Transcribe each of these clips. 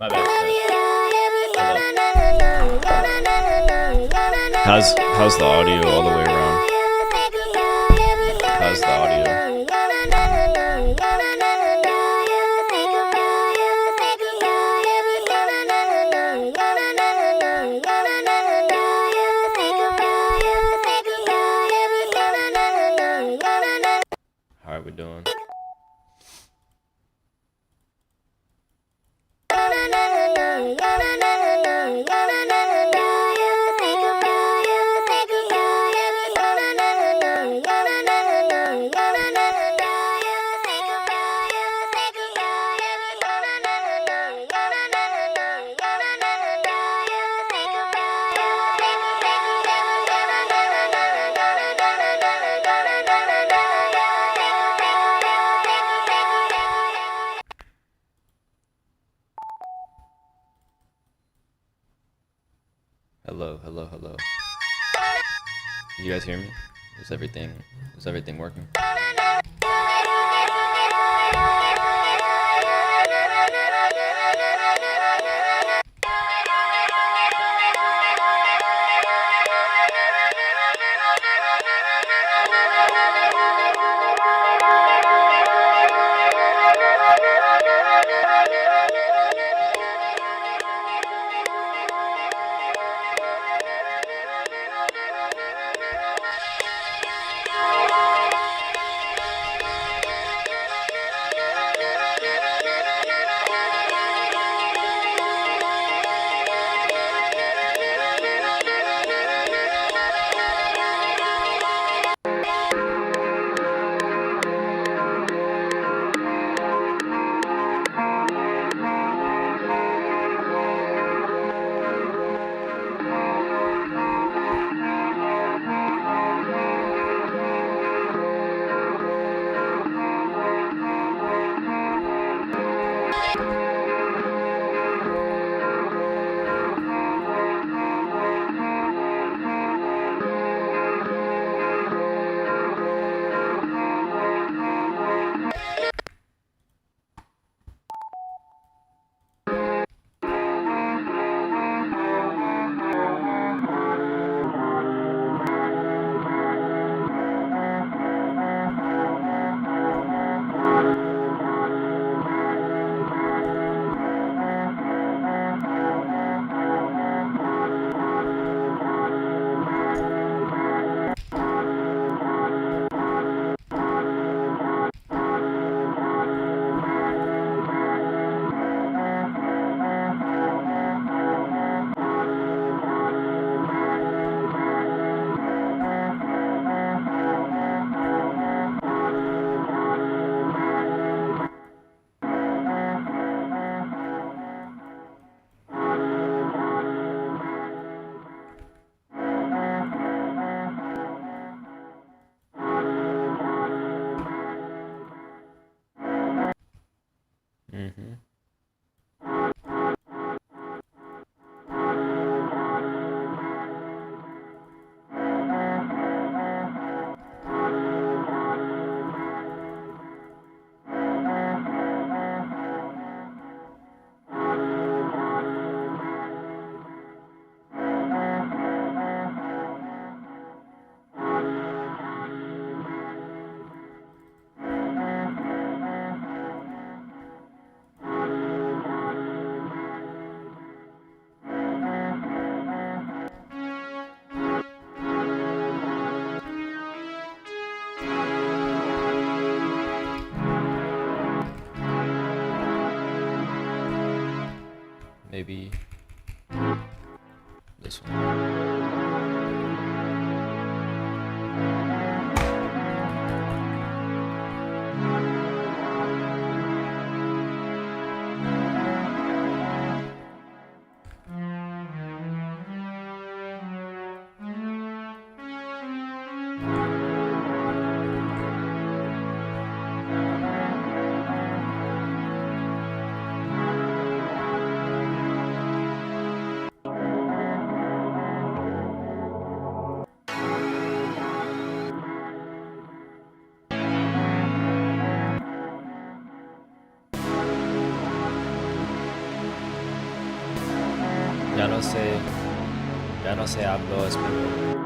My bad. How's the audio all the way around? How's the audio? How are we doing? Hello. Can you guys hear me? Is everything working? Mm-hmm. Maybe this one. ya no sé, hablo español.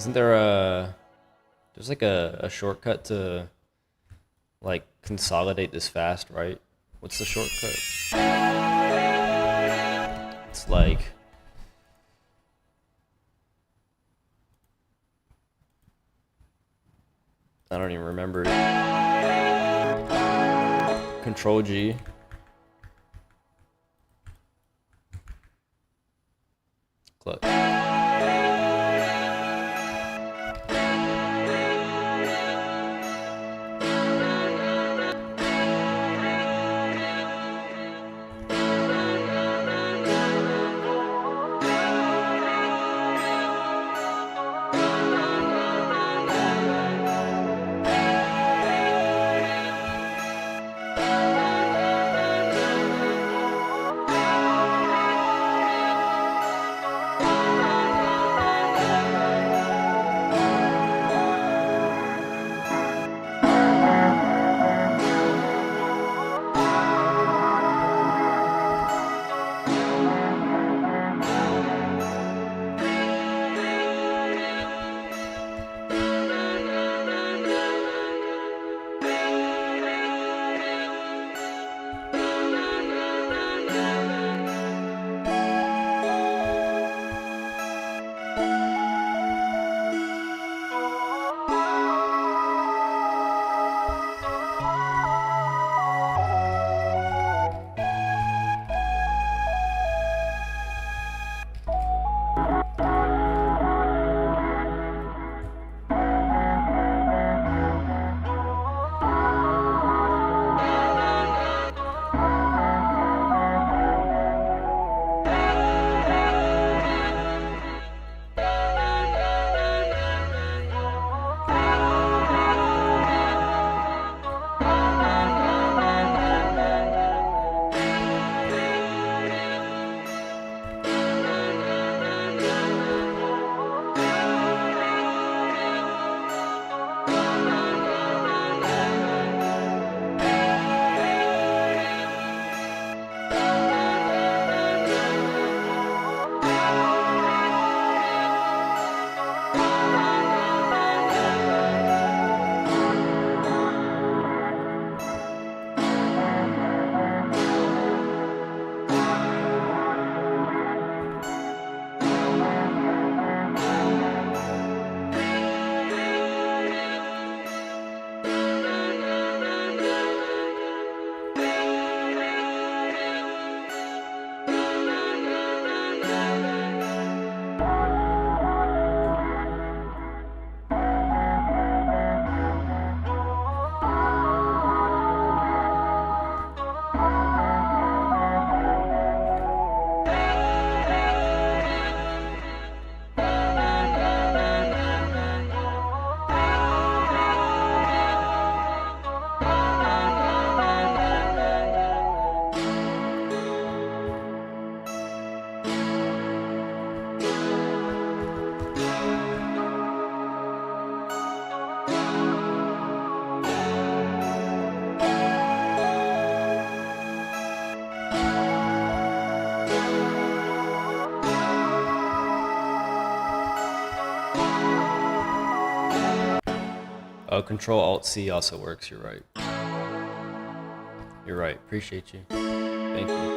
Isn't there a there's like a shortcut to like consolidate this fast, right? What's the shortcut? It's like I don't even remember. Control G. Clutch. Oh, Control Alt C also works. You're right. You're right. Appreciate you. Thank you.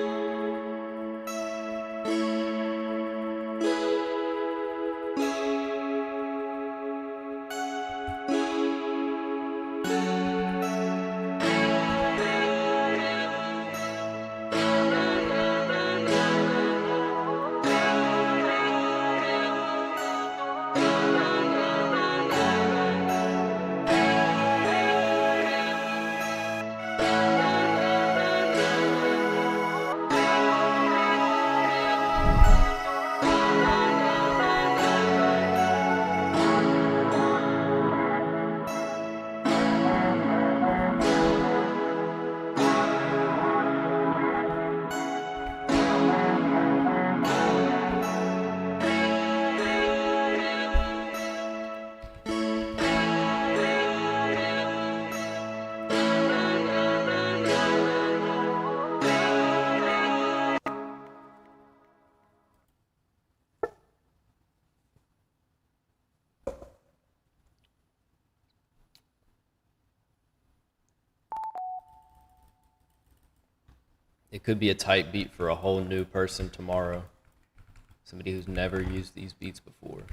It could be a tight beat for a whole new person tomorrow. Somebody who's never used these beats before.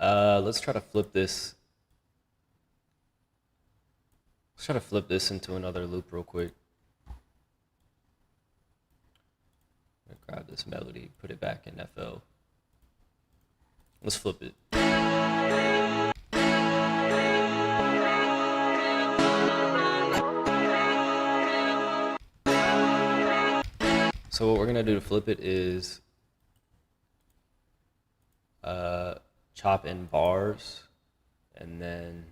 Let's try to flip this. Let's try to flip this into another loop real quick. Grab this melody, put it back in FL. Let's flip it. So what we're gonna do to flip it is chop in bars, and then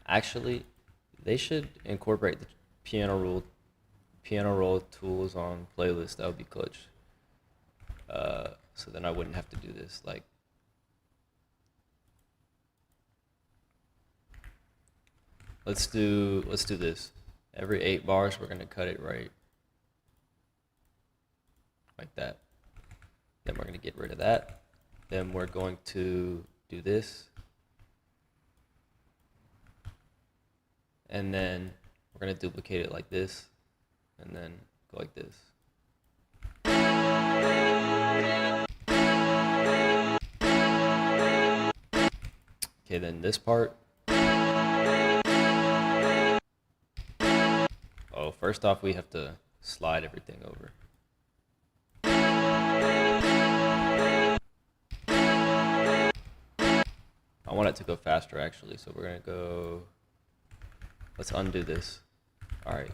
actually they should incorporate the piano roll tools on playlist. That would be clutch. So then I wouldn't have to do this. Like, let's do this. Every 8 bars, we're gonna cut it right like that. Then we're gonna get rid of that. Then we're going to do this. And then we're gonna duplicate it like this, and then go like this. Okay, then this part. Oh, first off, we have to slide everything over. I want it to go faster, actually, so we're gonna go. Let's undo this. All right,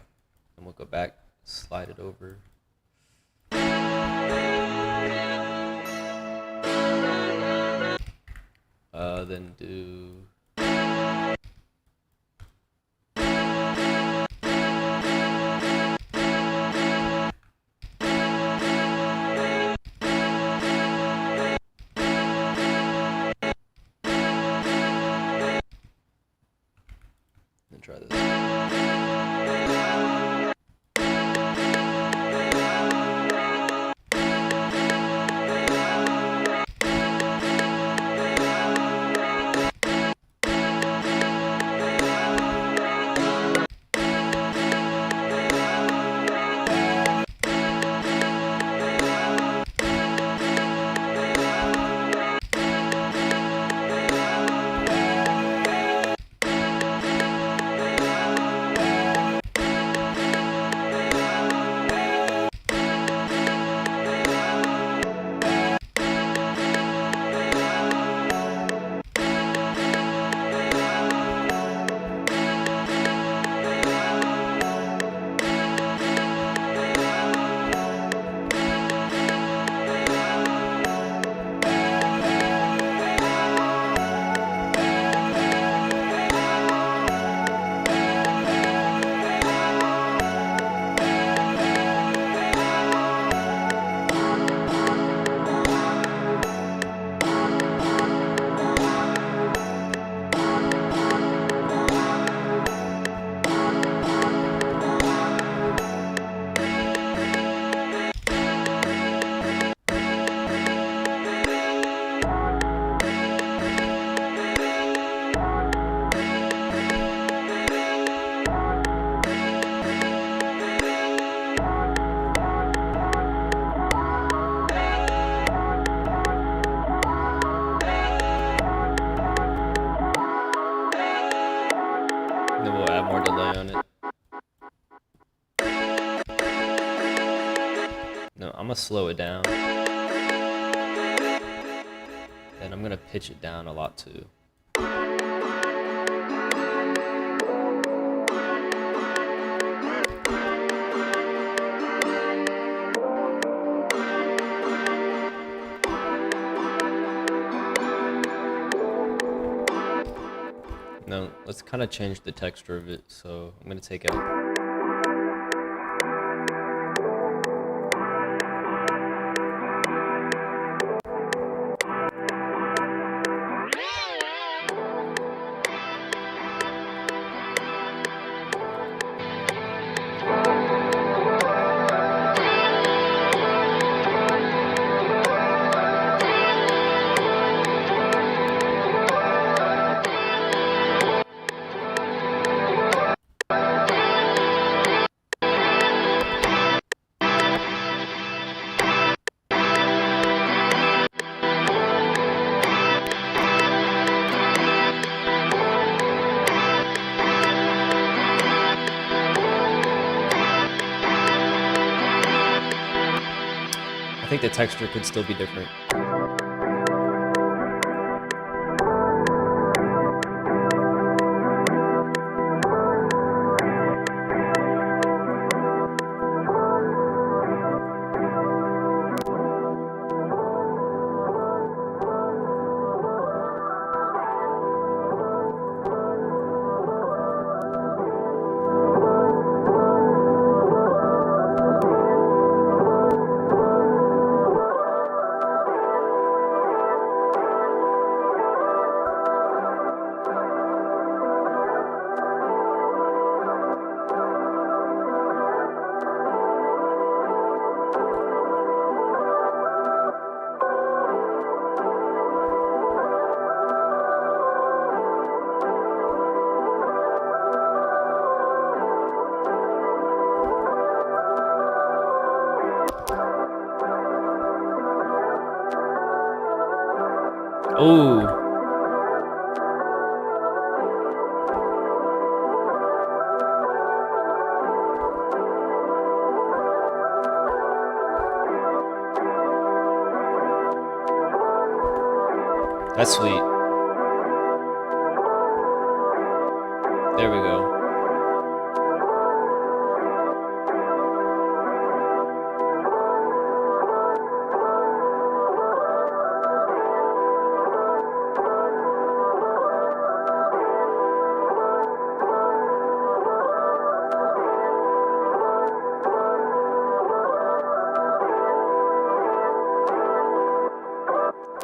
and we'll go back, slide it over. Then do. Then try this. Then we'll add more delay on it. No, I'm gonna slow it down. And I'm gonna pitch it down a lot too. No, let's kind of change the texture of it. So I'm gonna take out. I think the texture could still be different. Oh. That's sweet. There we go.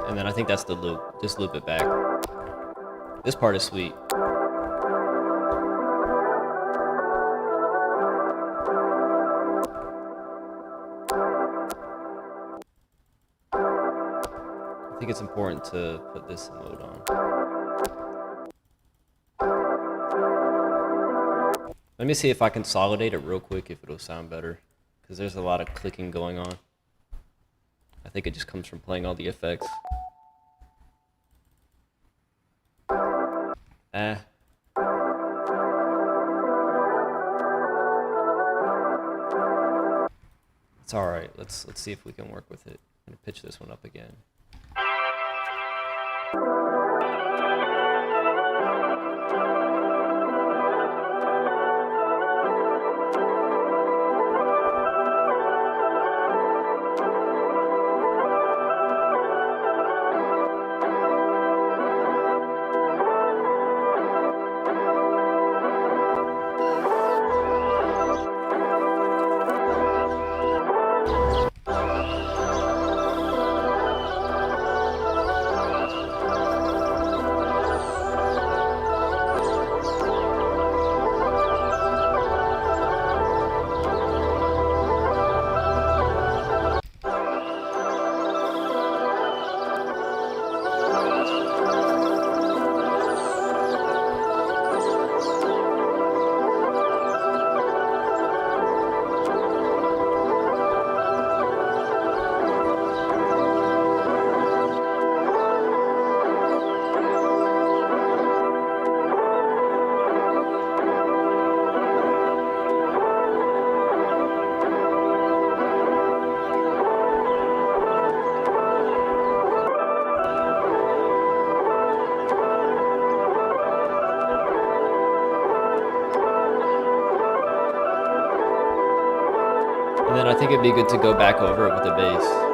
And then I think that's the loop. Just loop it back. This part is sweet. I think it's important to put this mode on. Let me see if I consolidate it real quick, if it'll sound better. Because there's a lot of clicking going on. I think it just comes from playing all the effects. It's all right. Let's see if we can work with it. I'm gonna pitch this one up again. And then I think it'd be good to go back over it with the bass.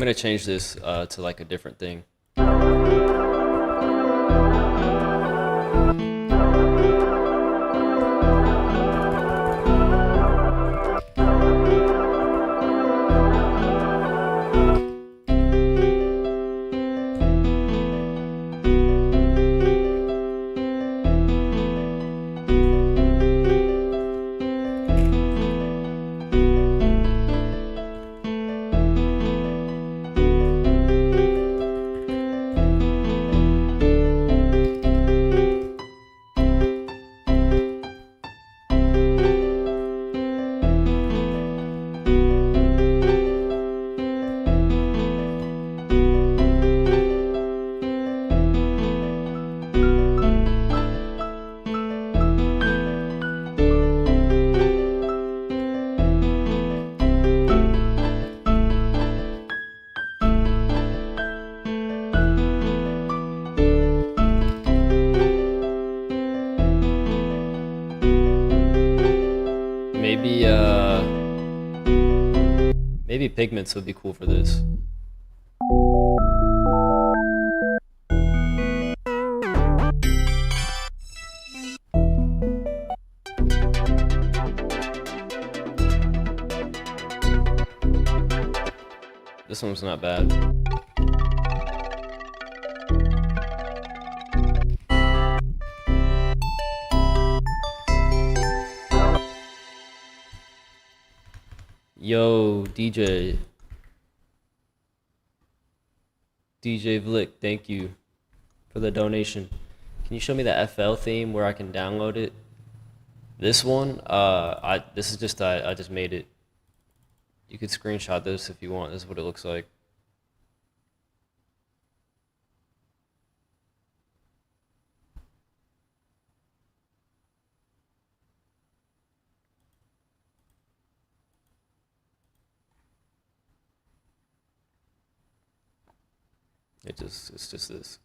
gonna change this to like a different thing. Maybe pigments would be cool for this. This one's not bad. Yo, DJ Vlick, thank you for the donation. Can you show me the FL theme where I can download it? This one, this is just I just made it. You could screenshot this if you want. This is what it looks like. It's just this.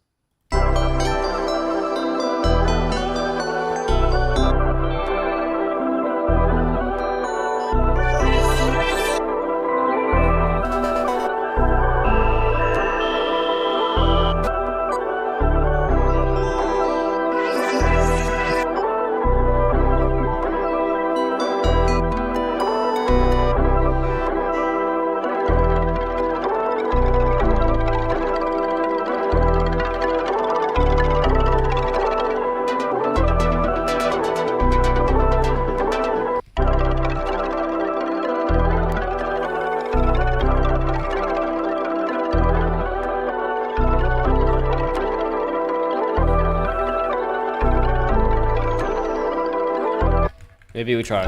Maybe we try.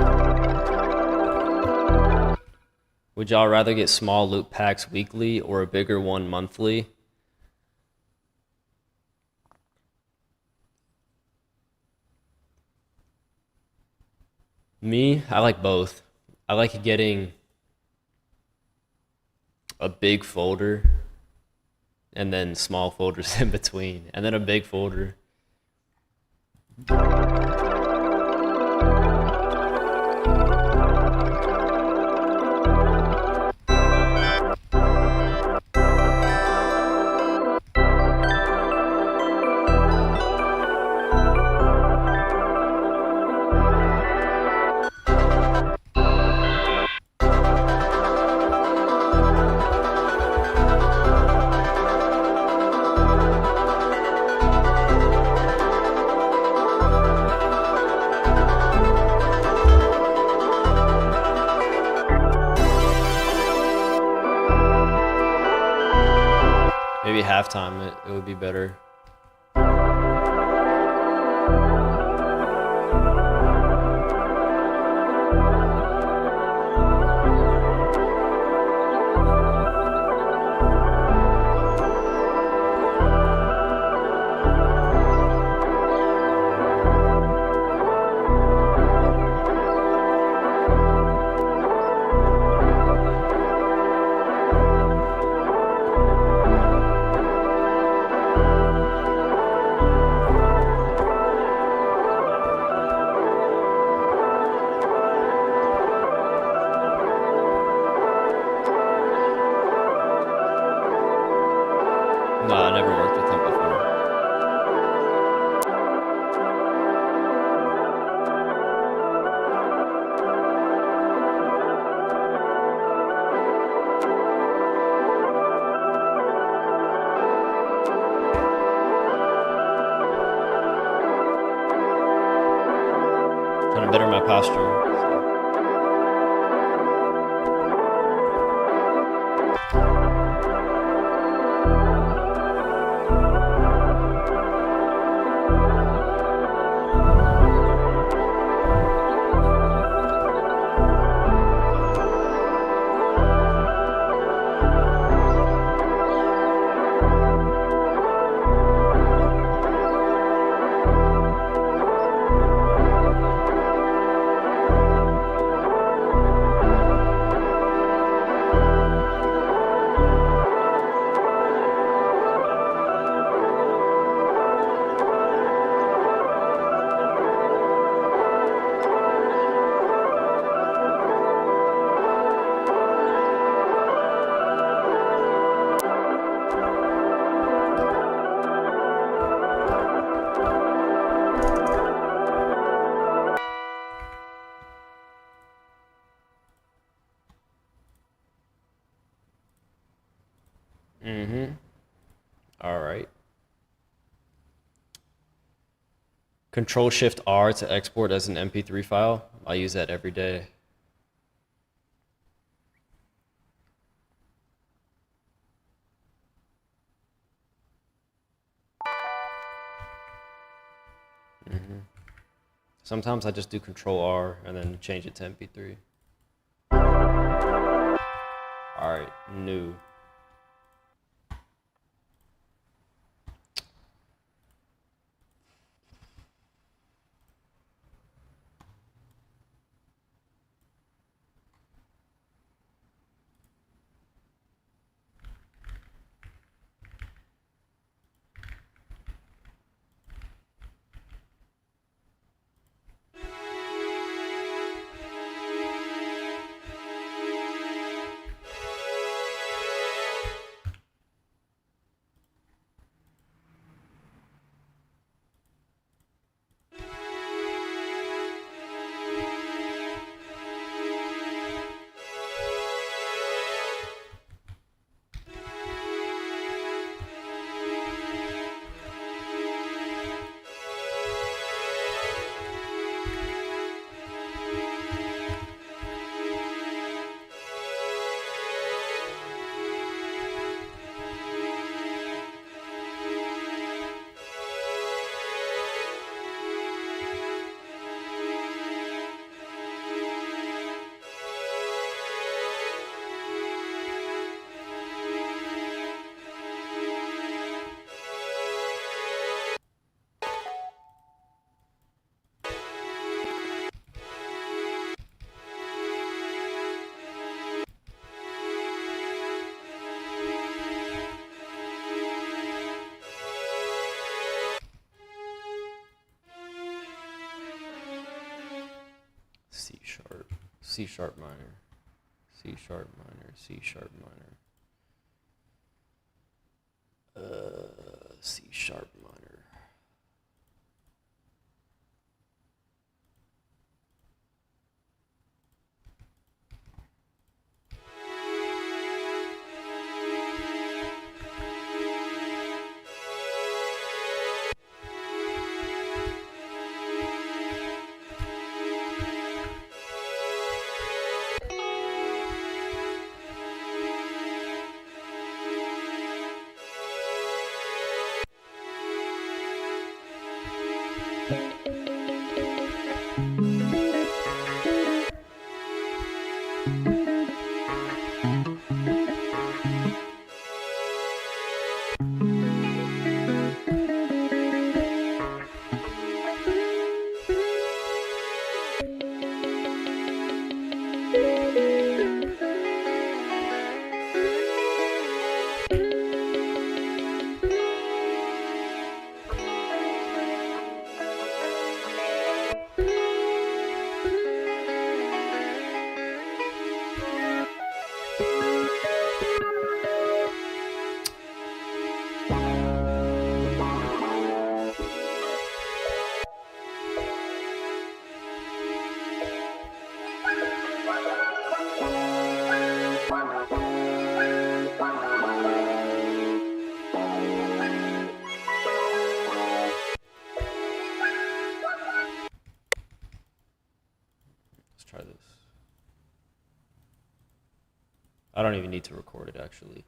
Would y'all rather get small loop packs weekly or a bigger one monthly? Me, I like both. I like getting a big folder and then small folders in between, and then a big folder. Maybe halftime it would be better. better my posture. All right. Control Shift R to export as an MP3 file. I use that every day. Sometimes I just do Control R and then change it to MP3. All right, new. C sharp, C sharp minor, C sharp minor, C sharp minor, C sharp minor. I don't even need to record it actually.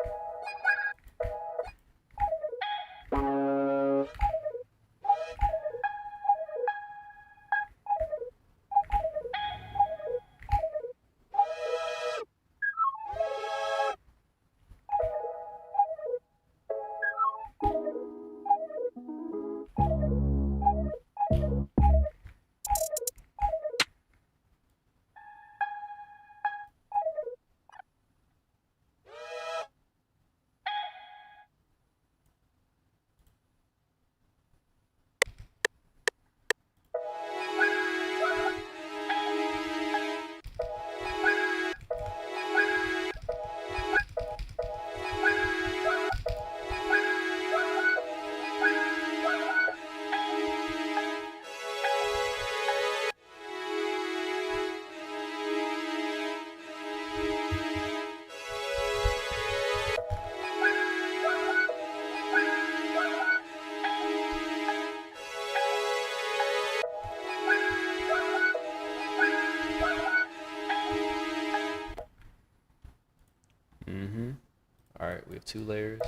All right, we have 2 layers.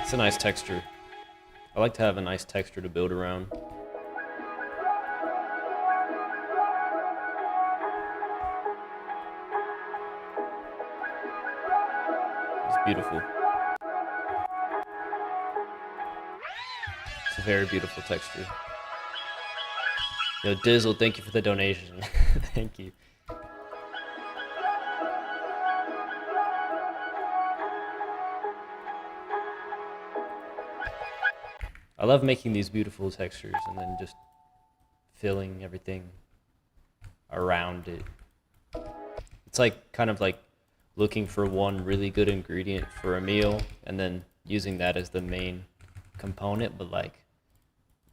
It's a nice texture. I like to have a nice texture to build around. It's beautiful. It's a very beautiful texture. Yo, Dizzle, thank you for the donation. Thank you. I love making these beautiful textures and then just filling everything around it. It's like kind of like looking for one really good ingredient for a meal and then using that as the main component, but like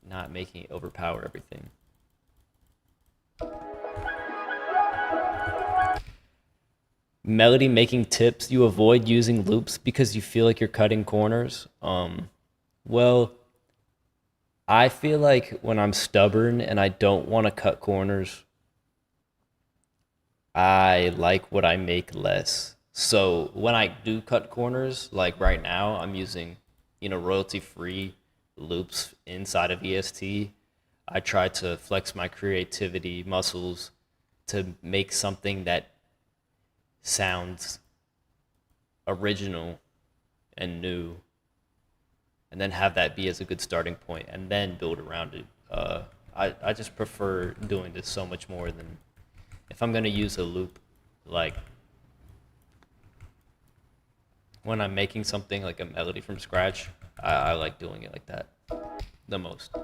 not making it overpower everything. Melody making tips, you avoid using loops because you feel like you're cutting corners. Well, I feel like when I'm stubborn and I don't want to cut corners, I like what I make less. So when I do cut corners, like right now, I'm using, royalty-free loops inside of EST. I try to flex my creativity muscles to make something that sounds original and new, and then have that be as a good starting point, and then build around it. I just prefer doing this so much more than if I'm gonna use a loop, like when I'm making something like a melody from scratch. I like doing it like that the most.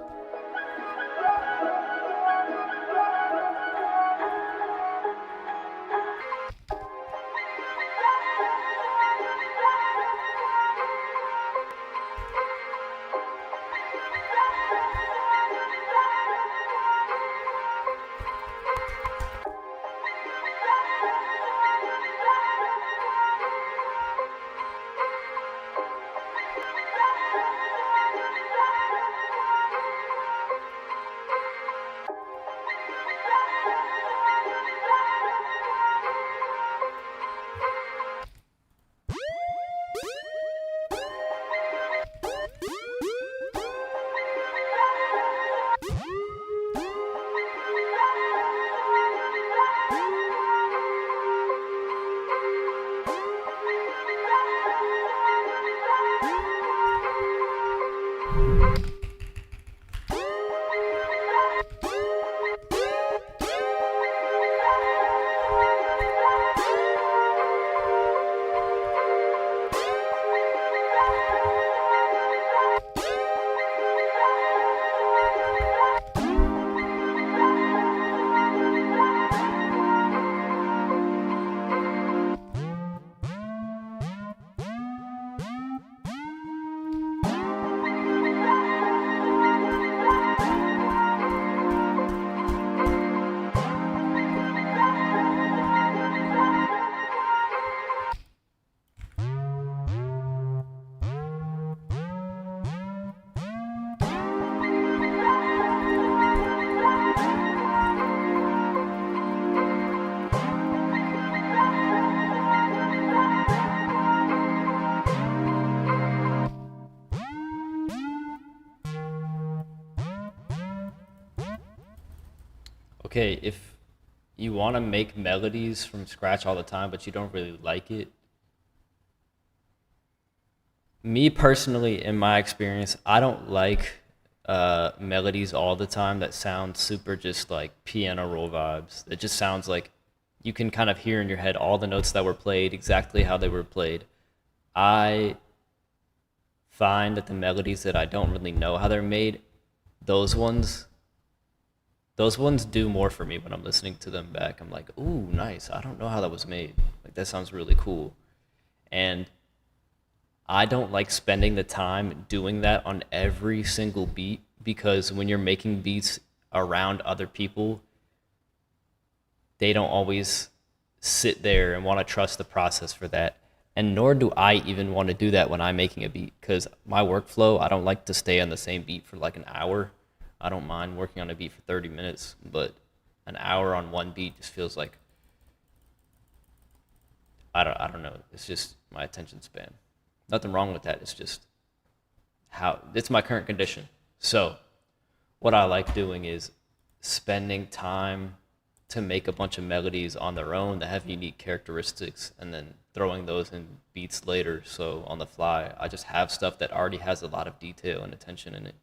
Okay, if you want to make melodies from scratch all the time, but you don't really like it, me personally, in my experience, I don't like melodies all the time that sound super just like piano roll vibes. It just sounds like you can kind of hear in your head all the notes that were played exactly how they were played. I find that the melodies that I don't really know how they're made, those ones, those ones do more for me when I'm listening to them back. I'm like, ooh, nice. I don't know how that was made. Like that sounds really cool. And I don't like spending the time doing that on every single beat because when you're making beats around other people, they don't always sit there and want to trust the process for that. And nor do I even want to do that when I'm making a beat because my workflow, I don't like to stay on the same beat for like an hour. I don't mind working on a beat for 30 minutes, but an hour on one beat just feels like I don't know. It's just my attention span. Nothing wrong with that. It's just how it's my current condition. So what I like doing is spending time to make a bunch of melodies on their own that have unique characteristics and then throwing those in beats later. So on the fly, I just have stuff that already has a lot of detail and attention in it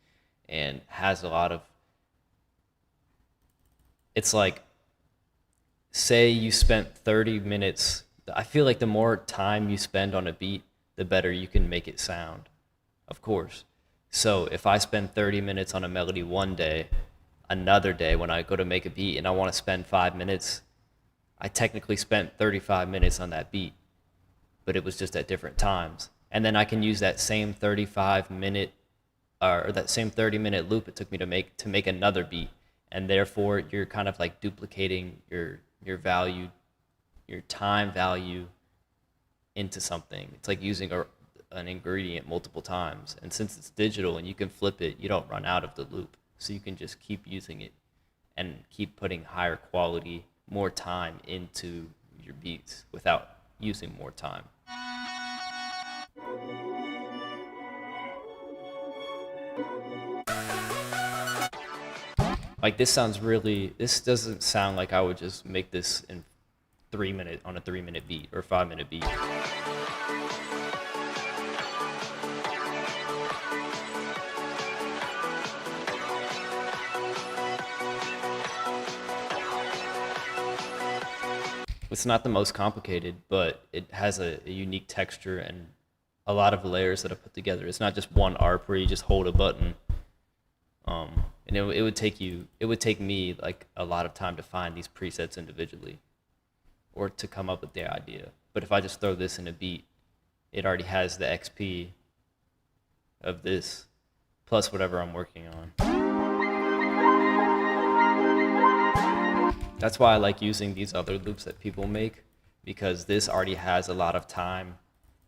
and has a lot of, it's like, say you spent 30 minutes. I feel like the more time you spend on a beat, the better you can make it sound, of course. So if I spend 30 minutes on a melody one day, another day when I go to make a beat and I want to spend 5 minutes, I technically spent 35 minutes on that beat, but it was just at different times. And then I can use that same 35-minute or that same 30-minute loop it took me to make another beat, and therefore you're kind of like duplicating your value, your time value into something. It's like using an ingredient multiple times. And since it's digital and you can flip it, you don't run out of the loop. So you can just keep using it and keep putting higher quality, more time into your beats without using more time. Like this doesn't sound like I would just make this in 3 minute on a 3 minute beat or 5 minute beat. It's not the most complicated, but it has a unique texture and a lot of layers that are put together. It's not just one ARP where you just hold a button. And it would take me like a lot of time to find these presets individually or to come up with the idea. But if I just throw this in a beat, it already has the XP of this plus whatever I'm working on. That's why I like using these other loops that people make, because this already has a lot of time.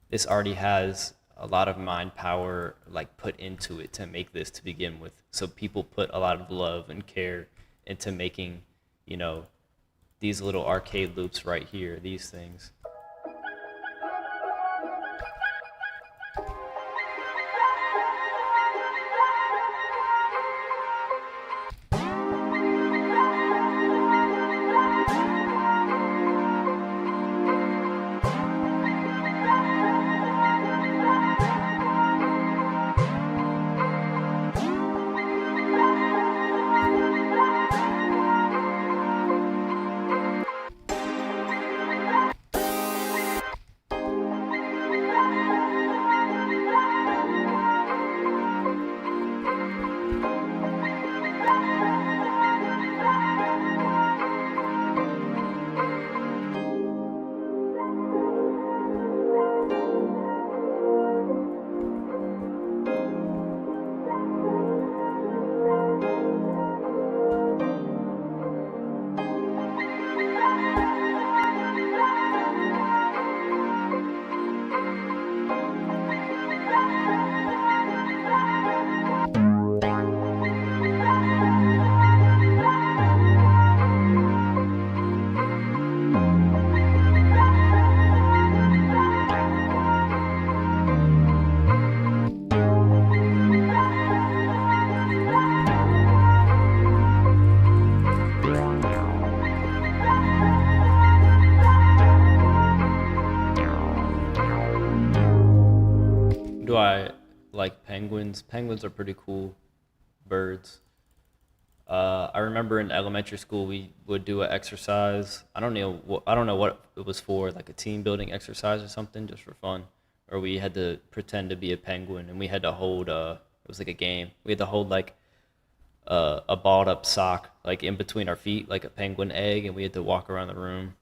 This already has a lot of mind power like put into it to make this to begin with. So people put a lot of love and care into making, you know, these little arcade loops right here, these things. penguins. Penguins are pretty cool birds. I remember in elementary school we would do an exercise. I don't know what it was for, like a team building exercise or something, just for fun. Or we had to pretend to be a penguin, and we had to hold. It was like a game. We had to hold like a balled up sock like in between our feet, like a penguin egg, and we had to walk around the room.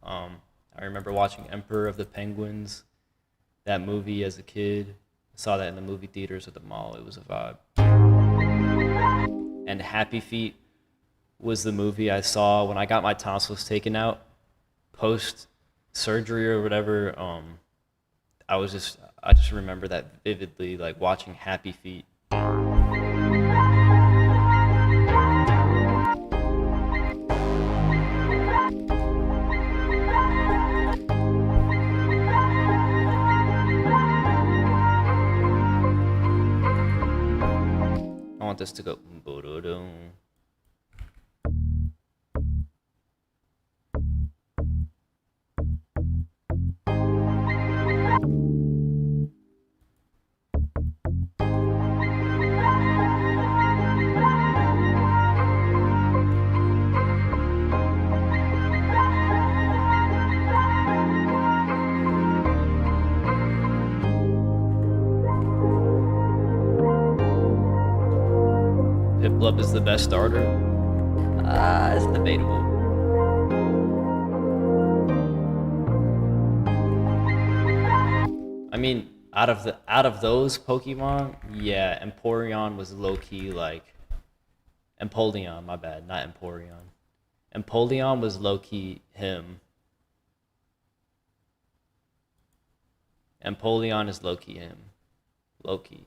Um, I remember watching Emperor of the Penguins, that movie as a kid. I saw that in the movie theaters at the mall. It was a vibe. And Happy Feet was the movie I saw when I got my tonsils taken out post surgery or whatever. I just remember that vividly, like watching Happy Feet. I want this to go. Piplup is the best starter. It's debatable. I mean, out of those Pokemon, yeah, Empoleon was low key like Empoleon. My bad, not Empoleon. Empoleon was low key him. Empoleon is low key him. Low key.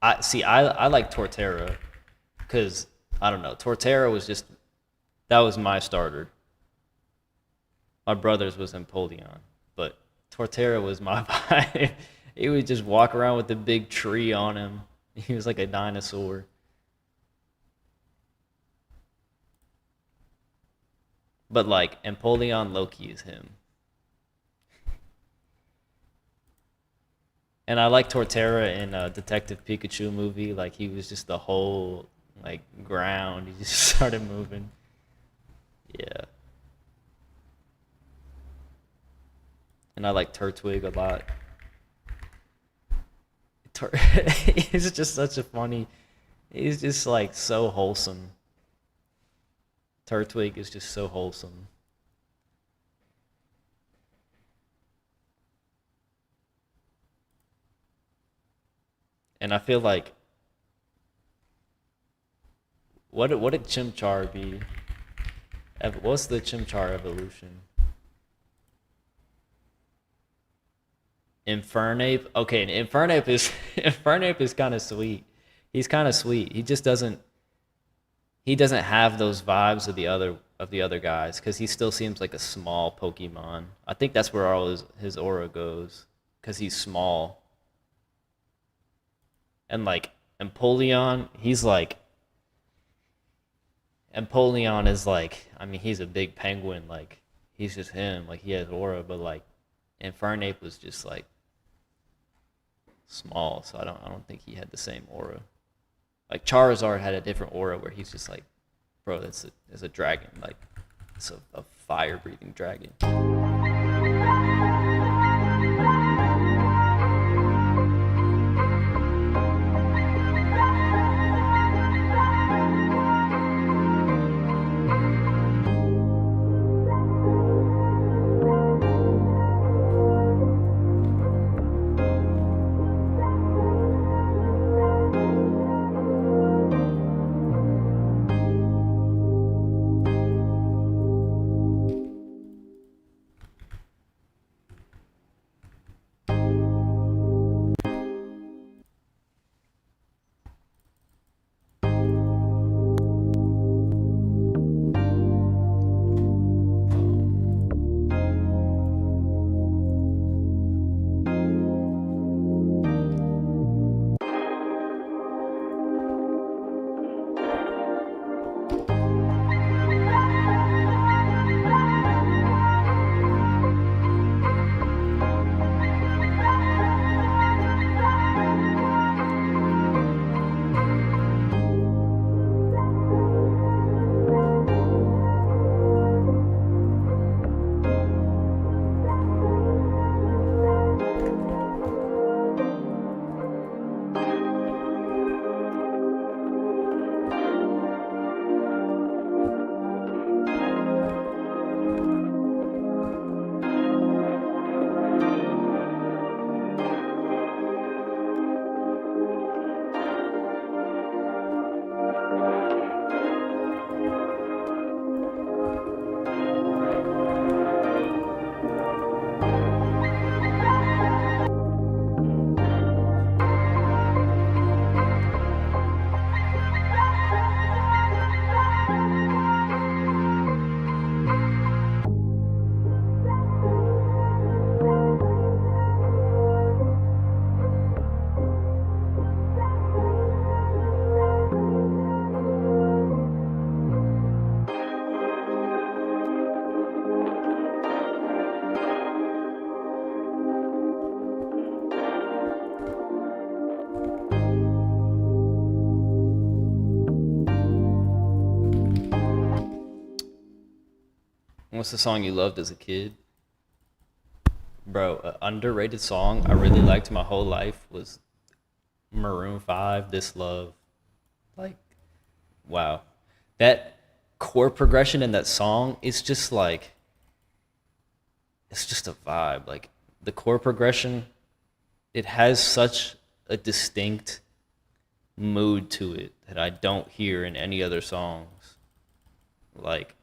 I see. I like Torterra because I don't know. Torterra was just that was my starter. My brother's was Empoleon, but Torterra was my vibe. He would just walk around with a big tree on him. He was like a dinosaur. But like Empoleon Loki is him. And I like Torterra in Detective Pikachu movie. Like he was just the whole like ground. He just started moving. Yeah. And I like Turtwig a lot. He's just such a funny. He's just like so wholesome. Turtwig is just so wholesome. And I feel like what did Chimchar be? What's the Chimchar evolution? Infernape. Okay, Infernape is Infernape is kind of sweet. He's kind of sweet. He doesn't have those vibes of the other guys because he still seems like a small Pokemon. I think that's where all his aura goes because he's small. And like Empoleon, Empoleon is like, I mean, he's a big penguin. Like he's just him. Like he has aura, but like Infernape was just like small, so I don't think he had the same aura. Like Charizard had a different aura where he's just like, bro, that's a dragon. Like it's a fire breathing dragon. What's the song you loved as a kid? Bro, an underrated song I really liked my whole life was Maroon 5, This Love. Like, wow. That chord progression in that song is just like, it's just a vibe. Like, the chord progression, it has such a distinct mood to it that I don't hear in any other songs. Like,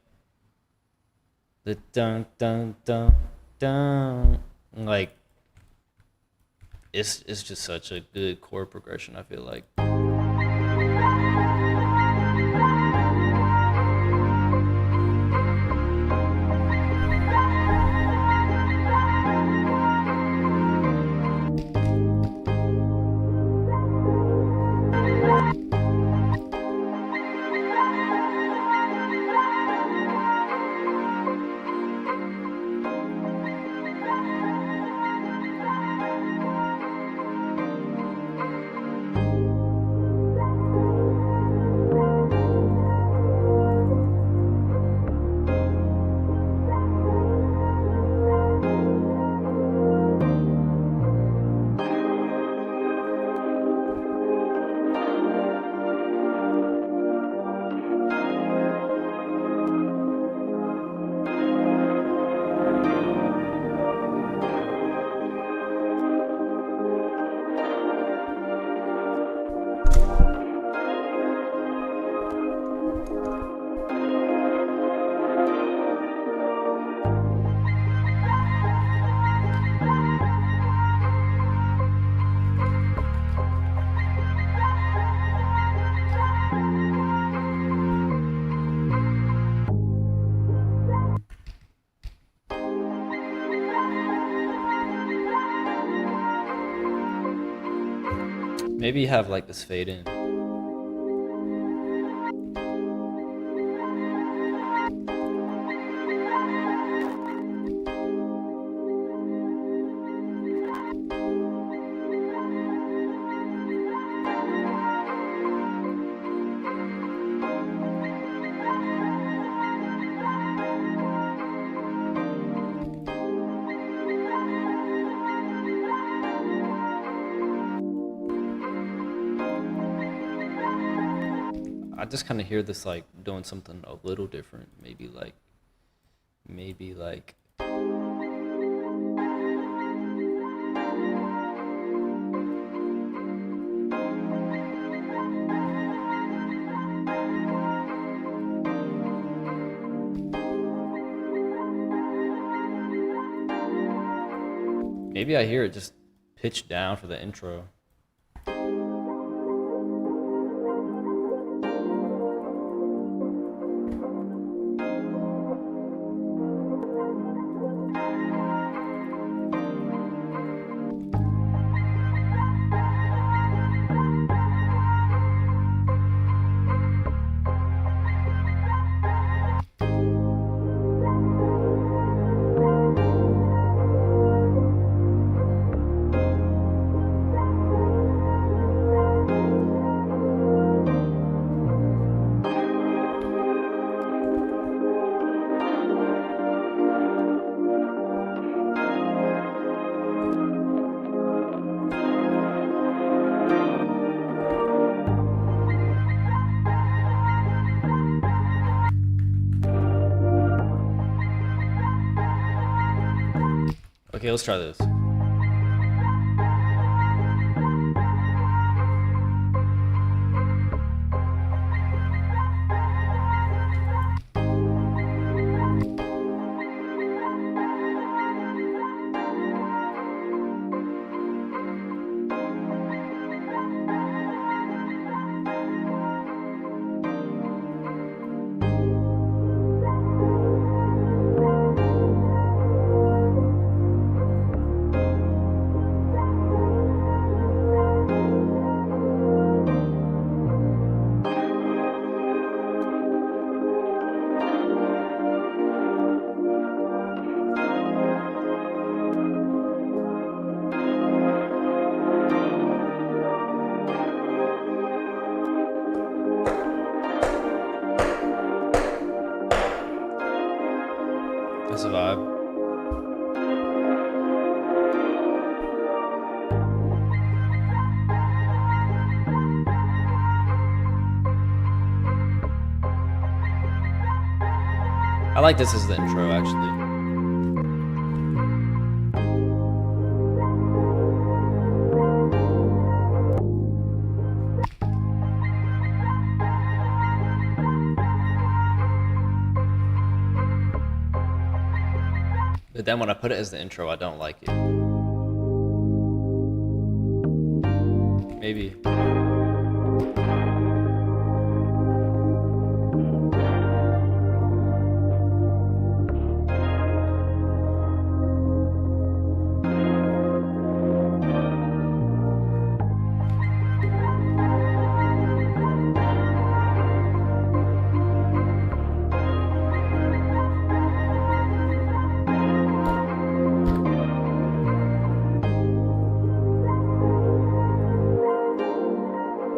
the dun dun dun dun. Like, it's just such a good chord progression, I feel like. Maybe you have like this fade in. I just kind of hear this like doing something a little different. Maybe like maybe I hear it just pitched down for the intro. Okay, let's try this. That's a vibe. I like this as the intro, actually. But then when I put it as the intro, I don't like it. Maybe.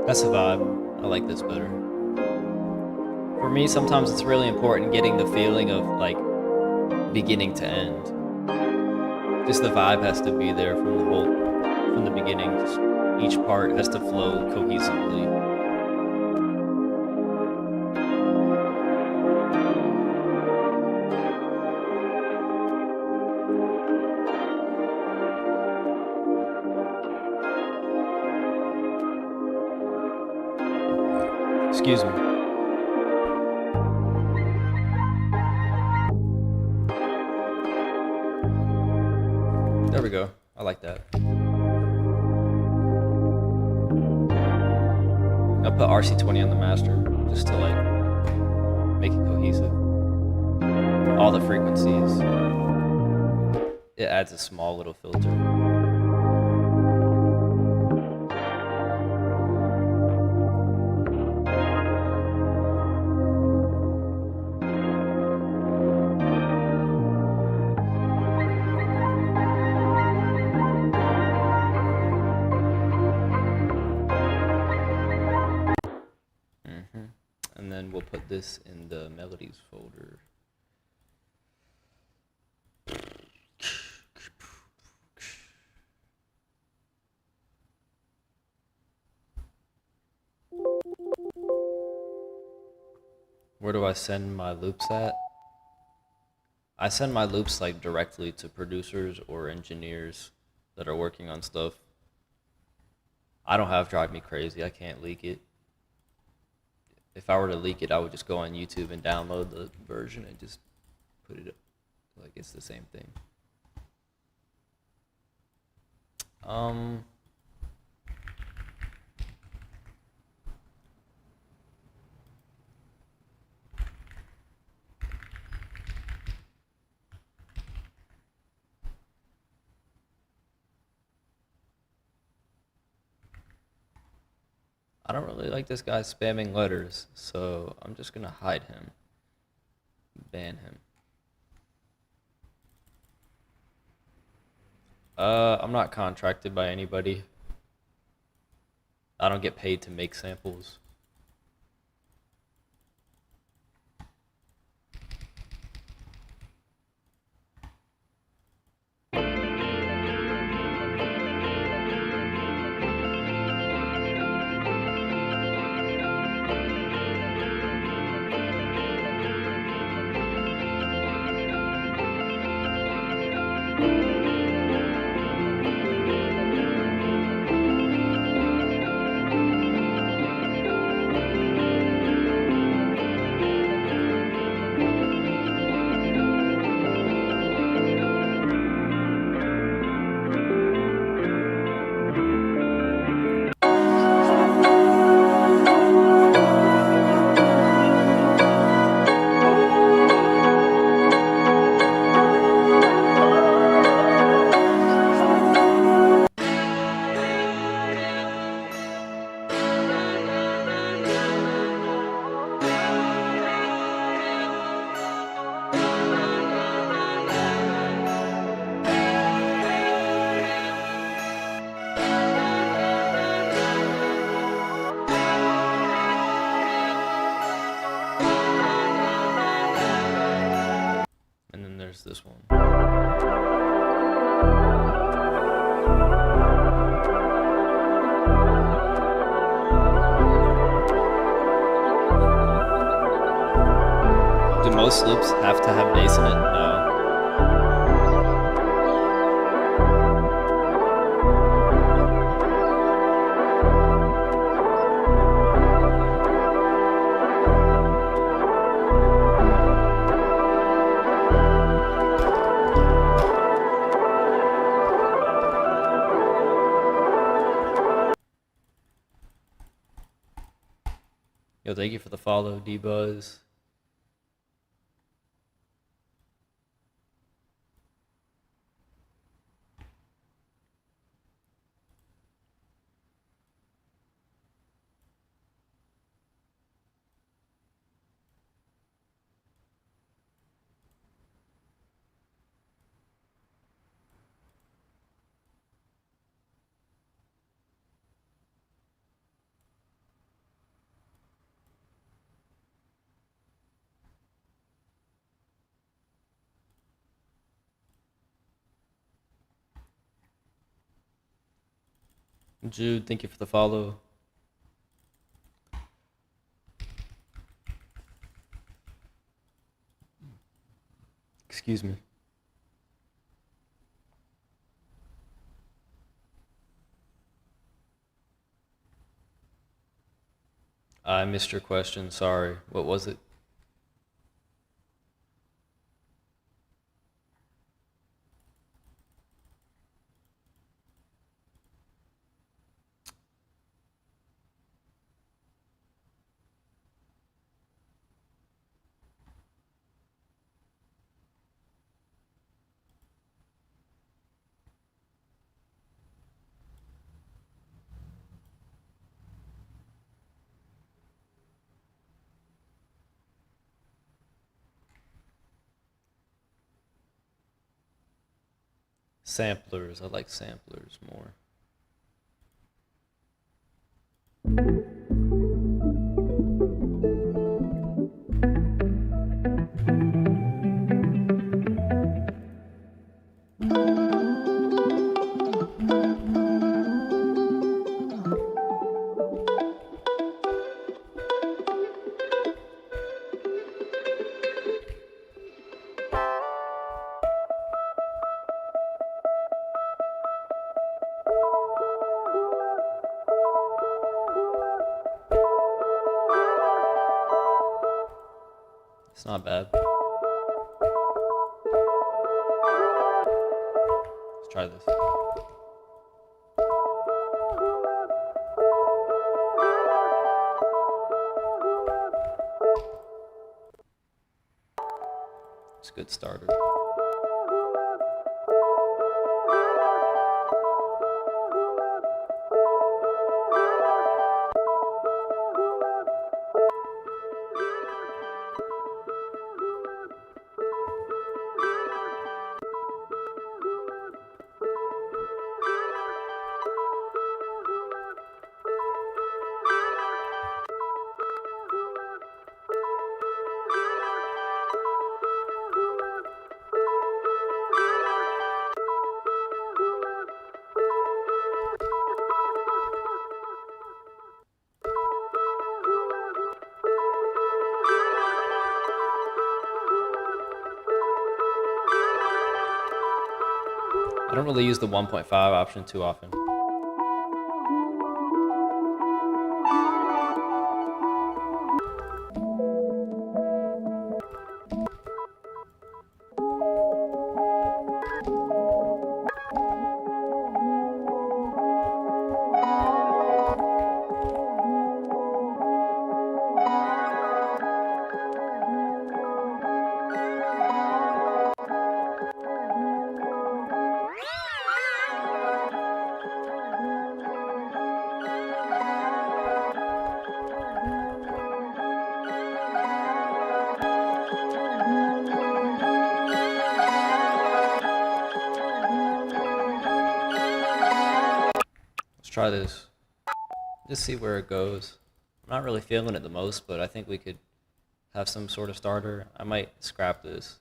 That's a vibe. I like this better. For me, sometimes it's really important getting the feeling of like beginning to end. Just the vibe has to be there from the beginning. Just each part has to flow cohesively. Excuse me. There we go. I like that. I'll put RC20 on the master just to like make it cohesive. All the frequencies. It adds a small little filter. And then we'll put this in the melodies folder. Where do I send my loops at? I send my loops like directly to producers or engineers that are working on stuff. I don't have Drive Me Crazy. I can't leak it. If I were to leak it, I would just go on YouTube and download the version and just put it up. Like it's the same thing. I don't really like this guy spamming letters, so I'm just gonna hide him. Ban him. I'm not contracted by anybody. I don't get paid to make samples. there's this one. Do most loops have to have bass in it? No. Yo, thank you for the follow, D-Buzz. Jude, thank you for the follow. Excuse me. I missed your question, sorry. What was it? Samplers, I like samplers more. It's not bad. Let's try this. It's a good starter. I don't really use the 1.5 option too often. Try this. Just see where it goes. I'm not really feeling it the most, but I think we could have some sort of starter. I might scrap this.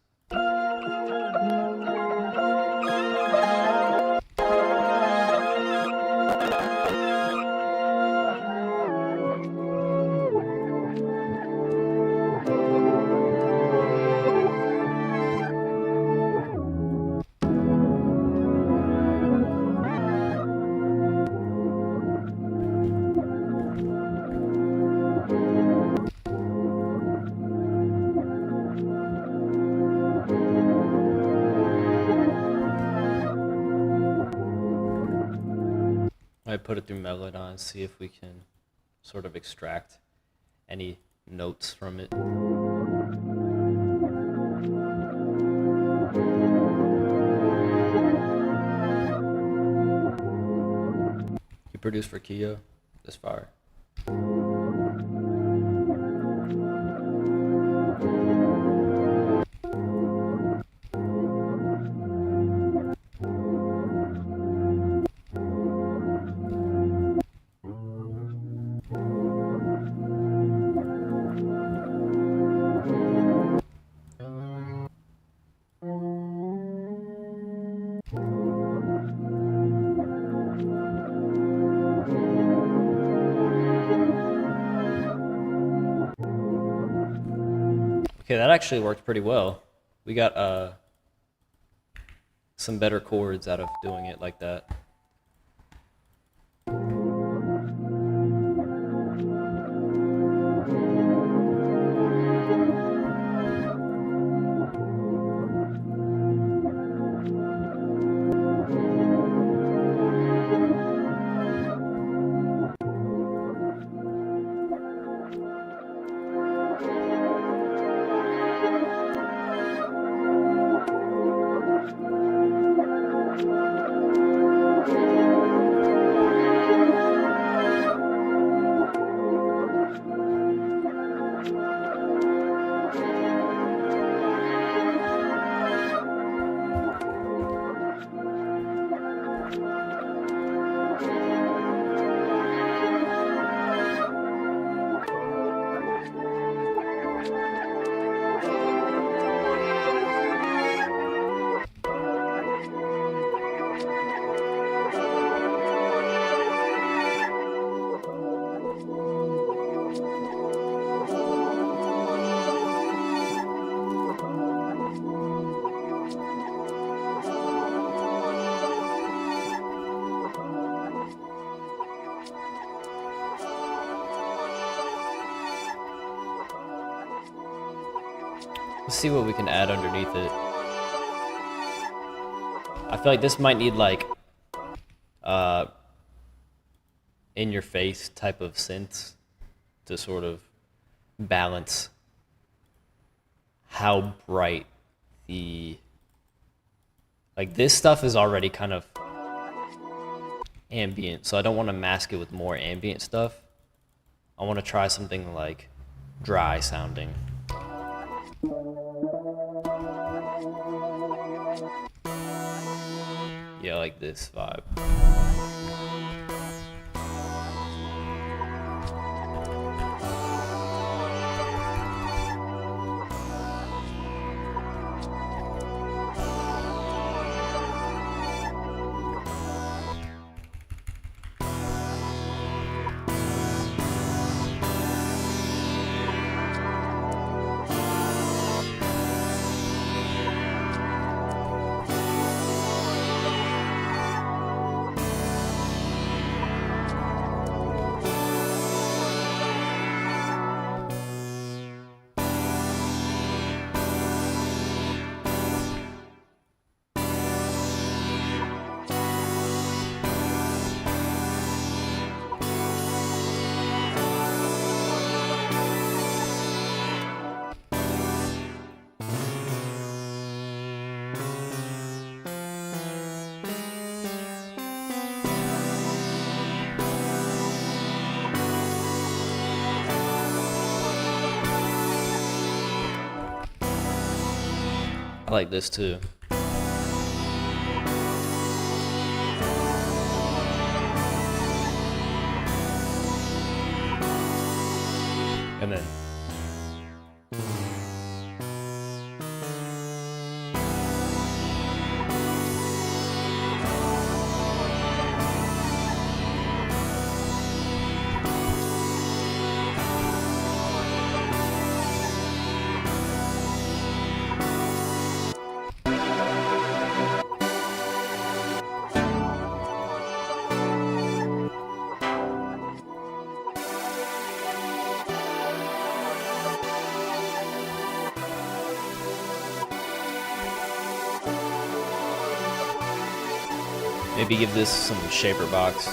I put it through Melodon, see if we can sort of extract any notes from it. You produced for Kyo this far. Okay, that actually worked pretty well. We got some better chords out of doing it like that. Let's see what we can add underneath it. I feel like this might need like in your face type of synths to sort of balance how bright the, like this stuff is already kind of ambient, so I don't want to mask it with more ambient stuff. I want to try something like dry sounding. Yeah, like this vibe. I like this too. And then Maybe give this some shaper box.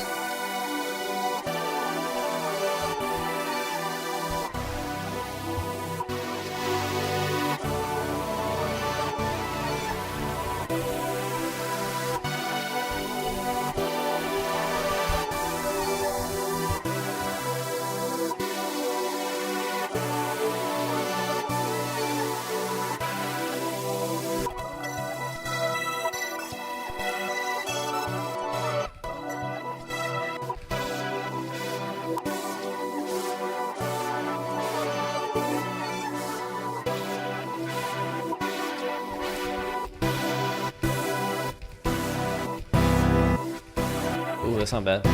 Ooh, that's not bad.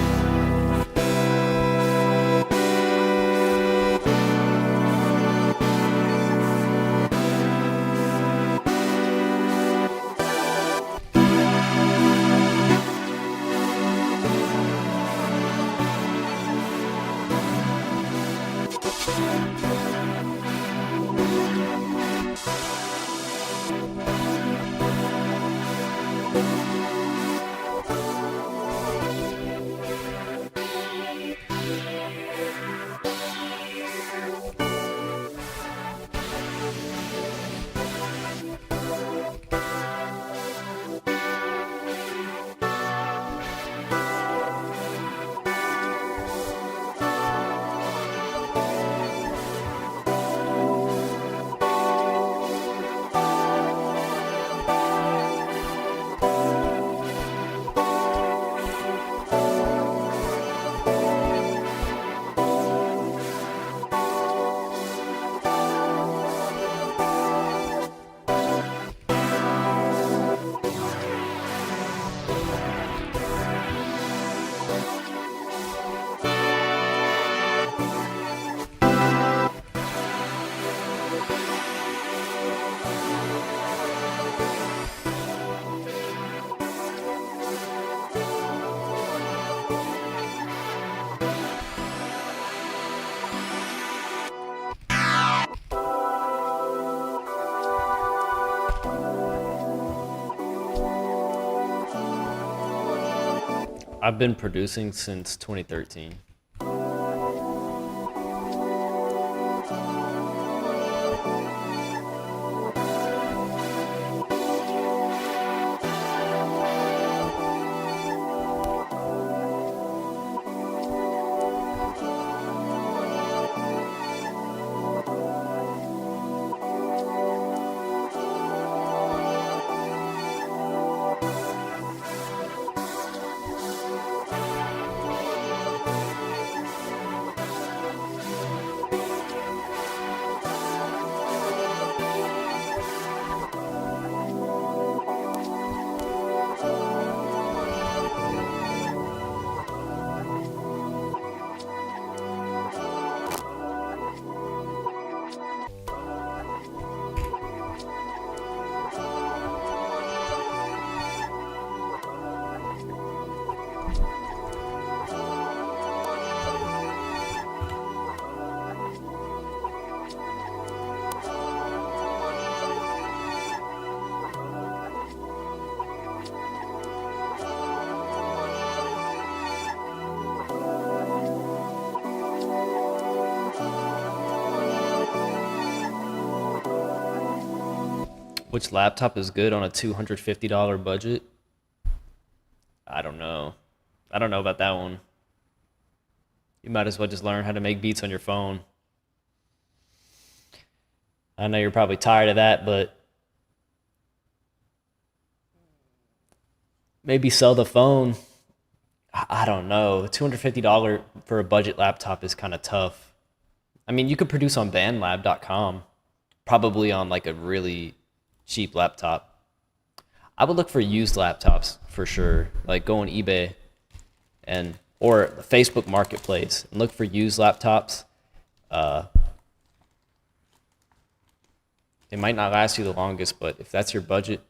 I've been producing since 2013. Which laptop is good on a $250 budget? I don't know. I don't know about that one. You might as well just learn how to make beats on your phone. I know you're probably tired of that, but maybe sell the phone. I don't know. $250 for a budget laptop is kind of tough. I mean, you could produce on bandlab.com, probably on like a really cheap laptop. I would look for used laptops for sure. Like go on eBay and or the Facebook Marketplace and look for used laptops. They might not last you the longest, but if that's your budget,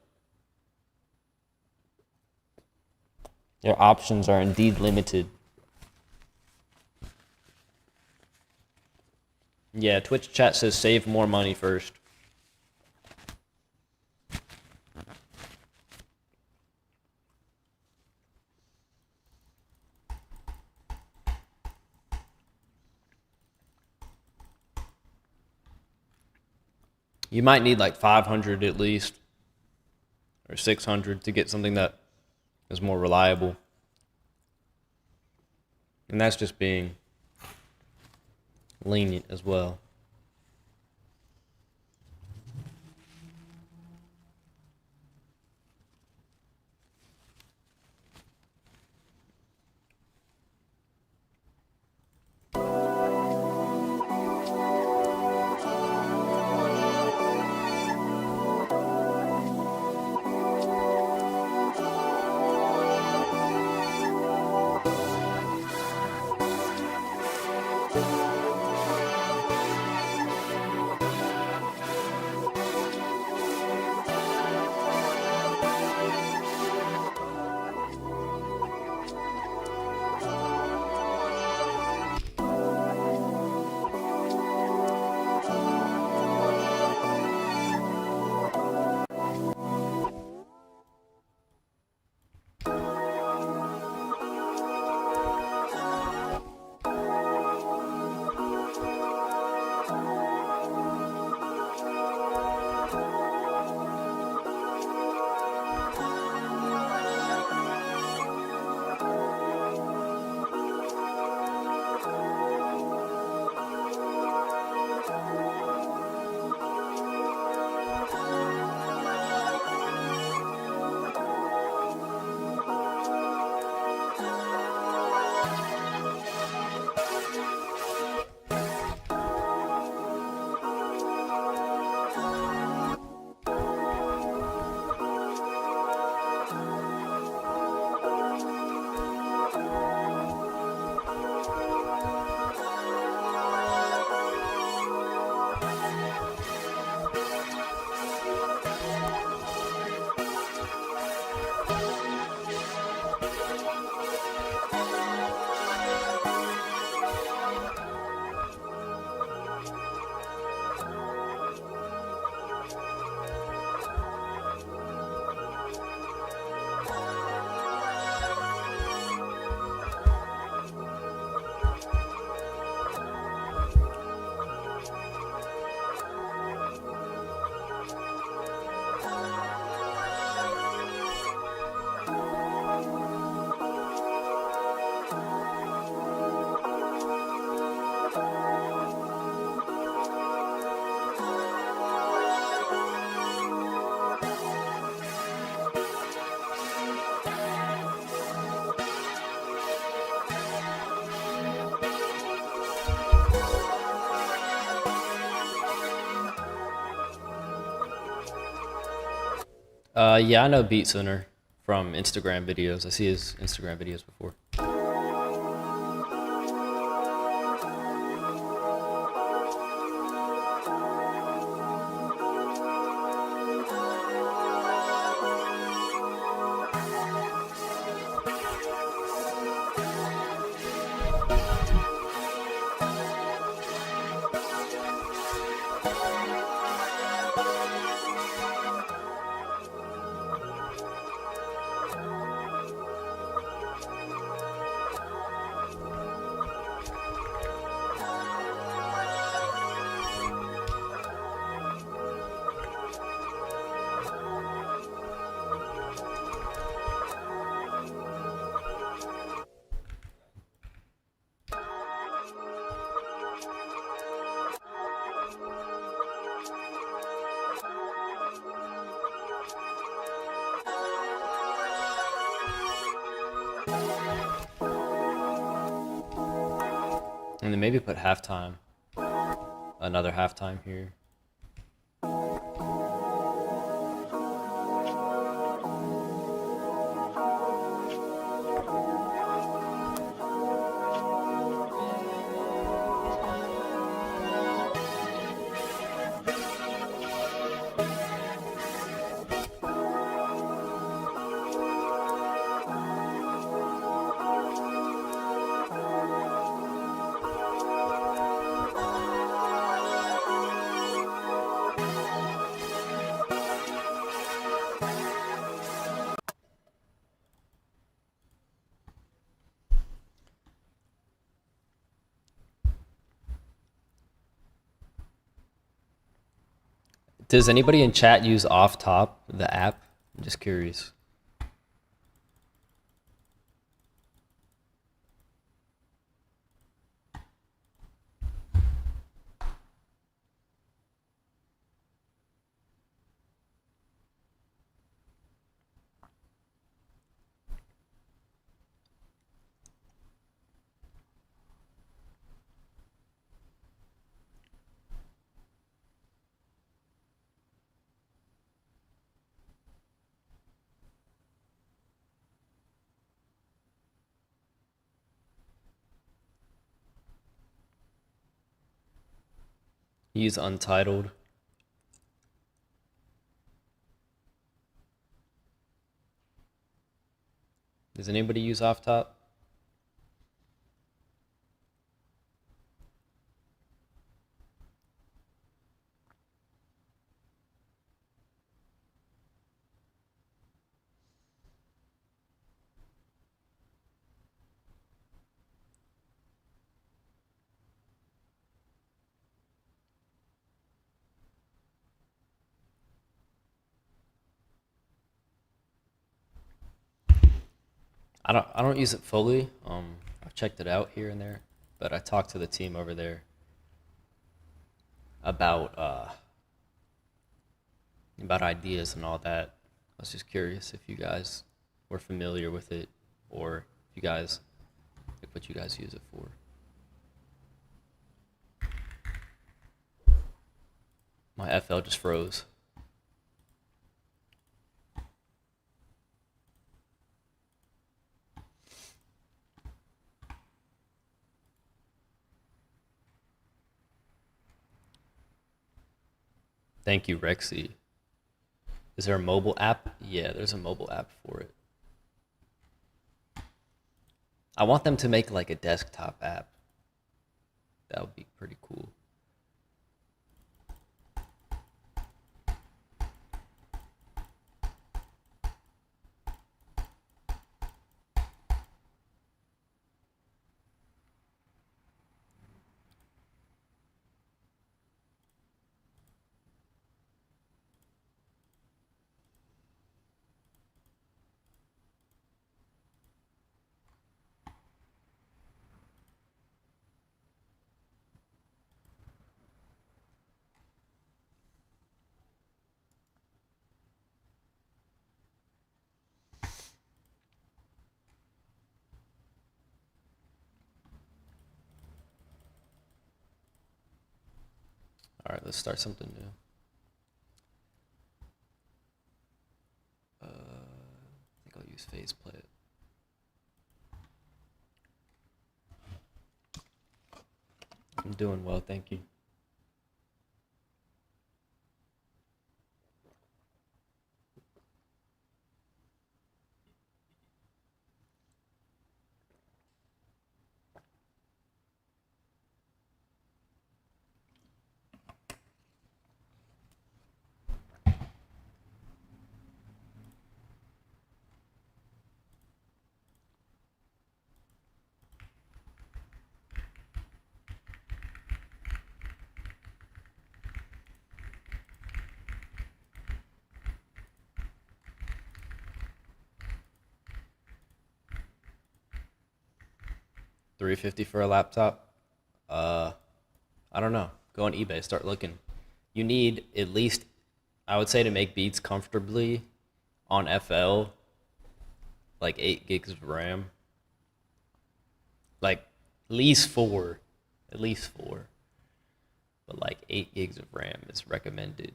your options are indeed limited. Yeah, Twitch chat says save more money first. You might need like 500 at least, or 600 to get something that is more reliable. And that's just being lenient as well. Yeah, I know Beat Center from Instagram videos. I see his Instagram videos before. And then maybe put halftime, another halftime here. Does anybody in chat use Off Top, the app? I'm just curious. Use Untitled. Does anybody use Off Top? I don't use it fully. I've checked it out here and there, but I talked to the team over there about ideas and all that. I was just curious if you guys were familiar with it, or if you guys like what you guys use it for. My FL just froze. Thank you, Rexy. Is there a mobile app? Yeah, there's a mobile app for it. I want them to make like a desktop app. That would be pretty cool. All right, let's start something new. I think I'll use faceplate. I'm doing well, thank you. $350 for a laptop. I don't know. Go on eBay, start looking. You need at least, I would say, to make beats comfortably on FL, like 8 gigs of RAM. Like at least four. But like 8 gigs of RAM is recommended.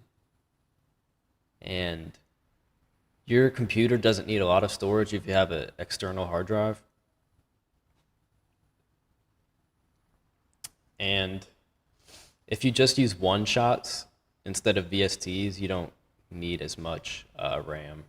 And your computer doesn't need a lot of storage if you have an external hard drive. And if you just use one shots instead of VSTs, you don't need as much RAM.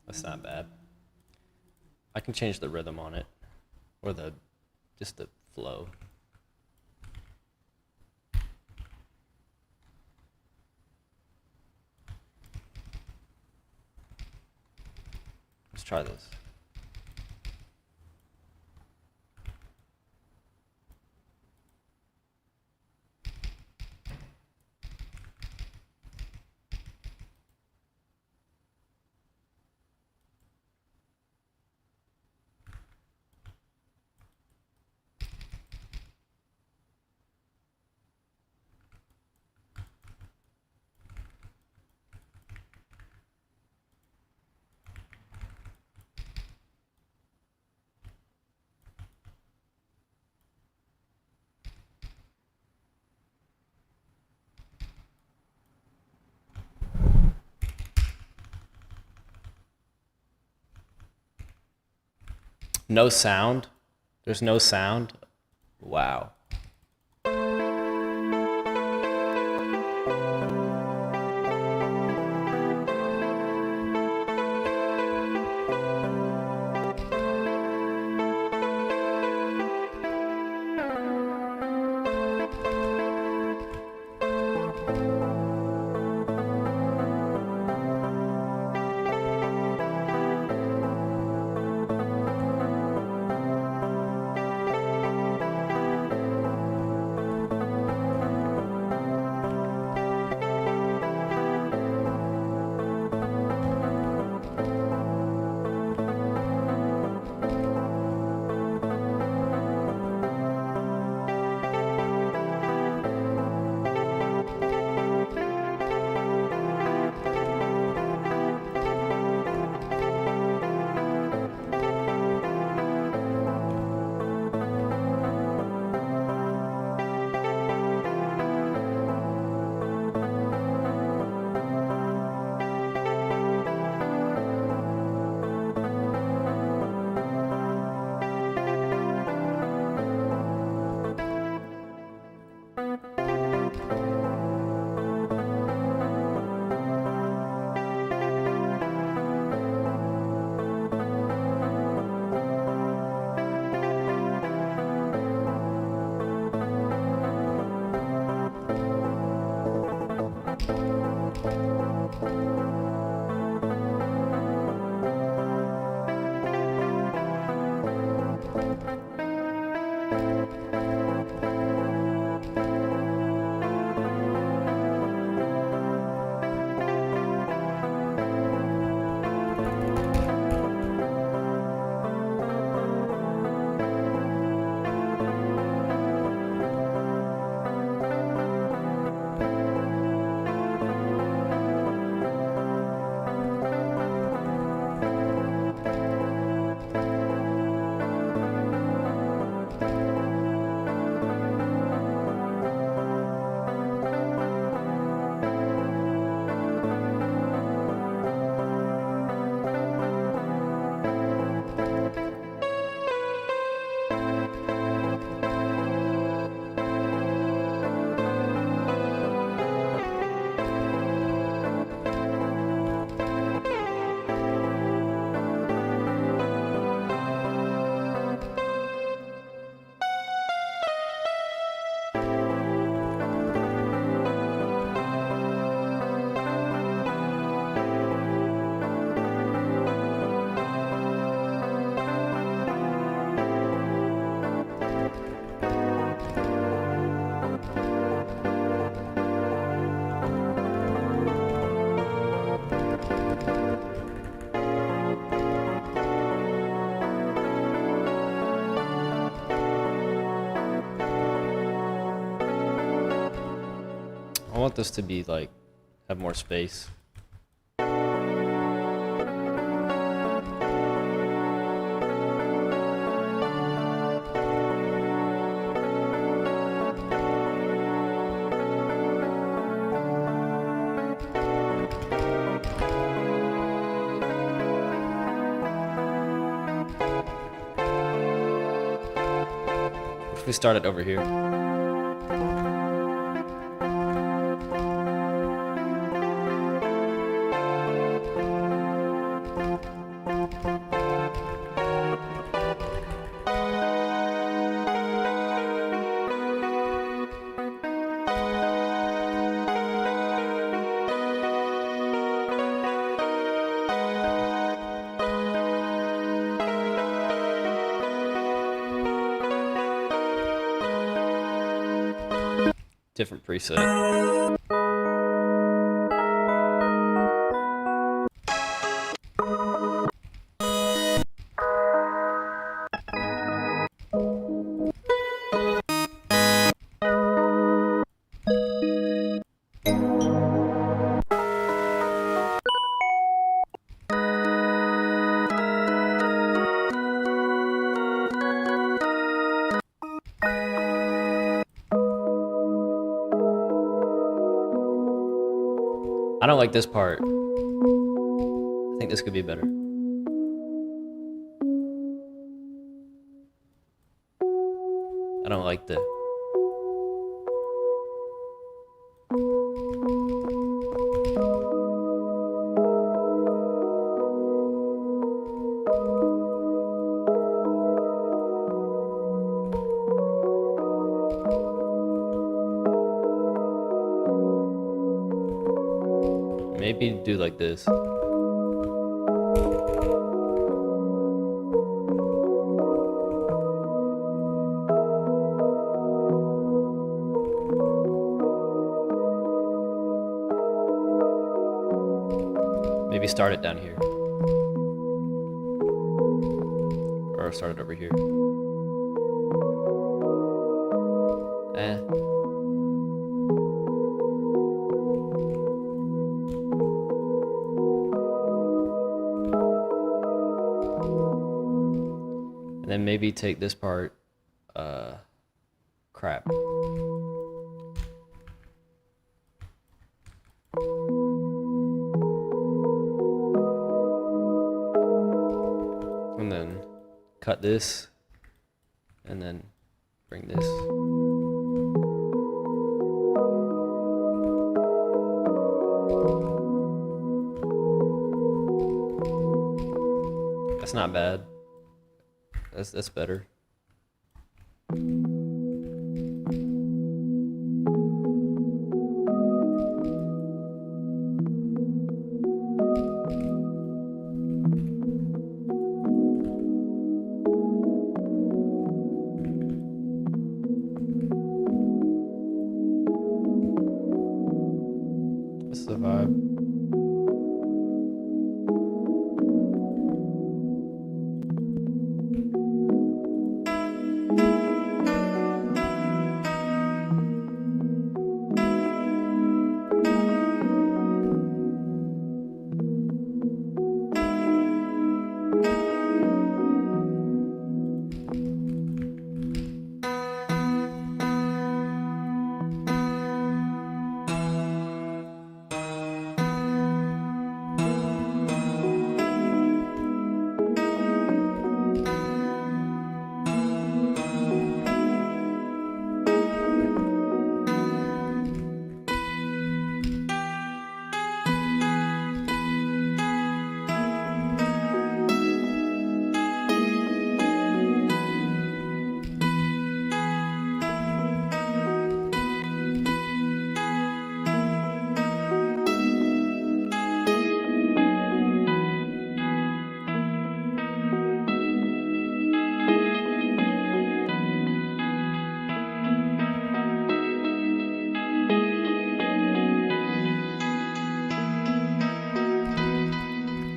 That's not bad. I can change the rhythm on it, or just the flow. Let's try this. No sound? There's no sound? Wow. I want this to be like, have more space. If we start it over here. different preset. I don't like this part. I think this could be better. I don't like the... Maybe do like this. Maybe start it down here. Or start it over here. And then maybe take this part, crap. And then cut this, and then bring this. That's not bad. That's better. This is the vibe.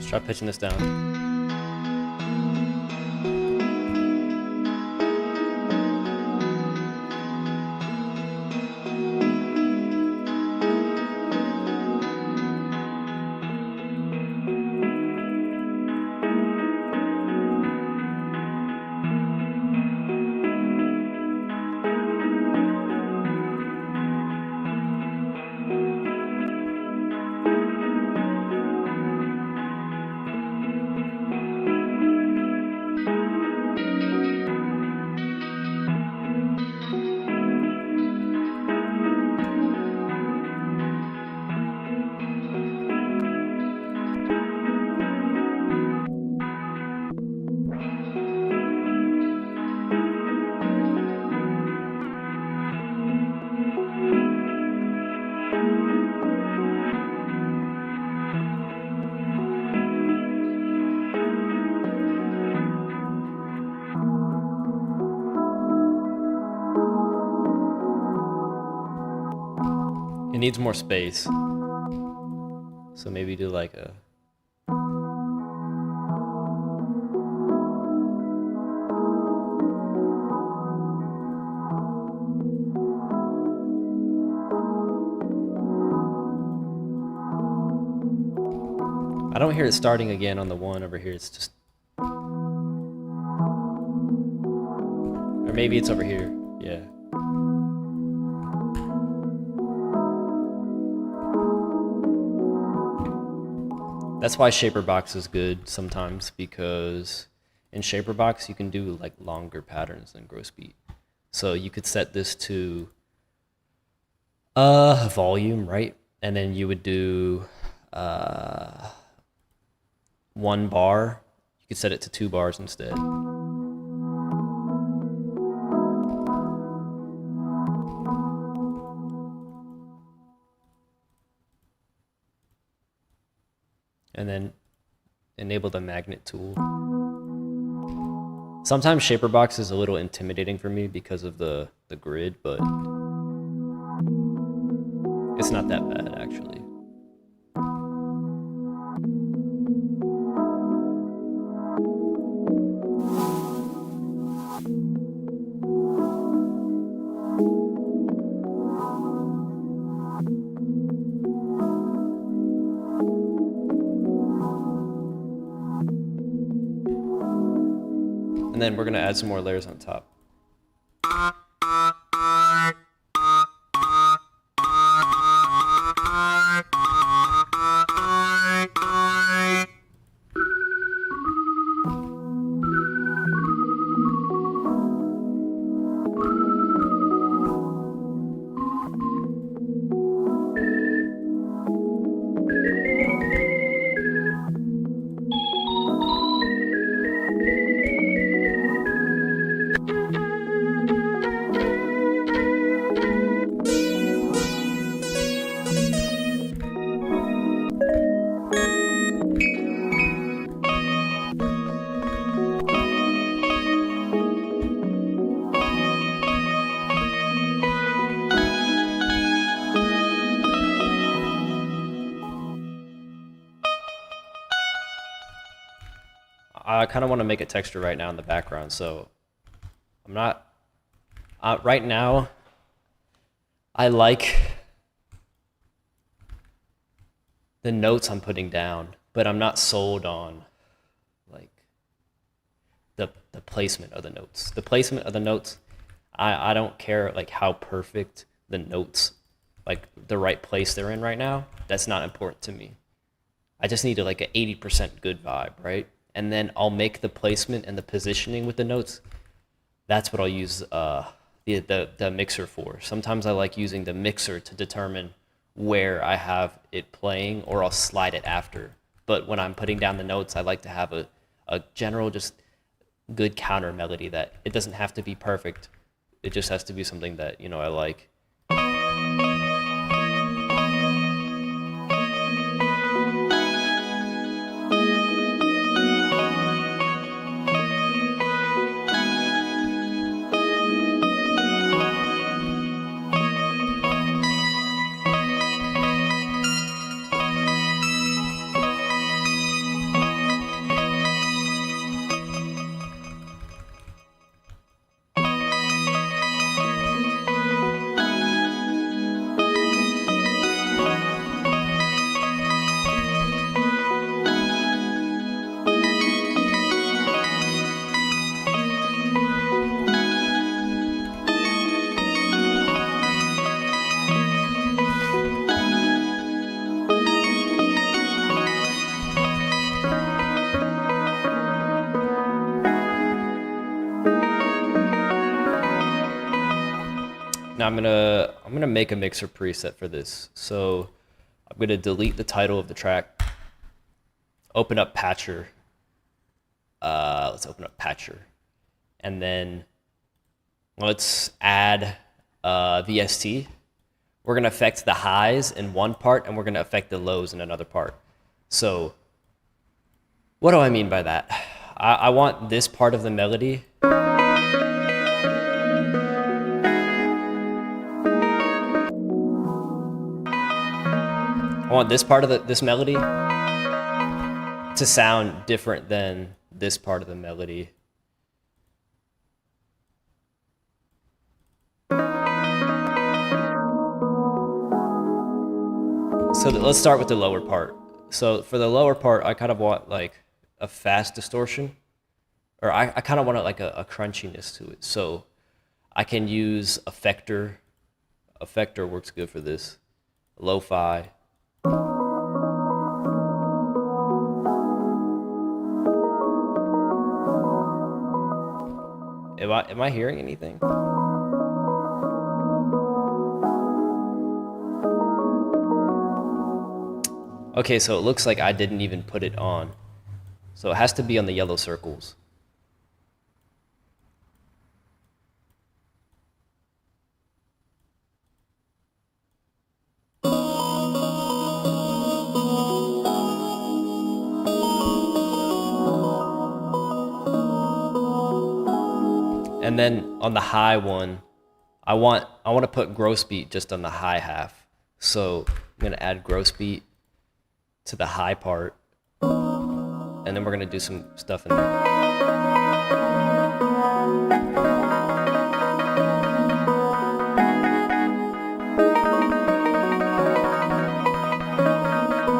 Try pitching this down. needs more space. So maybe do like a... I don't hear it starting again on the one over here. It's just... Or maybe it's over here. Yeah. That's why Shaperbox is good sometimes, because in Shaperbox you can do like longer patterns than gross beat. So you could set this to volume, right? And then you would do 1 bar. You could set it to 2 bars instead. And then enable the magnet tool. Sometimes Shaperbox is a little intimidating for me because of the grid, but it's not that bad actually. And then we're gonna add some more layers on top. I kind of want to make a texture right now in the background, so I'm not... right now, I like the notes I'm putting down, but I'm not sold on like the placement of the notes. The placement of the notes, I don't care like how perfect the notes, like the right place they're in right now. That's not important to me. I just need like an 80% good vibe, right? And then I'll make the placement and the positioning with the notes. That's what I'll use the mixer for. Sometimes I like using the mixer to determine where I have it playing, or I'll slide it after. But when I'm putting down the notes, I like to have a general, just good counter melody that it doesn't have to be perfect. It just has to be something that, you know, I like. Now I'm gonna make a mixer preset for this. So I'm gonna delete the title of the track, open up Patcher. Let's open up Patcher, and then let's add VST. We're gonna affect the highs in one part, and we're gonna affect the lows in another part. So what do I mean by that? I want this part of the melody I want this part of this melody to sound different than this part of the melody. So let's start with the lower part. So for the lower part, I kind of want like a fast distortion, or I kind of want like a crunchiness to it. So I can use effector. Effector works good for this. Lo-fi. Am I hearing anything? Okay, so it looks like I didn't even put it on. So it has to be on the yellow circles. And then on the high one, I want to put gross beat just on the high half. So I'm gonna add gross beat to the high part, and then we're gonna do some stuff in there.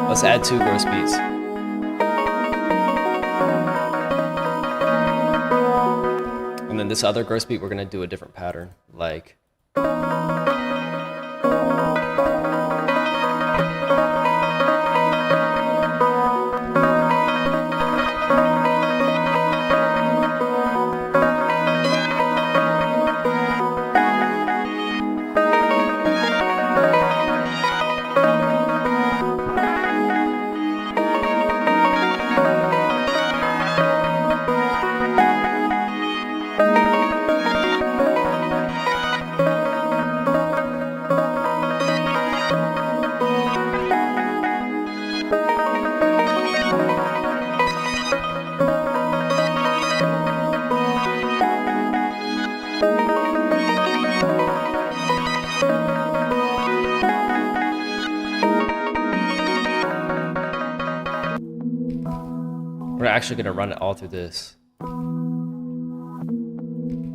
Let's add 2 gross beats. And then this other gross beat, we're gonna do a different pattern, like. We're actually gonna run it all through this.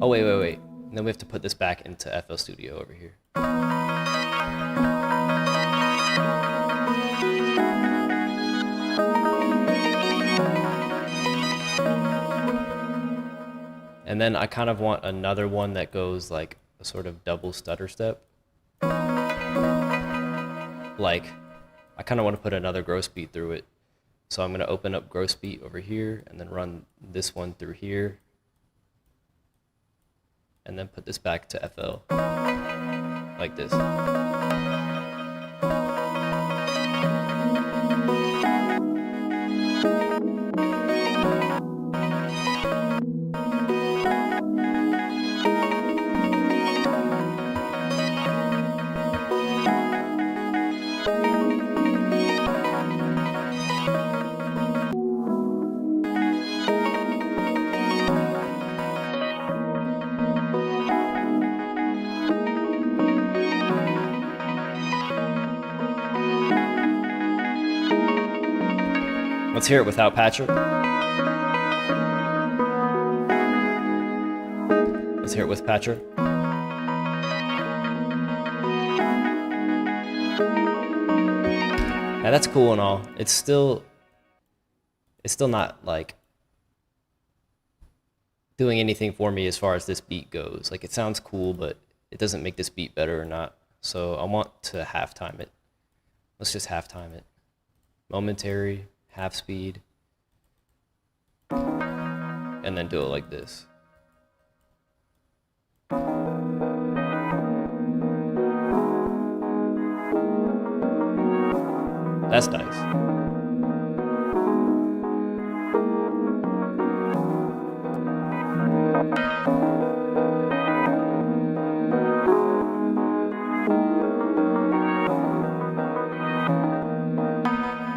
Oh, wait. And then we have to put this back into FL Studio over here. And then I kind of want another one that goes like a sort of double stutter step. Like, I kind of want to put another gross beat through it. So I'm going to open up gross beat over here and then run this one through here. And then put this back to FL. Like this. Let's hear it without Patcher. Let's hear it with Patcher. Now that's cool and all. It's still not like doing anything for me as far as this beat goes. Like, it sounds cool, but it doesn't make this beat better or not. So I want to halftime it. Let's just halftime it. Momentary, half speed, and then do it like this. That's nice.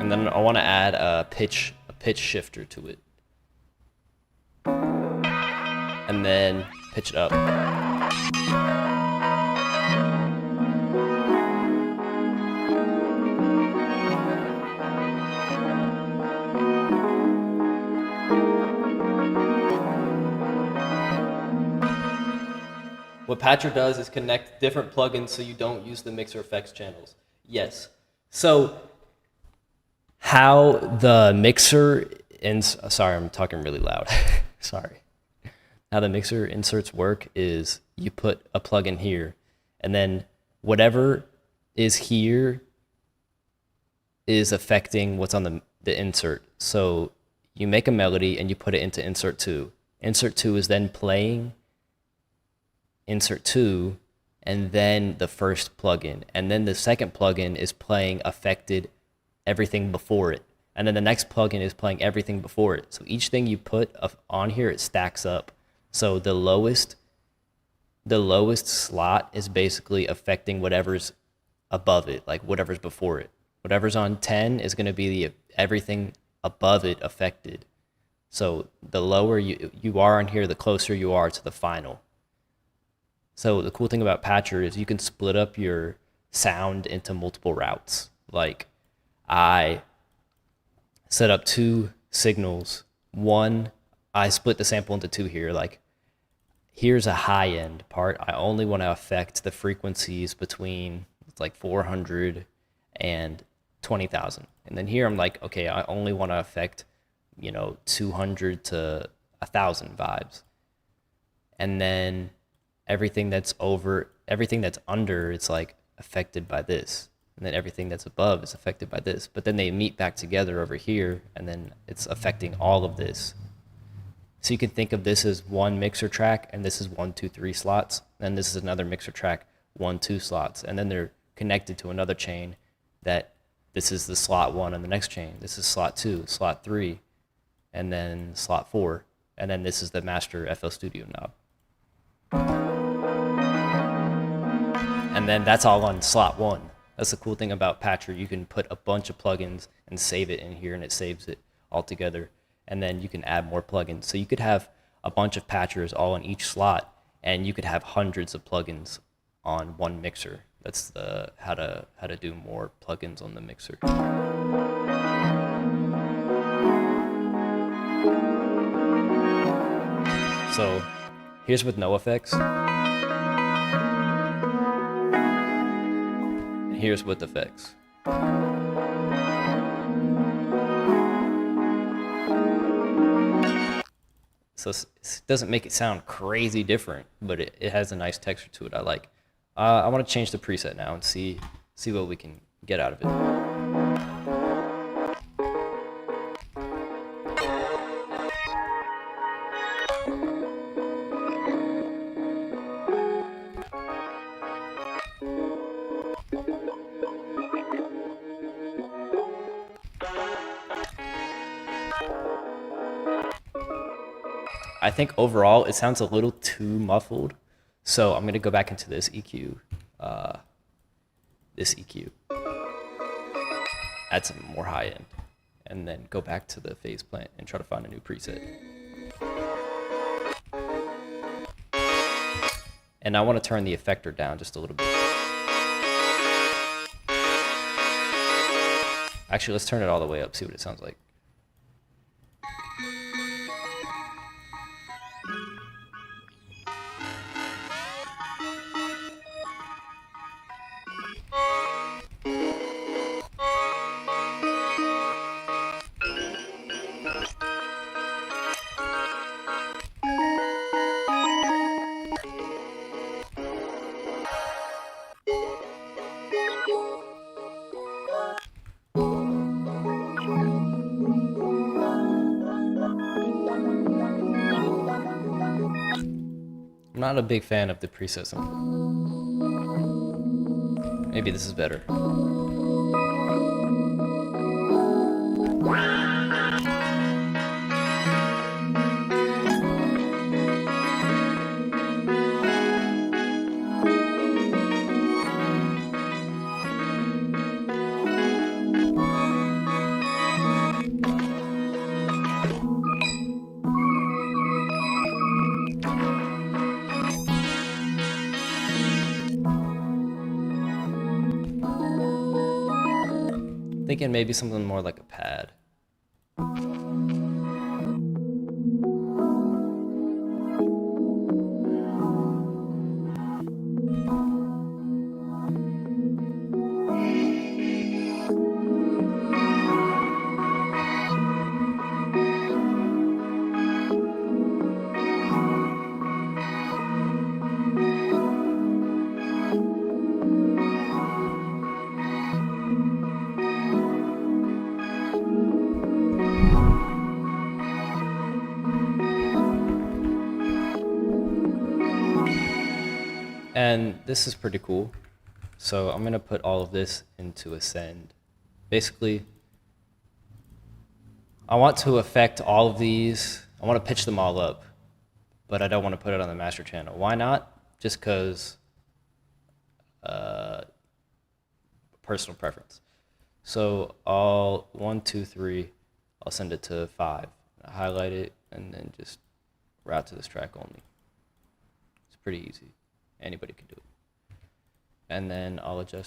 And then I want to add a pitch shifter to it. And then pitch it up. What Patcher does is connect different plugins so you don't use the mixer effects channels. Yes. So how the mixer sorry, I'm talking really loud. Sorry. How the mixer inserts work is you put a plugin here, and then whatever is here is affecting what's on the insert. So you make a melody and you put it into insert 2. Insert 2 is then playing insert 2 and then the first plugin. And then the second plugin is playing affected everything before it. And then the next plugin is playing everything before it. So each thing you put on here, it stacks up. So the lowest slot is basically affecting whatever's above it, like whatever's before it. Whatever's on 10 is going to be everything above it affected. So the lower you are on here, the closer you are to the final. So the cool thing about Patcher is you can split up your sound into multiple routes. Like I set up 2 signals. One, I split the sample into 2 here. Like here's a high end part. I only want to affect the frequencies between like 400 and 20,000. And then here I'm like, okay, I only want to affect, 200 to 1,000 vibes. And then everything that's under, it's like affected by this. And then everything that's above is affected by this. But then they meet back together over here, and then it's affecting all of this. So you can think of this as one mixer track, and this is 1, 2, 3 slots. And this is another mixer track, 1, 2 slots. And then they're connected to another chain that this is the slot 1 on the next chain. This is slot 2, slot 3, and then slot 4. And then this is the master FL Studio knob. And then that's all on slot 1. That's the cool thing about Patcher. You can put a bunch of plugins and save it in here, and it saves it all together. And then you can add more plugins. So you could have a bunch of Patchers all in each slot, and you could have hundreds of plugins on one mixer. That's the how to do more plugins on the mixer. So here's with no effects. And here's with effects. So it doesn't make it sound crazy different, but it has a nice texture to it I like. I want to change the preset now and see what we can get out of it. I think overall it sounds a little too muffled, so I'm gonna go back into this EQ, add some more high end, and then go back to the phase plant and try to find a new preset. And I want to turn the effector down just a little bit. Actually, let's turn it all the way up, see what it sounds like. I'm not a big fan of the presets. Maybe this is better. Thinking maybe something more like a pad. And this is pretty cool. So I'm gonna put all of this into ascend. Basically, I want to affect all of these. I want to pitch them all up, but I don't want to put it on the master channel. Why not? Just because personal preference. So all 1, 2, 3, I'll send it to 5. I highlight it and then just route to this track only. It's pretty easy. Anybody can do it. And then I'll adjust.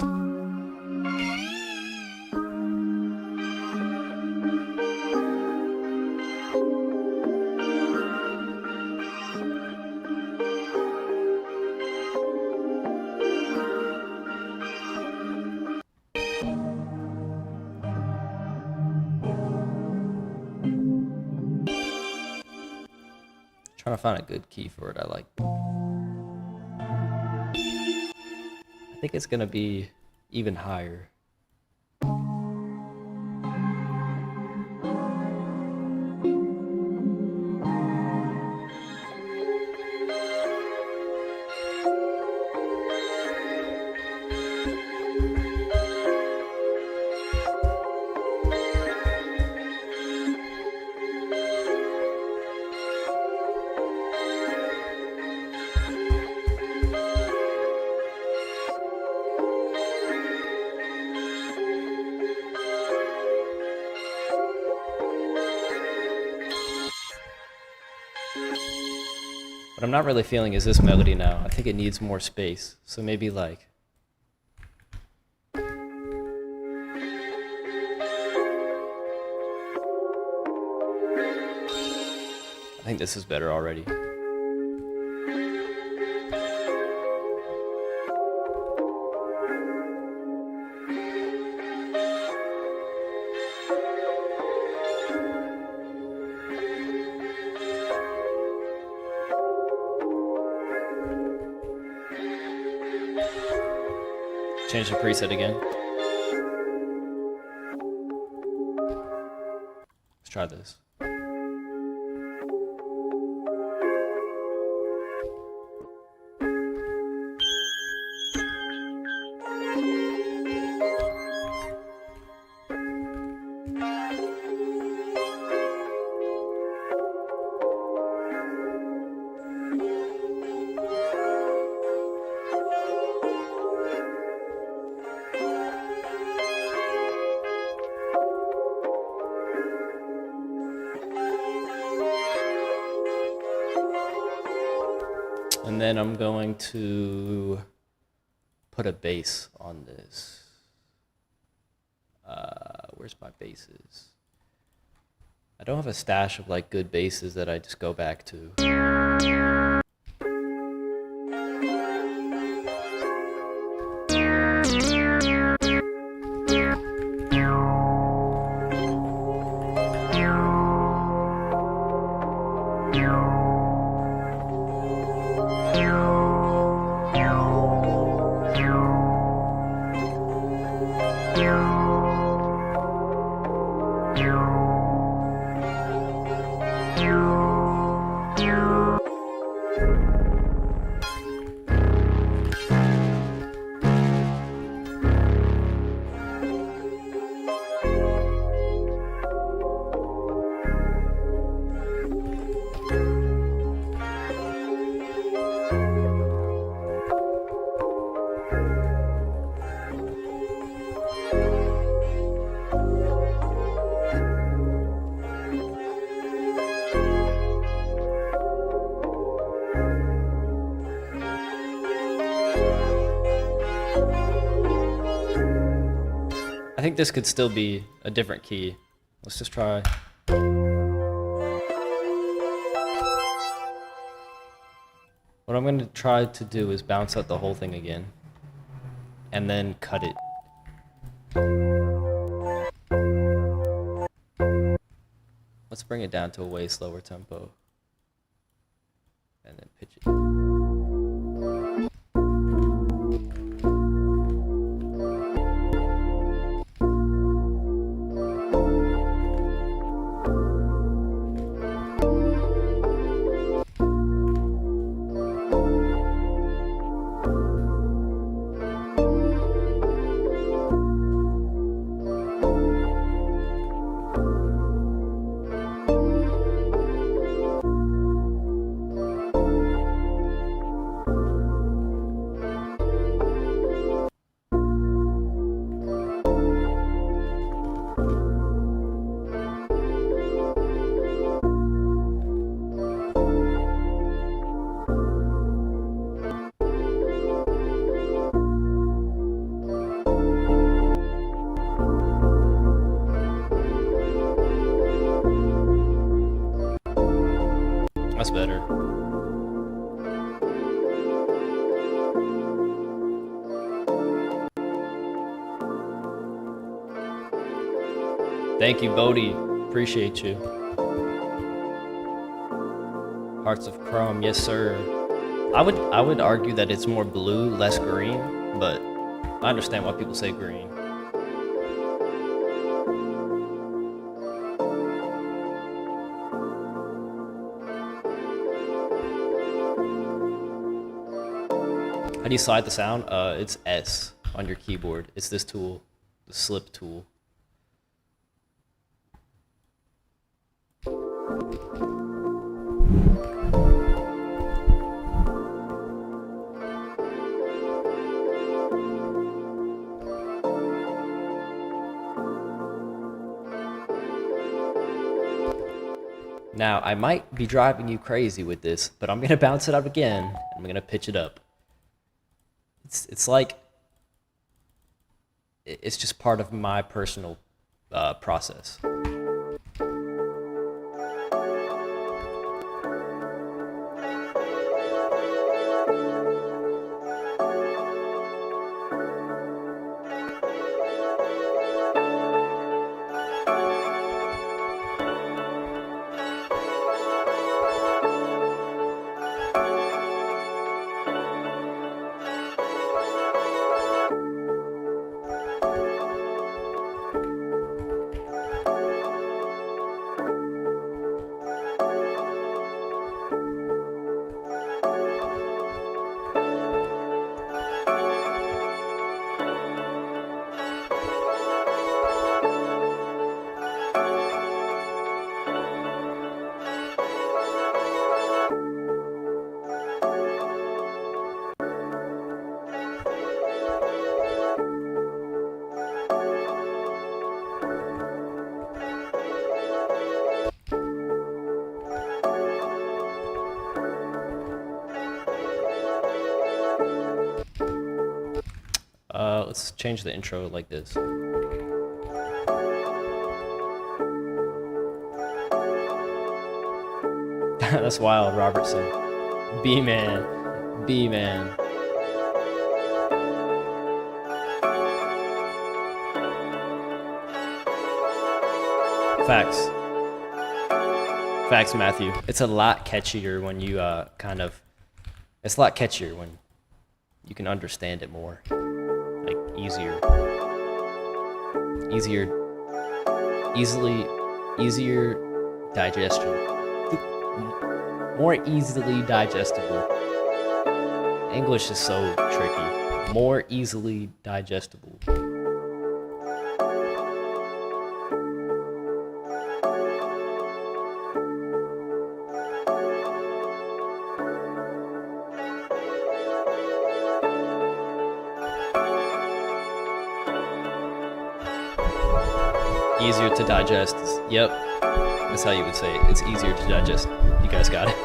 Trying to find a good key for it I like. I think it's gonna be even higher. What I'm not really feeling is this melody now. I think it needs more space. So maybe like I think this is better already. Change the preset again. Let's try this. And then I'm going to put a bass on this. Where's my basses? I don't have a stash of like good basses that I just go back to. I think this could still be a different key. Let's just try. What I'm going to try to do is bounce out the whole thing again and then cut it. Let's bring it down to a way slower tempo and then pitch it. That's better. Thank you, Bodhi. Appreciate you. Hearts of Chrome, yes sir. I would argue that it's more blue, less green, but I understand why people say green. How do you slide the sound? It's S on your keyboard. It's this tool, the slip tool. Now, I might be driving you crazy with this, but I'm gonna bounce it up again, and I'm gonna pitch it up. It's like, it's just part of my personal process. Let's change the intro like this. That's wild, Robertson. B-man. B-man. Facts. Facts, Matthew. It's a lot catchier when you it's a lot catchier when you can understand it more. Like easier digestion, more easily digestible. English is so tricky. More easily digestible. Easier to digest. Yep. That's how you would say it. It's easier to digest. You guys got it.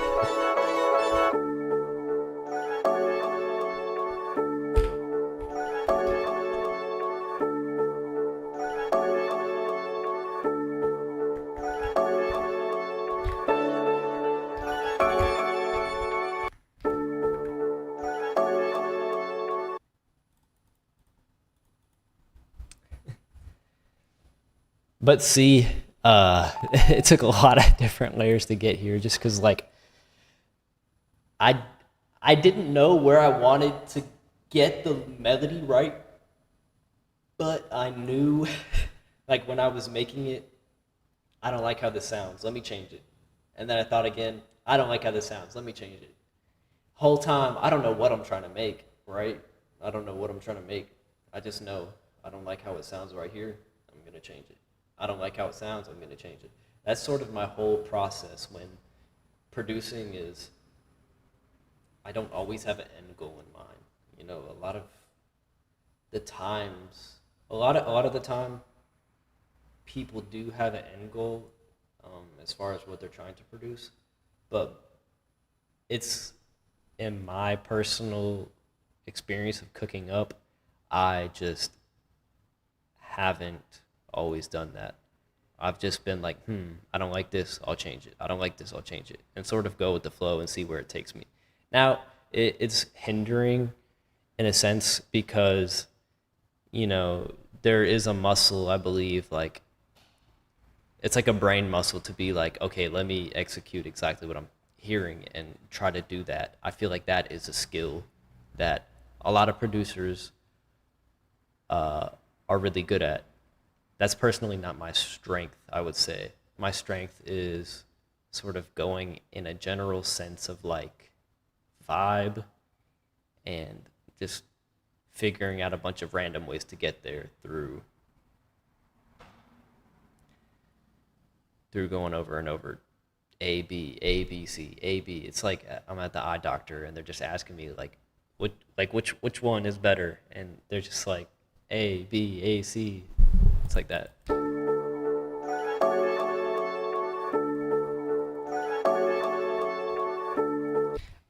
But see, it took a lot of different layers to get here just because, like, I didn't know where I wanted to get the melody right, but I knew, like, when I was making it, I don't like how this sounds. Let me change it. And then I thought again, I don't like how this sounds. Let me change it. Whole time, I don't know what I'm trying to make, right? I don't know what I'm trying to make. I just know I don't like how it sounds right here. I'm going to change it. I don't like how it sounds. I'm going to change it. That's sort of my whole process when producing is I don't always have an end goal in mind. You know, a lot of the time, people do have an end goal as far as what they're trying to produce, but it's in my personal experience of cooking up, I just haven't always done that. I've just been like, I don't like this, I'll change it. I don't like this, I'll change it. And sort of go with the flow and see where it takes me. Now, it's hindering in a sense because, there is a muscle, I believe, like, it's like a brain muscle to be like, okay, let me execute exactly what I'm hearing and try to do that. I feel like that is a skill that a lot of producers are really good at. That's personally not my strength, I would say. My strength is sort of going in a general sense of like vibe and just figuring out a bunch of random ways to get there through going over and over A B A B C A B. It's like I'm at the eye doctor and they're just asking me which one is better, and they're just like A B A C. It's like that.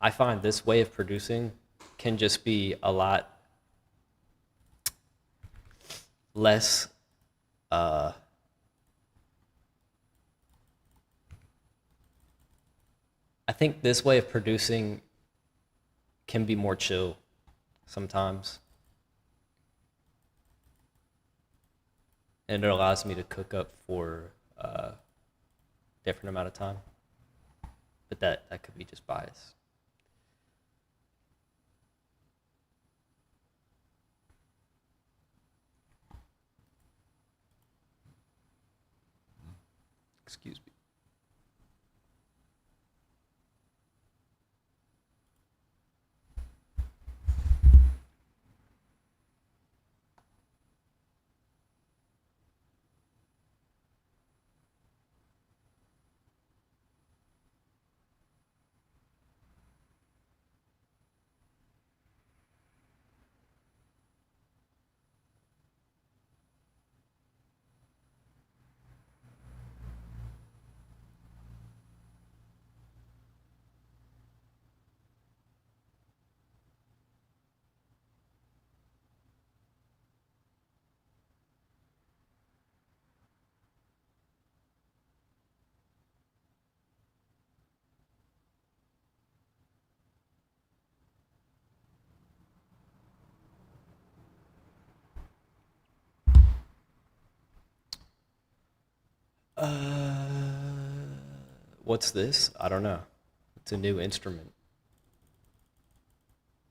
I find this way of producing can just be a lot less I think this way of producing can be more chill sometimes. And it allows me to cook up for a different amount of time. But that could be just bias. Excuse me. What's this? I don't know. It's a new instrument.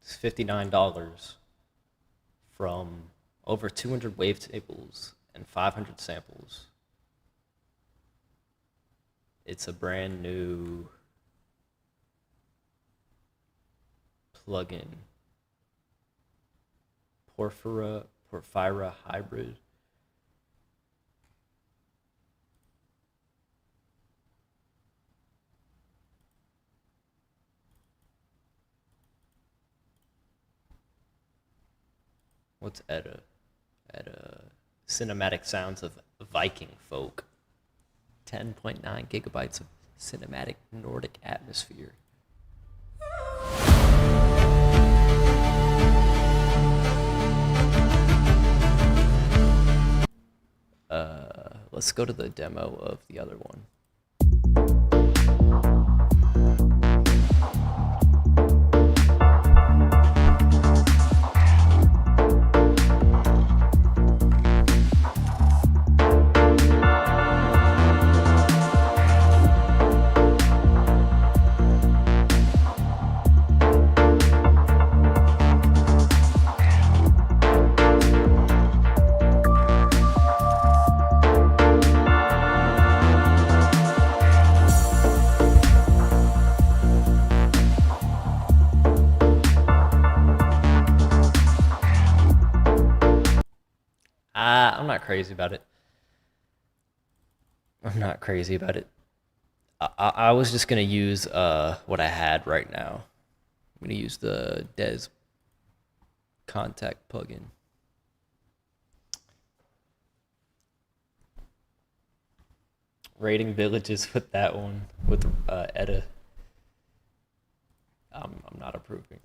It's $59 from over 200 wavetables and 500 samples. It's a brand new plugin. Porphyra hybrid. What's ETA? ETA cinematic sounds of Viking folk. 10.9 gigabytes of cinematic Nordic atmosphere. Let's go to the demo of the other one. I'm not crazy about it. I'm not crazy about it. I was just gonna use what I had right now. I'm gonna use the Des contact plugin. Raiding villages with that one with ETA. I'm not approving.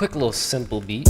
quick little simple beat.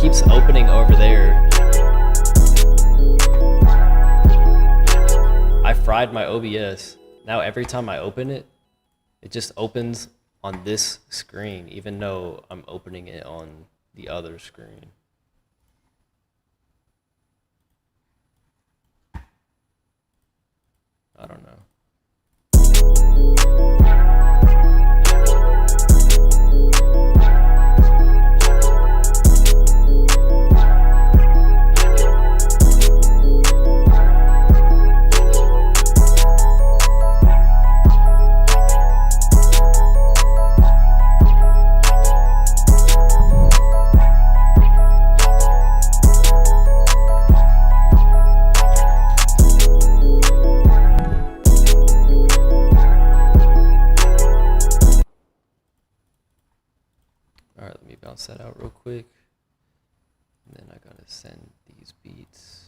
keeps opening over there. I fried my OBS. Now every time I open it, it just opens on this screen, even though I'm opening it on the other screen. I don't know. Alright, let me bounce that out real quick. And then I gotta send these beats.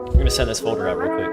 I'm gonna send this folder out real quick.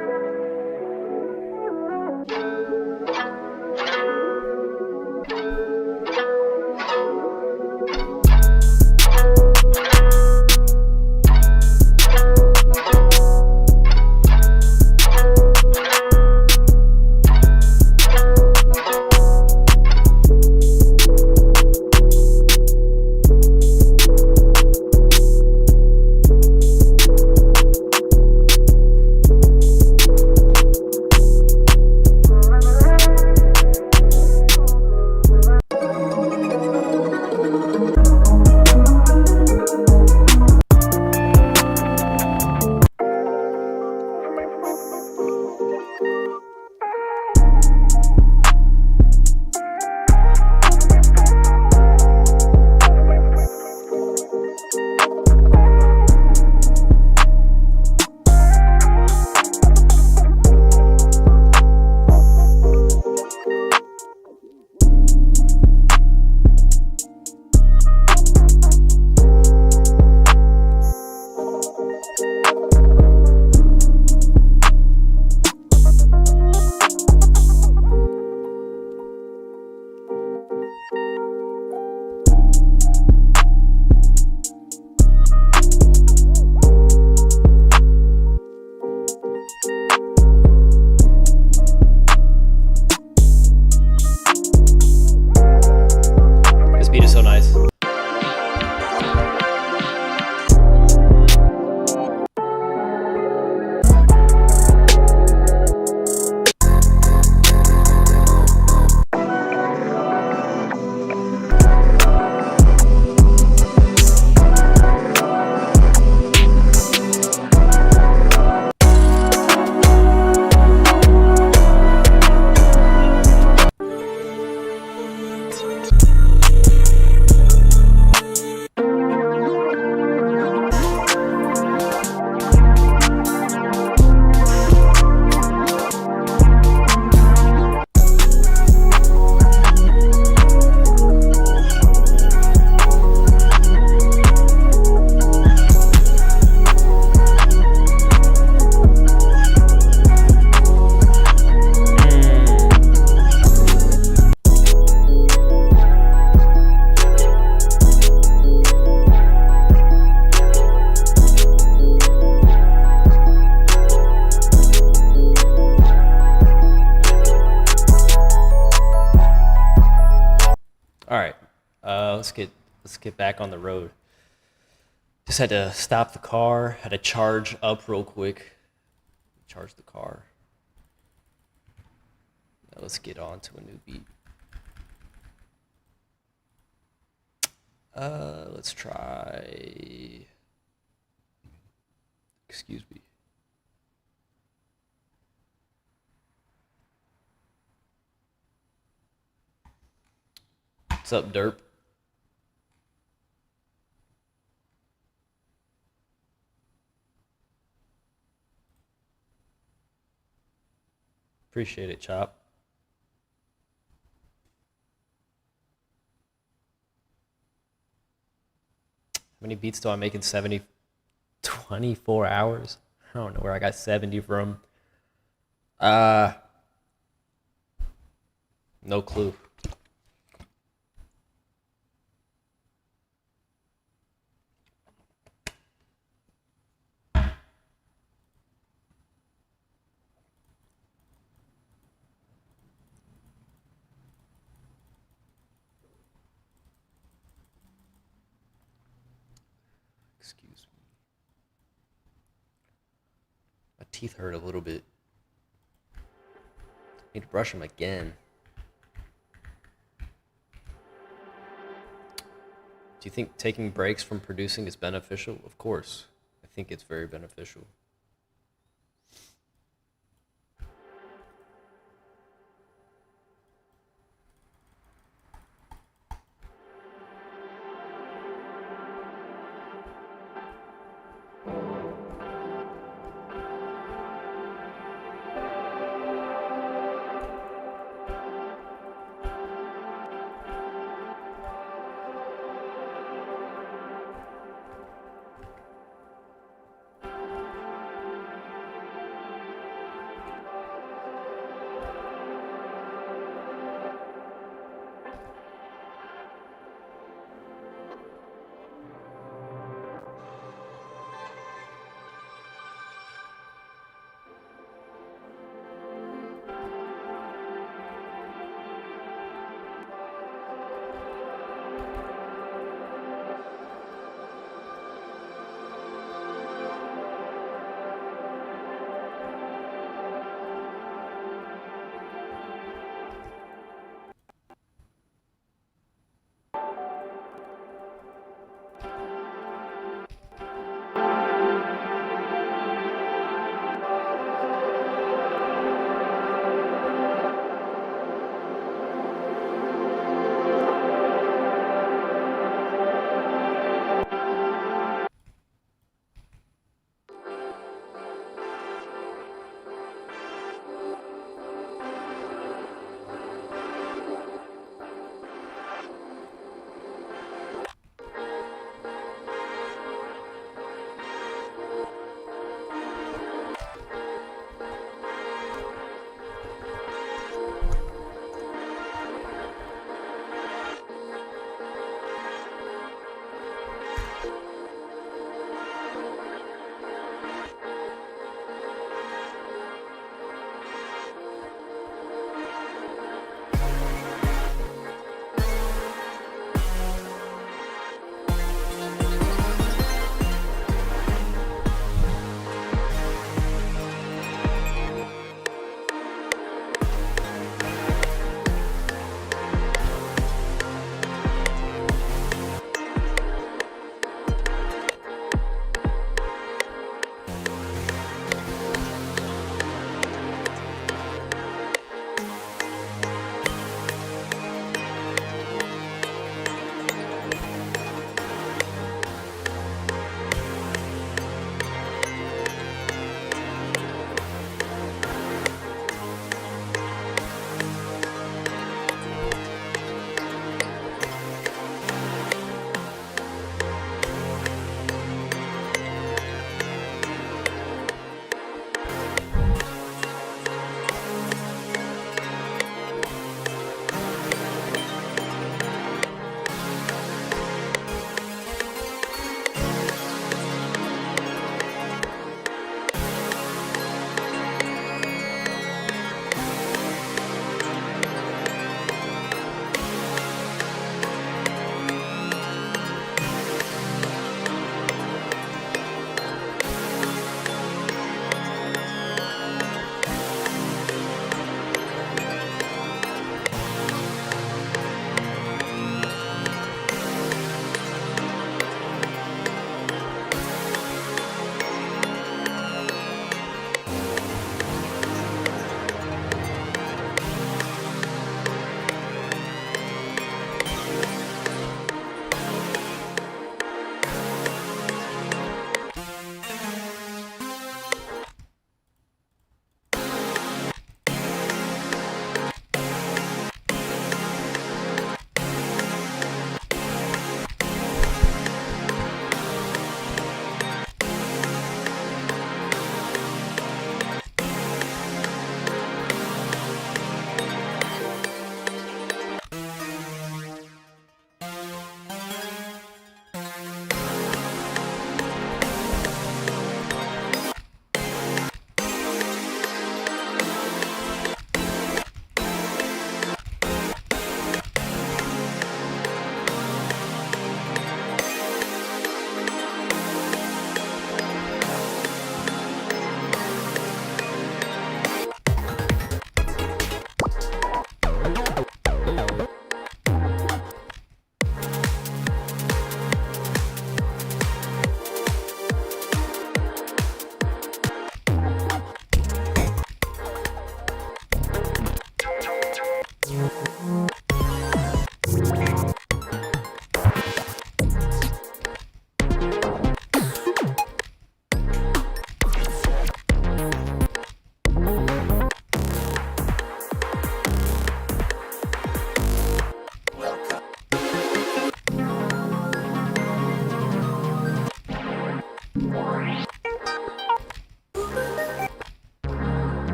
Let's get back on the road. Just had to stop the car. Had to charge up real quick. Charge the car. Now let's get on to a new beat. Let's try. Excuse me. What's up, Derp? Appreciate it, Chop. How many beats do I make in 24 hours? I don't know where I got 70 from. Uh, no clue. Excuse me. My teeth hurt a little bit. Need to brush them again. Do you think taking breaks from producing is beneficial? Of course. I think it's very beneficial.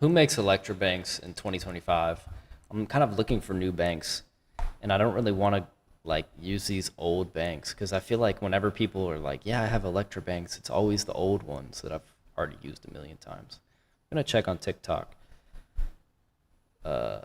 Who makes Electra banks in 2025? I'm kind of looking for new banks, and I don't really want to like use these old banks because I feel like whenever people are like, "Yeah, I have Electra banks," it's always the old ones that I've already used a million times. I'm gonna check on TikTok. Uh,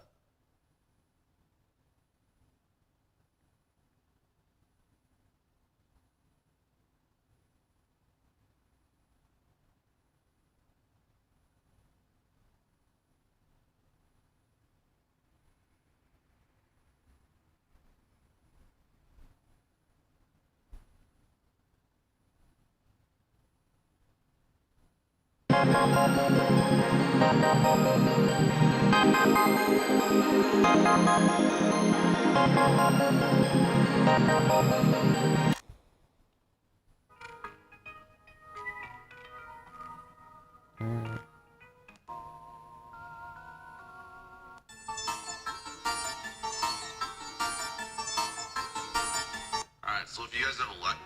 Alright, so if you guys have elect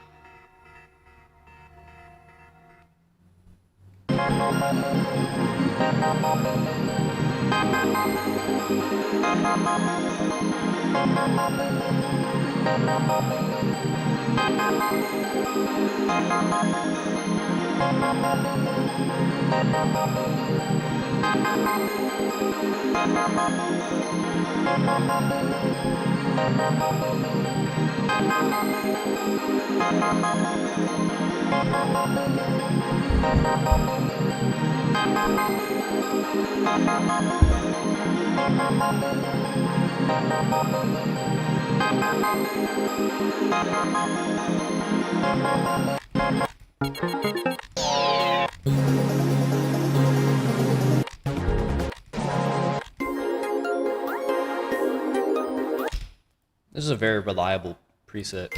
this is a very reliable preset.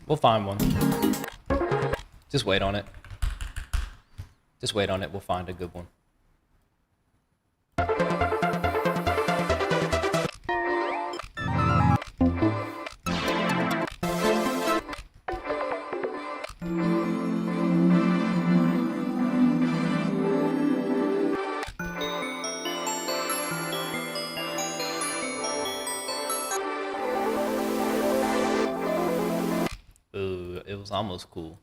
We'll find one. Just wait on it. Just wait on it. We'll find a good one. Ooh, it was almost cool.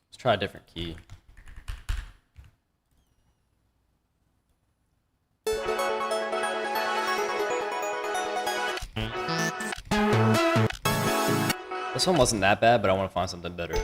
Let's try a different key. This one wasn't that bad, but I want to find something better.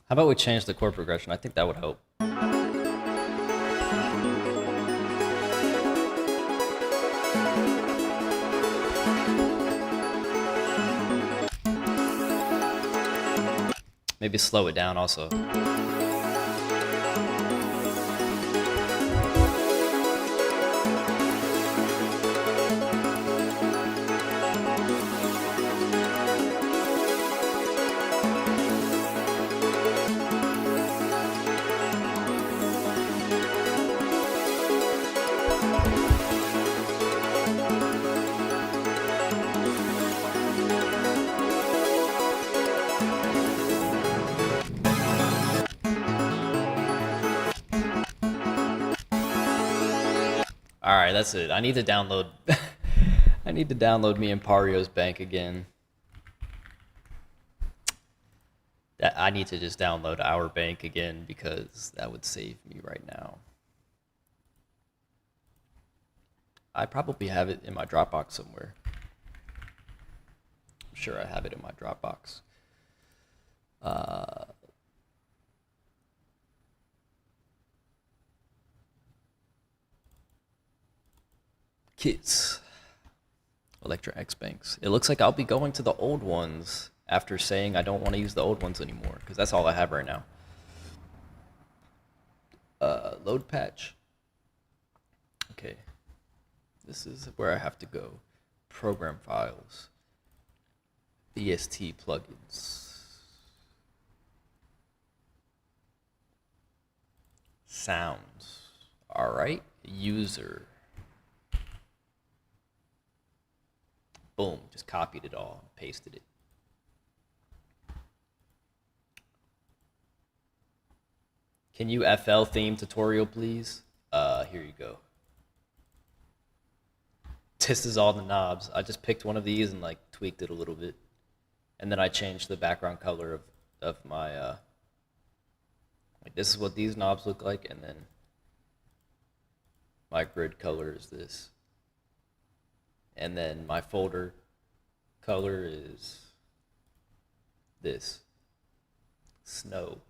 How about we change the chord progression? I think that would help. Maybe slow it down also. All right, that's it. I need to download. I need to download me and Pario's bank again. I need to just download our bank again because that would save me right now. I probably have it in my Dropbox somewhere. I'm sure I have it in my Dropbox. Kits. Electra X banks. It looks like I'll be going to the old ones after saying I don't want to use the old ones anymore because that's all I have right now. Load patch. Okay. This is where I have to go. Program files. VST plugins. Sounds. All right. User. Boom. Just copied it all, pasted it. Can you FL theme tutorial, please? Here you go. This is all the knobs. I just picked one of these and like tweaked it a little bit. And then I changed the background color of my, like this is what these knobs look like. And then my grid color is this. And then my folder color is this. Snow.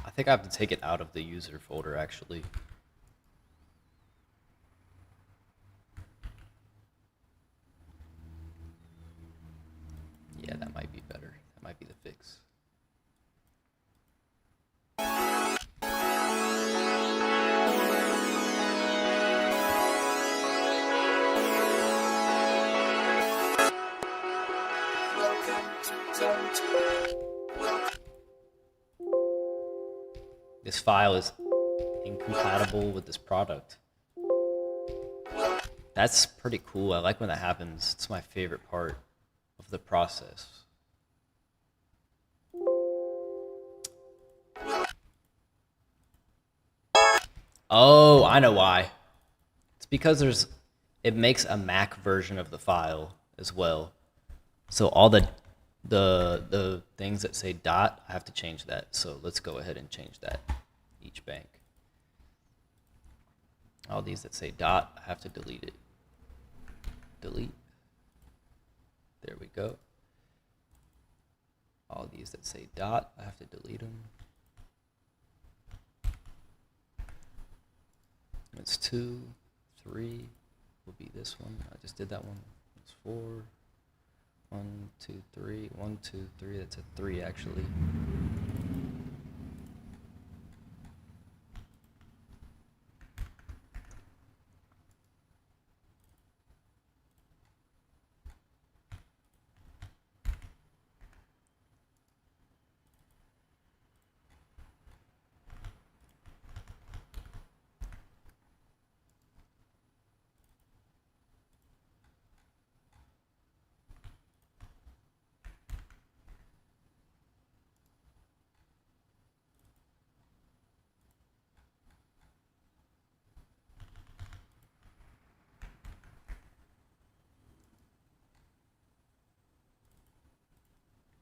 I think I have to take it out of the user folder actually. Yeah, that might be better. That might be the fix. This file is incompatible with this product. That's pretty cool. I like when that happens. It's my favorite part of the process. Oh, I know why. It's because it makes a Mac version of the file as well. So all the things that say dot, I have to change that. So let's go ahead and change that. Each bank. All these that say dot, I have to delete it. Delete. There we go. All these that say dot, I have to delete them. It's 2, 3 will be this one. I just did that one. It's 4, 1, 2, 3. 1, 2, 3. That's a 3 actually.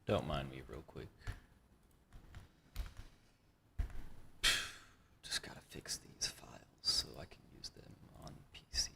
Don't mind me real quick. Just gotta fix these files so I can use them on PC.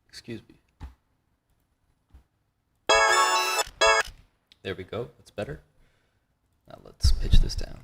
Excuse me. There we go. That's better. Now let's pitch this down.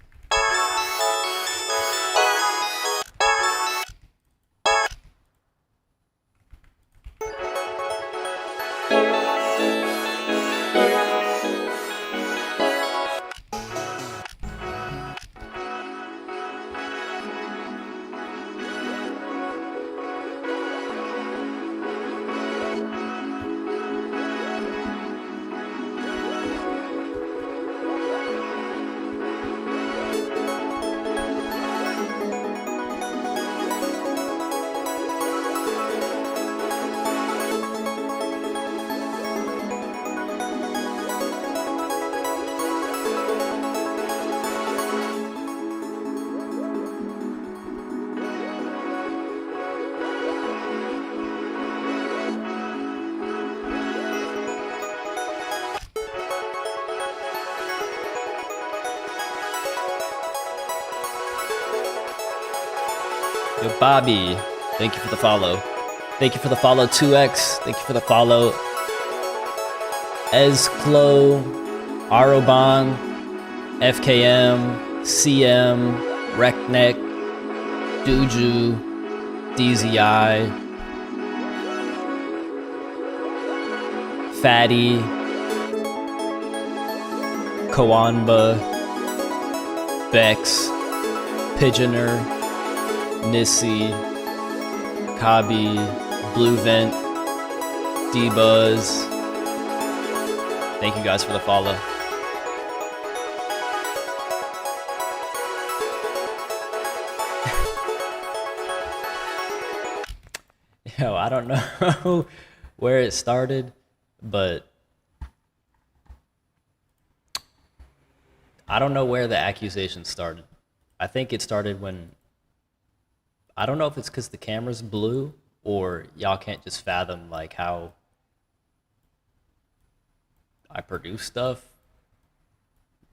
Yo, Bobby, thank you for the follow. Thank you for the follow, 2x. Thank you for the follow. Ezclo, Arobon, FKM, CM, Reknek, Duju, DZI, Fatty, Koanba, Bex, Pigeoner, Nissy, Kabi, Blue Vent, D-Buzz. Thank you guys for the follow. Yo, I don't know where it started, but I don't know where the accusation started. I think it started when, I don't know if it's because the camera's blue or y'all can't just fathom like how I produce stuff,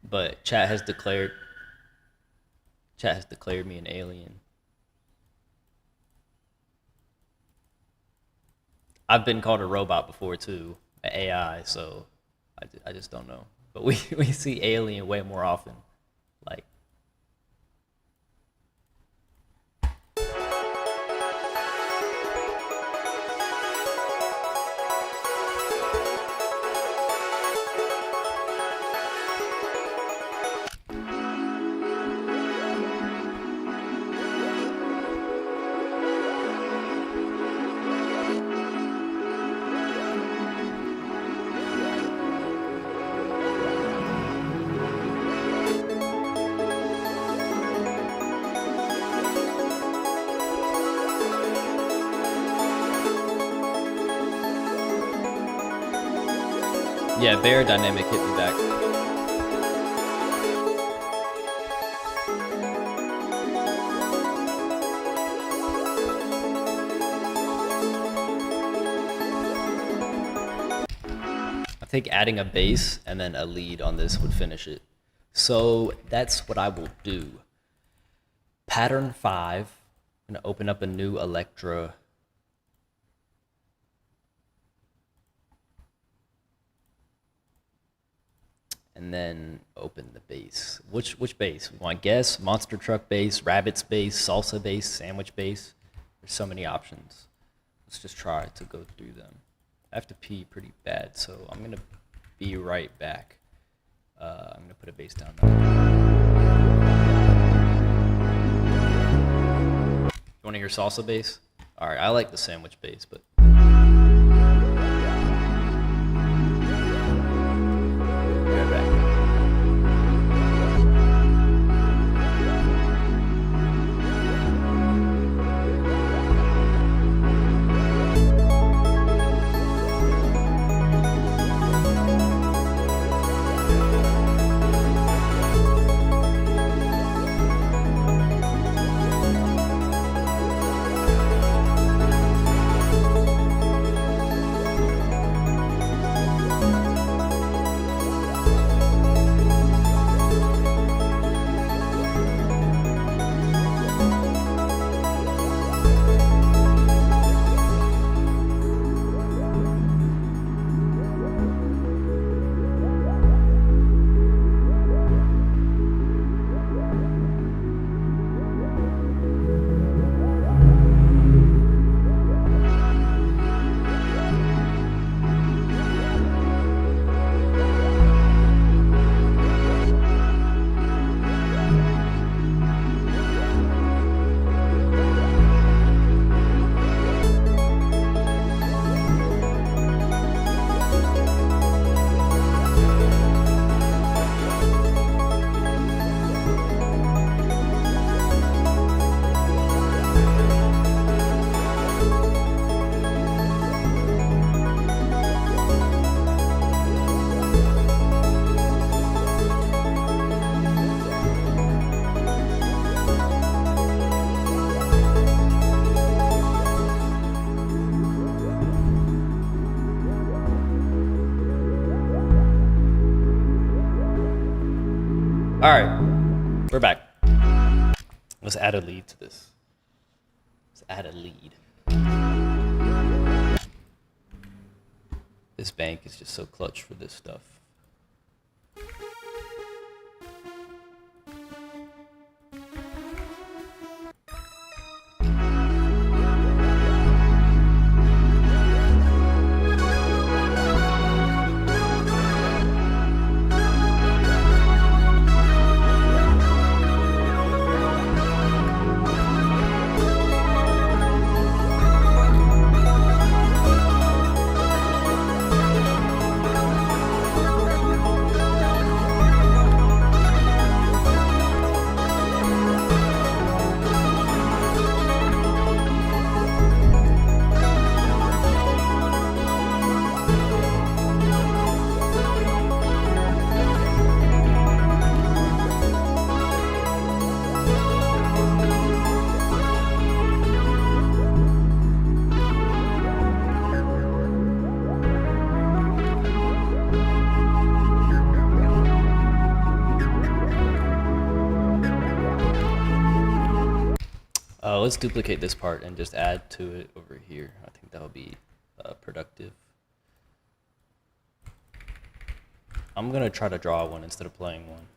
but chat has declared me an alien. I've been called a robot before too, an AI. So I just don't know. But we see alien way more often. Like. Yeah, Bear Dynamic hit me back. I think adding a bass and then a lead on this would finish it. So that's what I will do. Pattern 5. I'm gonna open up a new Electra. And then open the bass. Which bass? We want guess, monster truck bass, rabbit's bass, salsa bass, sandwich bass. There's so many options. Let's just try to go through them. I have to pee pretty bad, so I'm gonna be right back. I'm gonna put a bass down now. You wanna hear salsa bass? All right, I like the sandwich bass, but. All right, we're back. Let's add a lead to this. Let's add a lead. This bank is just so clutch for this stuff. Let's duplicate this part and just add to it over here. I think that'll be productive. I'm gonna try to draw one instead of playing one.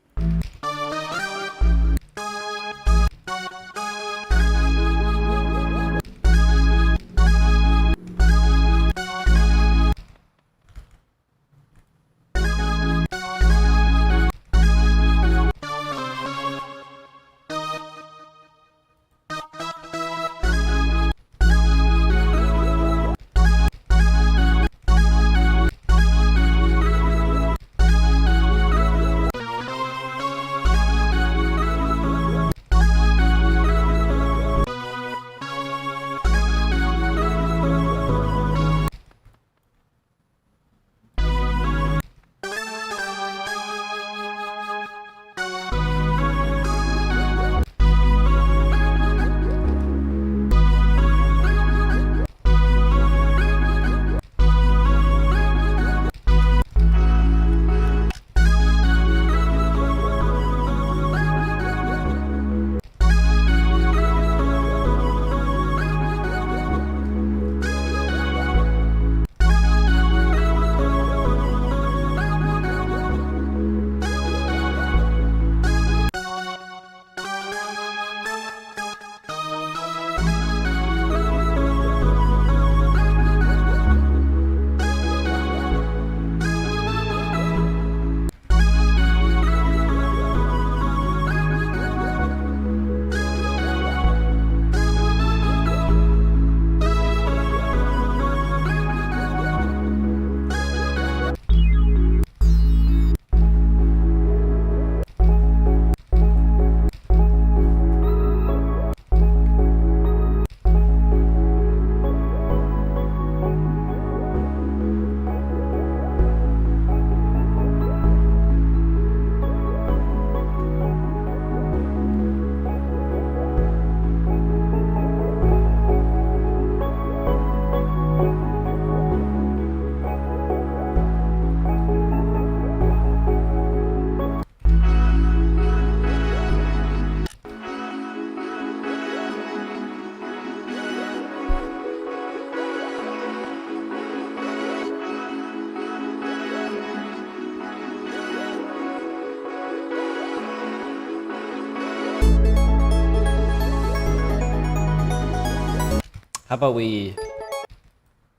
How about we,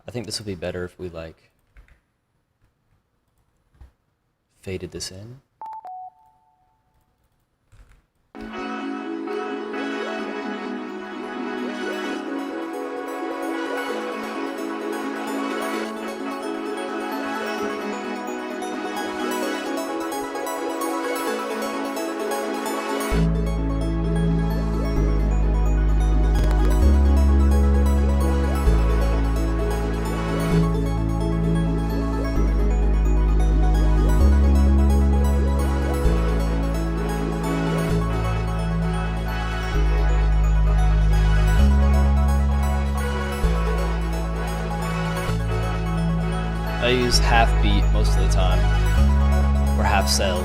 I think this would be better if we like faded this in. I use half beat most of the time, or half cell.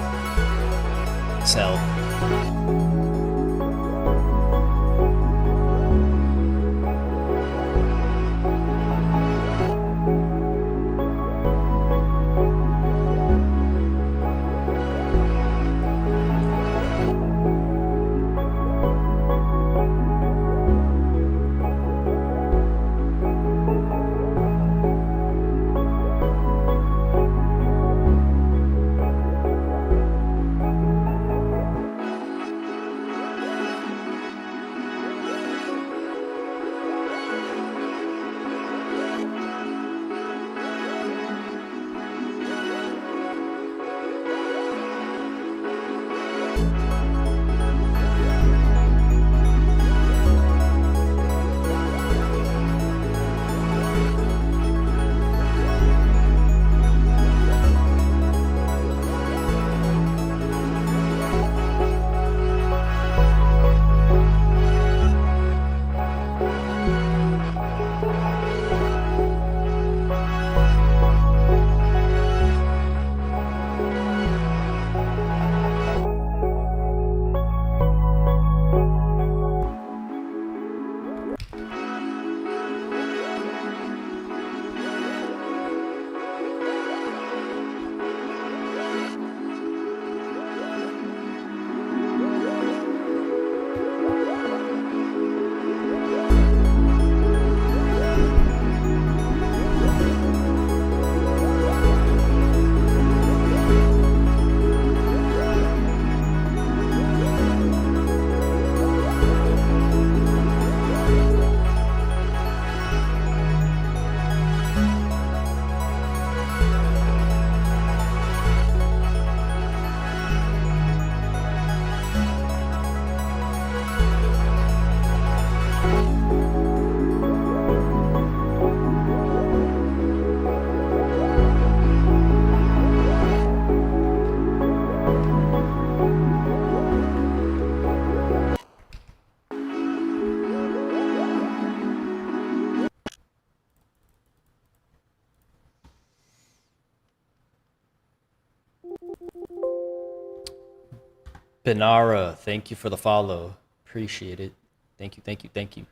Benara, thank you for the follow. Appreciate it. Thank you, thank you, thank you.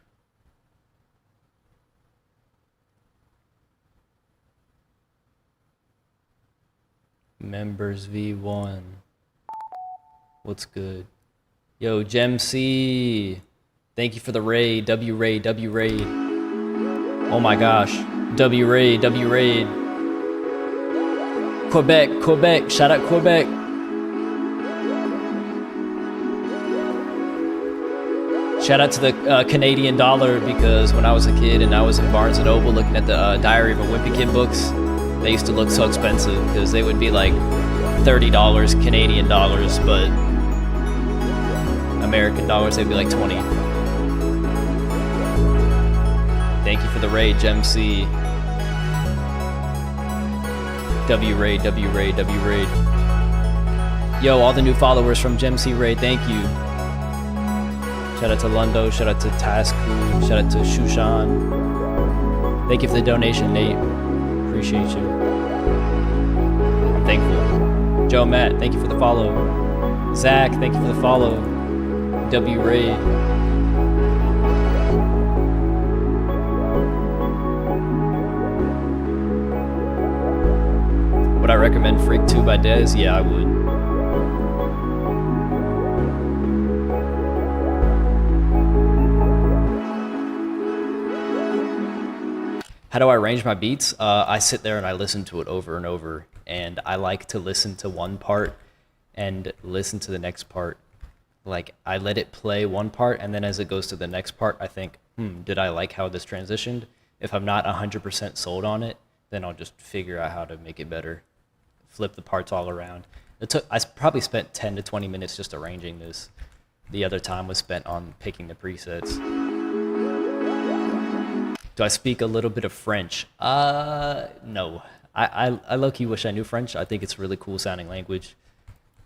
Members V1. What's good? Yo, Gem C. Thank you for the raid. W raid, W raid. Oh my gosh. W raid, W raid. Quebec, Quebec. Shout out Quebec. Shout out to the Canadian dollar, because when I was a kid and I was in Barnes & Noble looking at the Diary of a Wimpy Kid books, they used to look so expensive because they would be like $30 Canadian dollars, but American dollars, they'd be like 20. Thank you for the raid, Gem C. W raid, W raid, W raid. Yo, all the new followers from Gem C raid, thank you. Shout out to Lundo, shout out to Tasku, shout out to Shushan. Thank you for the donation, Nate. Appreciate you. I'm thankful. Joe Matt, thank you for the follow. Zach, thank you for the follow. W Raid. Would I recommend Freak 2 by Dez? Yeah, I would. How do I arrange my beats? I sit there and I listen to it over and over, and I like to listen to one part and listen to the next part. Like, I let it play one part, and then as it goes to the next part, I think, did I like how this transitioned? If I'm not 100% sold on it, then I'll just figure out how to make it better. Flip the parts all around. I probably spent 10 to 20 minutes just arranging this. The other time was spent on picking the presets. Do I speak a little bit of French? No. I low-key wish I knew French. I think it's a really cool sounding language.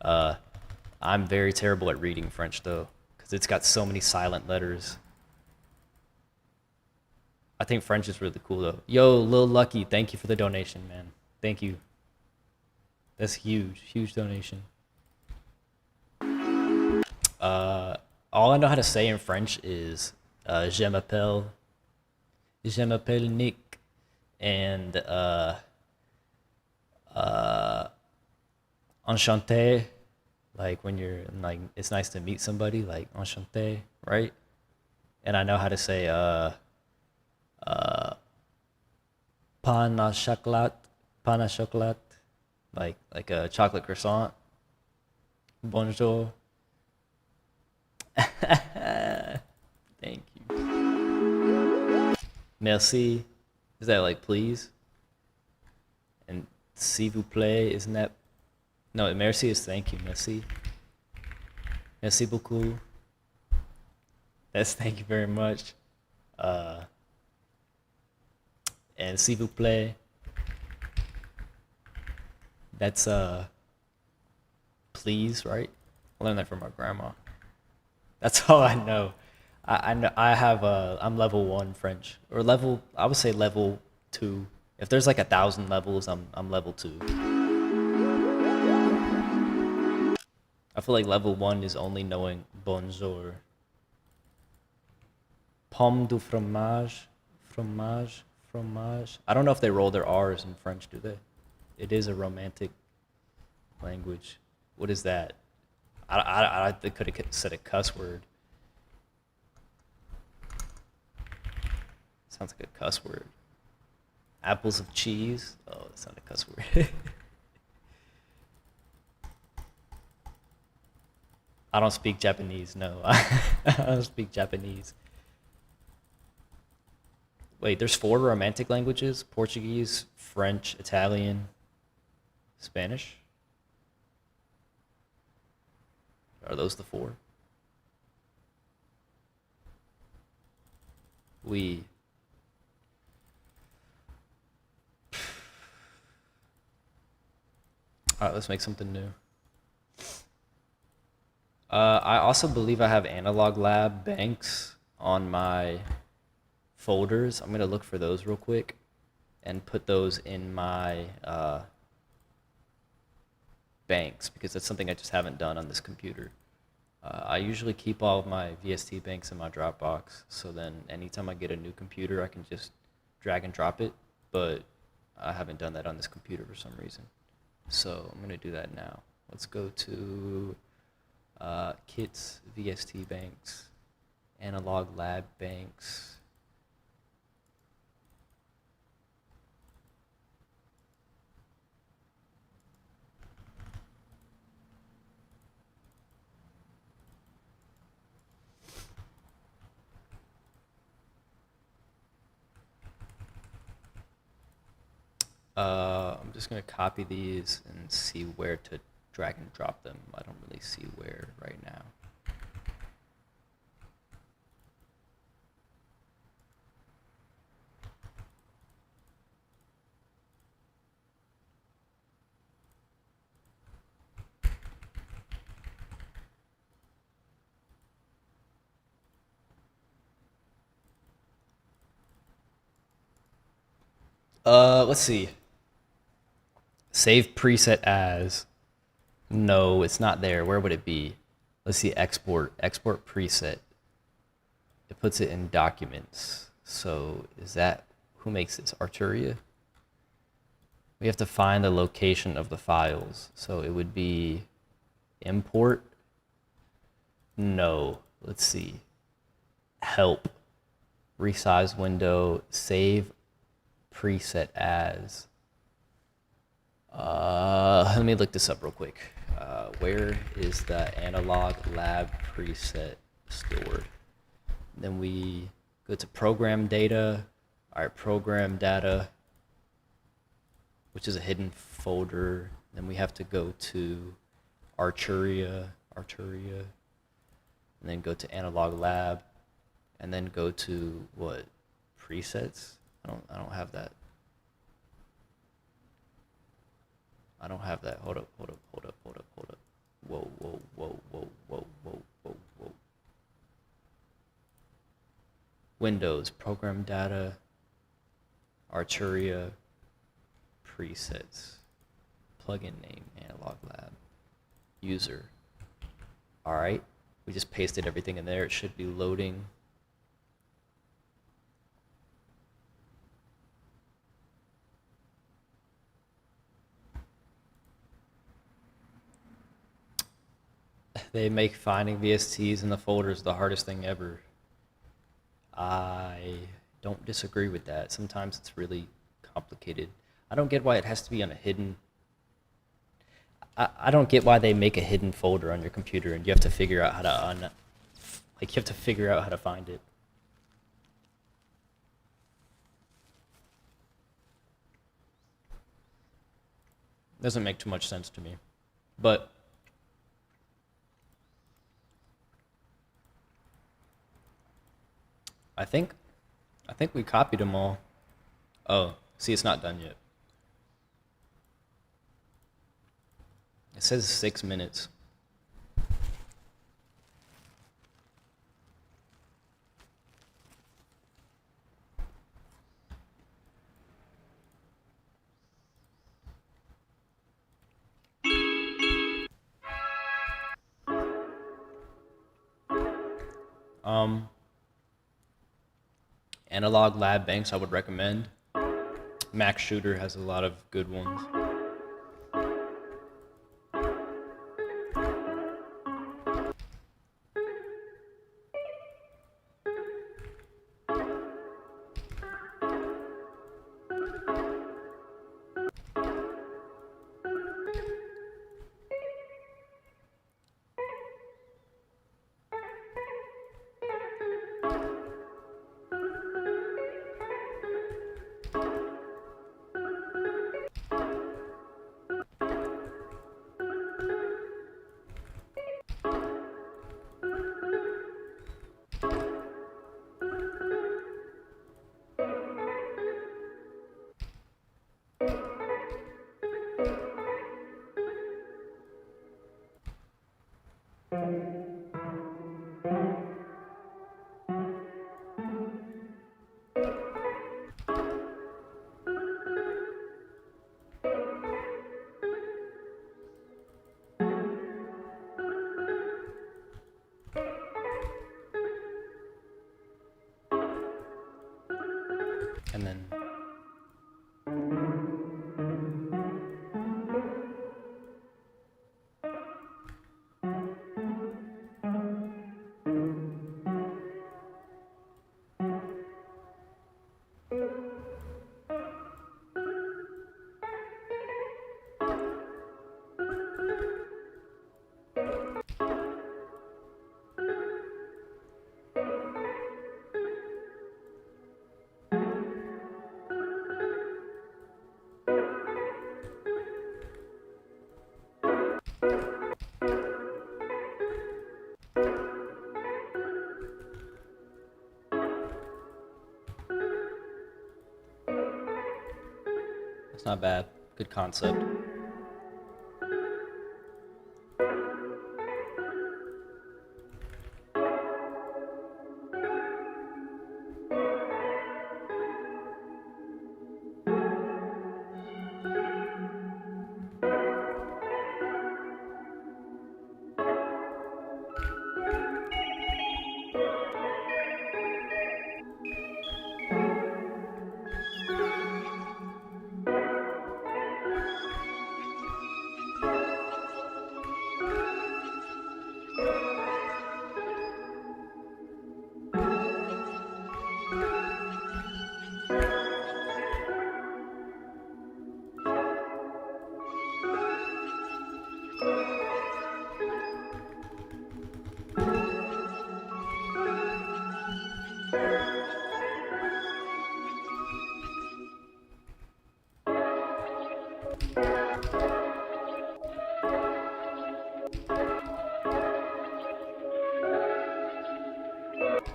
I'm very terrible at reading French though, because it's got so many silent letters. I think French is really cool though. Yo, Lil Lucky, thank you for the donation, man. Thank you. That's huge, huge donation. All I know how to say in French is je m'appelle Nick, and enchanté, like when you're like, it's nice to meet somebody, like enchanté, right? And I know how to say pain au chocolat, like a chocolate croissant. Bonjour. Thank you. Merci. Is that like please? And s'il vous plaît, isn't that? No, merci is thank you. Merci. Merci beaucoup. That's thank you very much. And s'il vous plaît, that's please, right? I learned that from my grandma. That's all I know. I know I have I'm level 1 French, or level, I would say level 2. If there's like 1,000 levels, I'm level 2. I feel like level 1 is only knowing bonjour. Pomme du fromage, fromage. I don't know if they roll their R's in French, do they? It is a romantic language. What is that? I could have said a cuss word. Sounds like a cuss word. Apples of cheese. Oh, that's not a cuss word. I don't speak Japanese, no. I don't speak Japanese. Wait, there's 4 romantic languages? Portuguese, French, Italian, Spanish? Are those the 4? Oui. All right, let's make something new. I also believe I have Analog Lab banks on my folders. I'm going to look for those real quick and put those in my banks, because that's something I just haven't done on this computer. I usually keep all of my VST banks in my Dropbox, so then anytime I get a new computer, I can just drag and drop it, but I haven't done that on this computer for some reason. So I'm going to do that now. Let's go to kits, VST banks, analog lab banks. I'm just going to copy these and see where to drag and drop them. I don't really see where right now. Let's see. Save preset as. No, it's not there. Where would it be? Let's see, export preset. It puts it in documents. So is that, who makes this? Arturia? We have to find the location of the files. So it would be import. No, let's see. Help. Resize window, save preset as. Let me look this up real quick. Where is the analog lab preset stored? Then we go to program data. All right, program data, which is a hidden folder. Then we have to go to Arturia, and then go to analog lab, and then go to what? Presets? I don't have that. I don't have that. Hold up. Whoa. Windows, program data, Arturia, presets, plugin name, analog lab, user. All right, we just pasted everything in there. It should be loading. They make finding VSTs in the folders the hardest thing ever. I don't disagree with that. Sometimes it's really complicated. I don't get why it has to be on a hidden. I don't get why they make a hidden folder on your computer and you have to figure out how to you have to figure out how to find it. Doesn't make too much sense to me. But I think we copied them all. Oh, see, it's not done yet. It says 6 minutes. Analog lab banks I would recommend. Max Shooter has a lot of good ones. And then it's not bad. Good concept.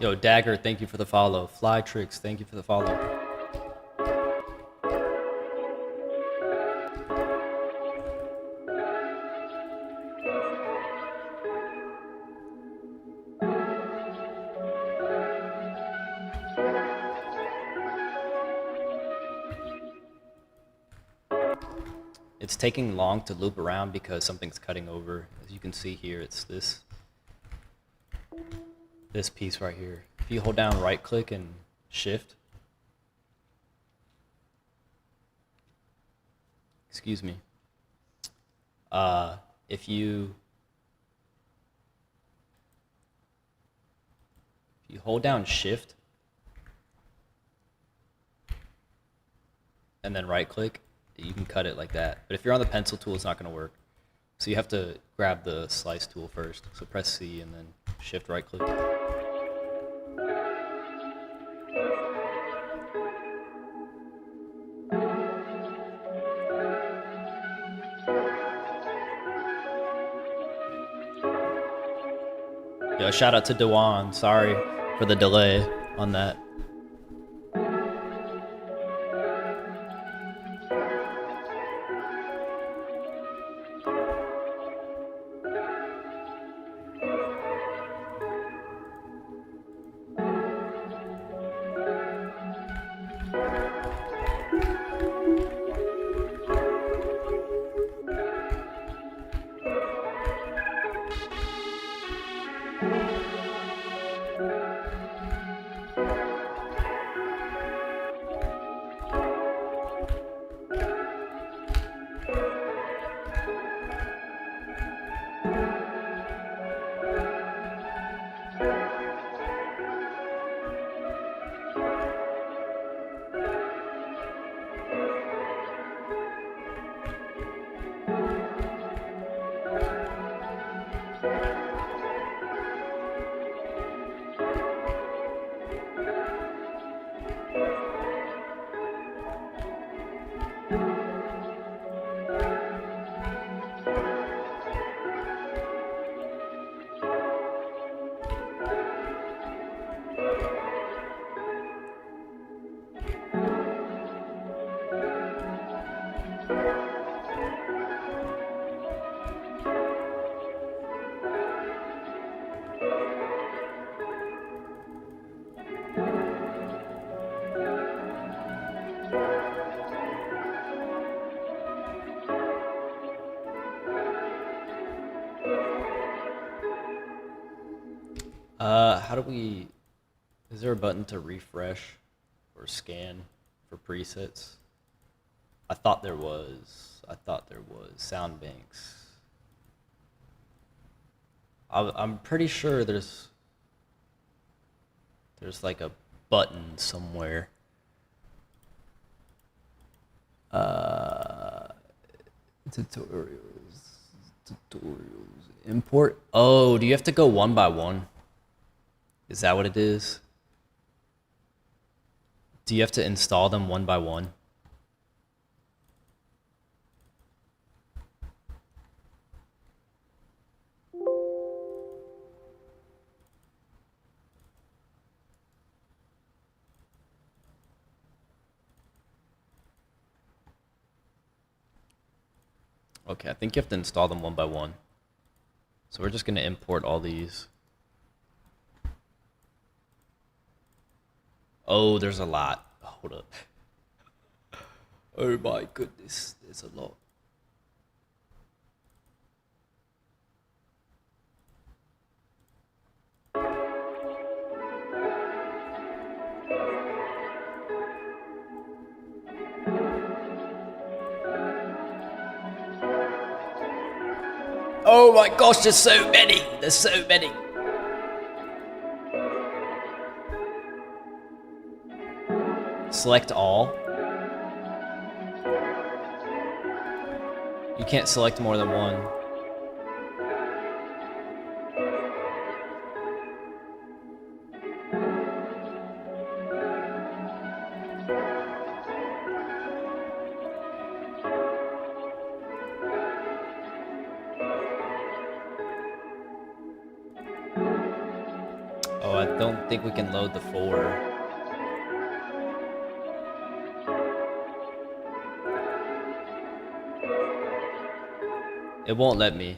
Yo, Dagger, thank you for the follow. Fly Tricks, thank you for the follow. It's taking long to loop around because something's cutting over. As you can see here, it's this piece right here. If you hold down right click and shift, excuse me, if you hold down shift and then right click, you can cut it like that. But if you're on the pencil tool, it's not going to work. So you have to grab the slice tool first. So press C and then shift right click. Yo, shout out to Dewan. Sorry for the delay on that. How do we, is there a button to refresh or scan? for presets. I thought there was sound banks. I'm pretty sure there's like a button somewhere. Tutorials, import. Oh, do you have to go one by one? Is that what it is? Do you have to install them one by one? Okay, I think you have to install them one by one. So we're just going to import all these. Oh, there's a lot. Hold up. Oh my goodness, there's a lot. Oh my gosh, there's so many. There's so many. Select all. You can't select more than one. Oh, I don't think we can load the 4. It won't let me.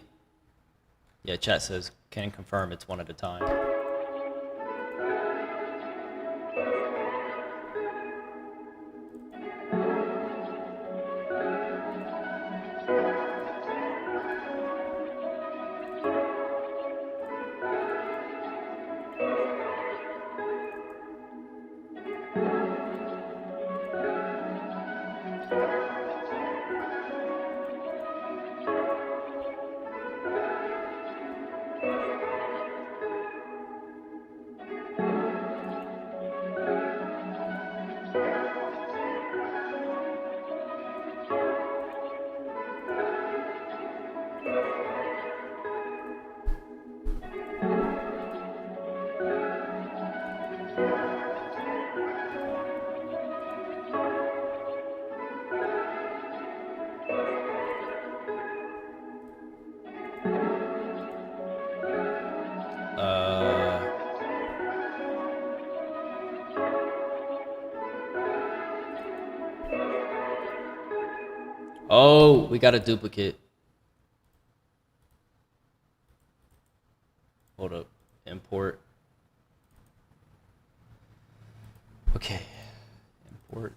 Yeah, chat says, can confirm it's one at a time. Oh, we got a duplicate. Hold up. Import. Okay. Import.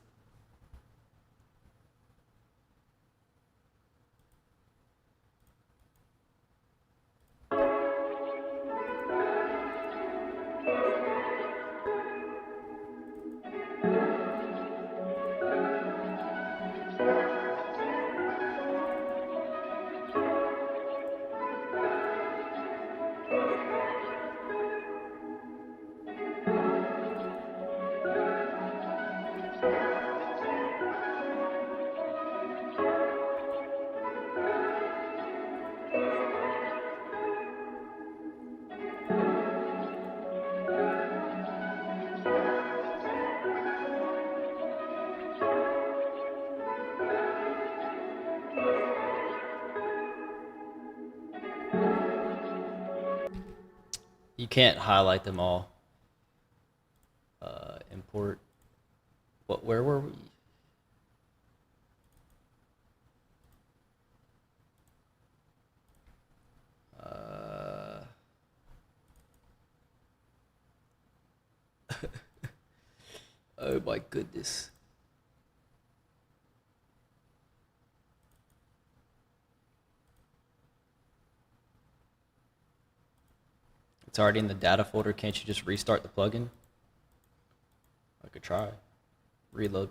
You can't highlight them all. Import. What? Where were we? Oh my goodness. It's already in the data folder. Can't you just restart the plugin? I could try. Reload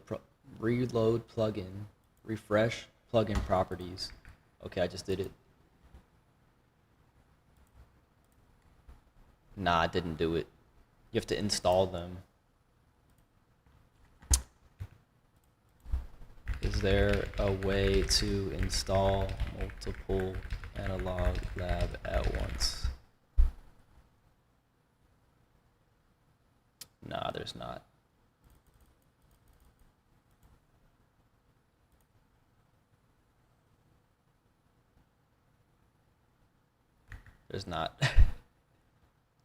Reload plugin. Refresh plugin properties. Okay, I just did it. Nah, I didn't do it. You have to install them. Is there a way to install multiple analog lab at once? Nah, there's not. There's not.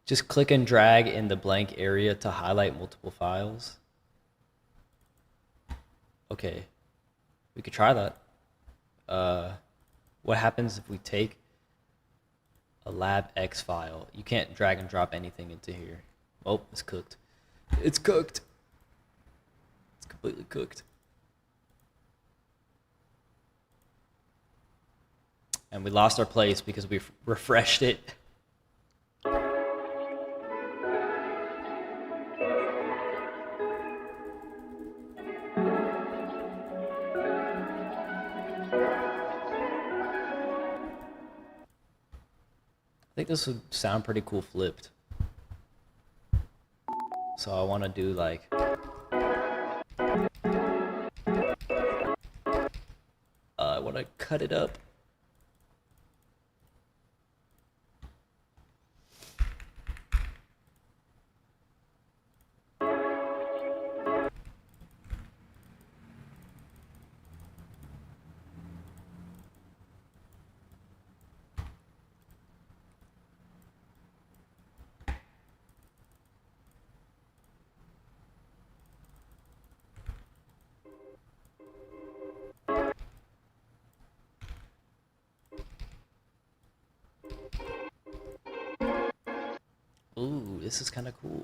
Just click and drag in the blank area to highlight multiple files. Okay, we could try that. What happens if we take a lab X file? You can't drag and drop anything into here. Oh, it's cooked. It's cooked. It's completely cooked. And we lost our place because we refreshed it. I think this would sound pretty cool flipped. So I want to do like... I want to cut it up. Ooh, this is kind of cool.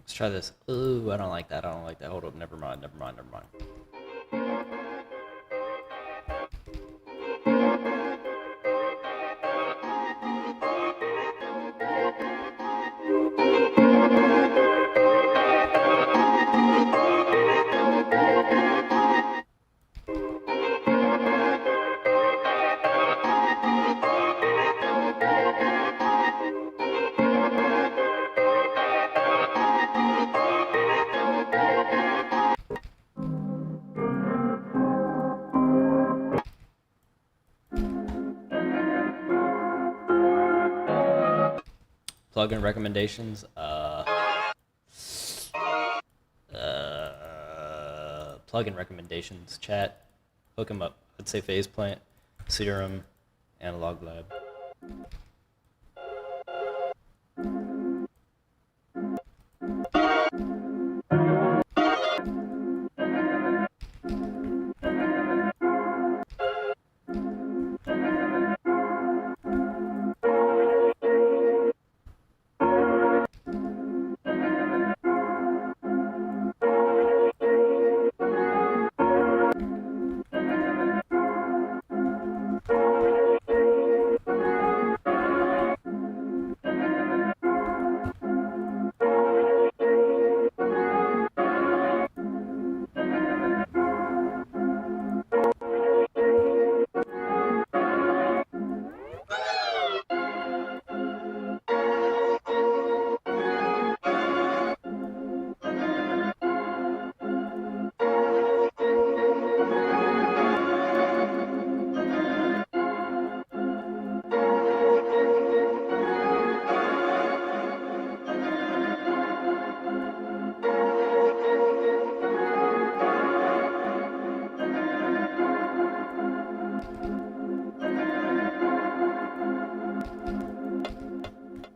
Let's try this. Ooh, I don't like that. I don't like that. Hold up. Never mind. Never mind. Never mind. Plugin recommendations. Plugin recommendations. Chat. Hook them up. I'd say Phase Plant, Serum, Analog Lab.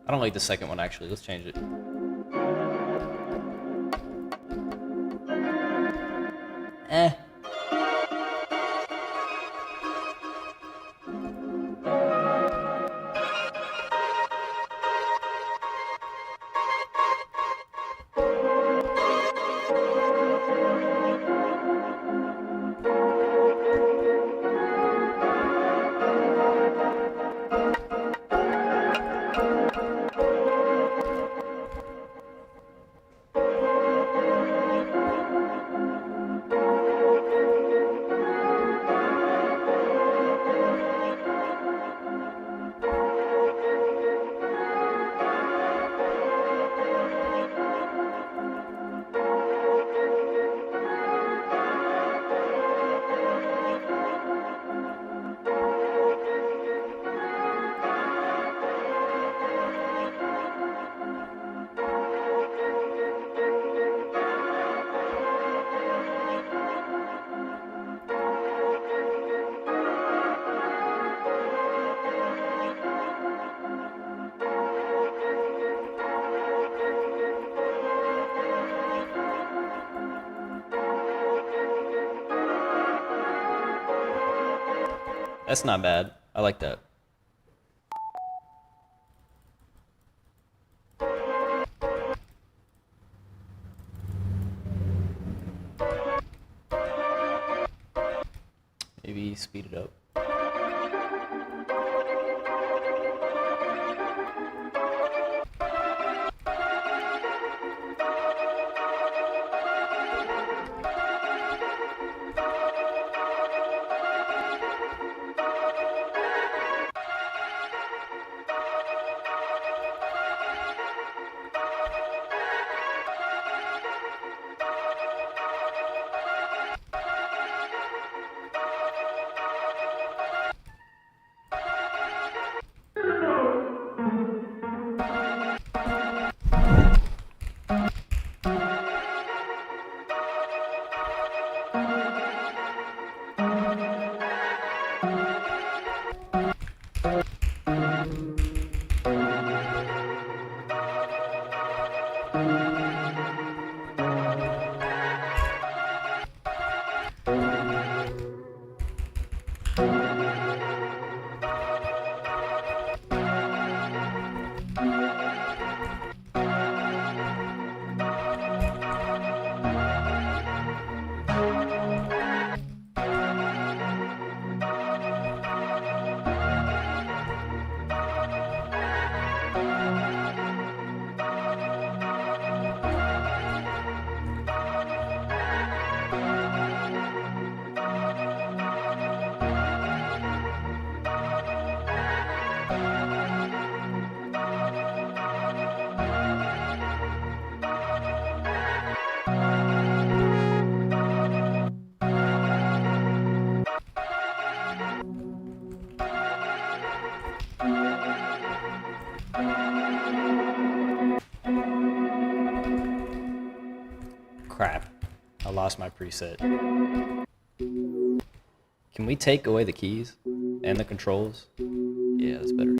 I don't like the second one actually. Let's change it. Eh. That's not bad. I like that. Maybe speed it up. Crap. I lost my preset. Can we take away the keys and the controls? Yeah, that's better.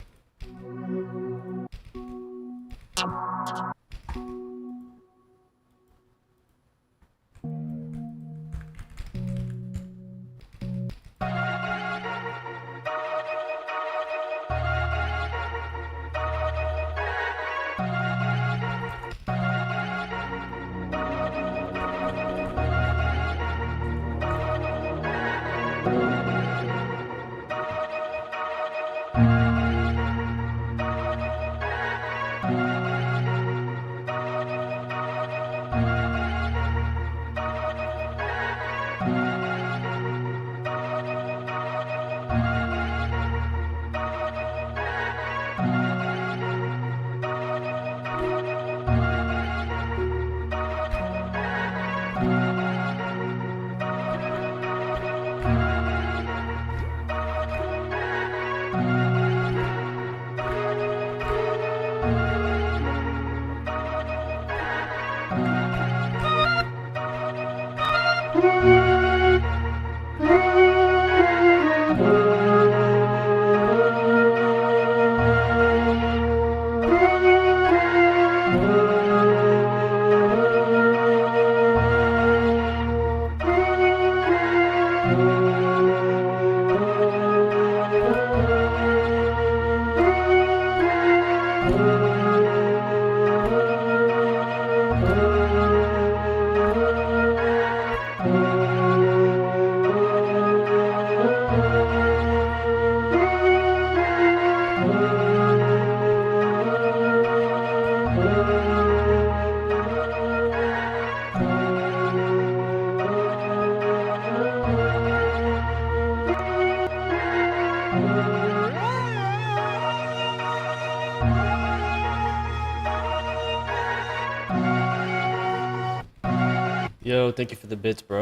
Yo, thank you for the bits, bro.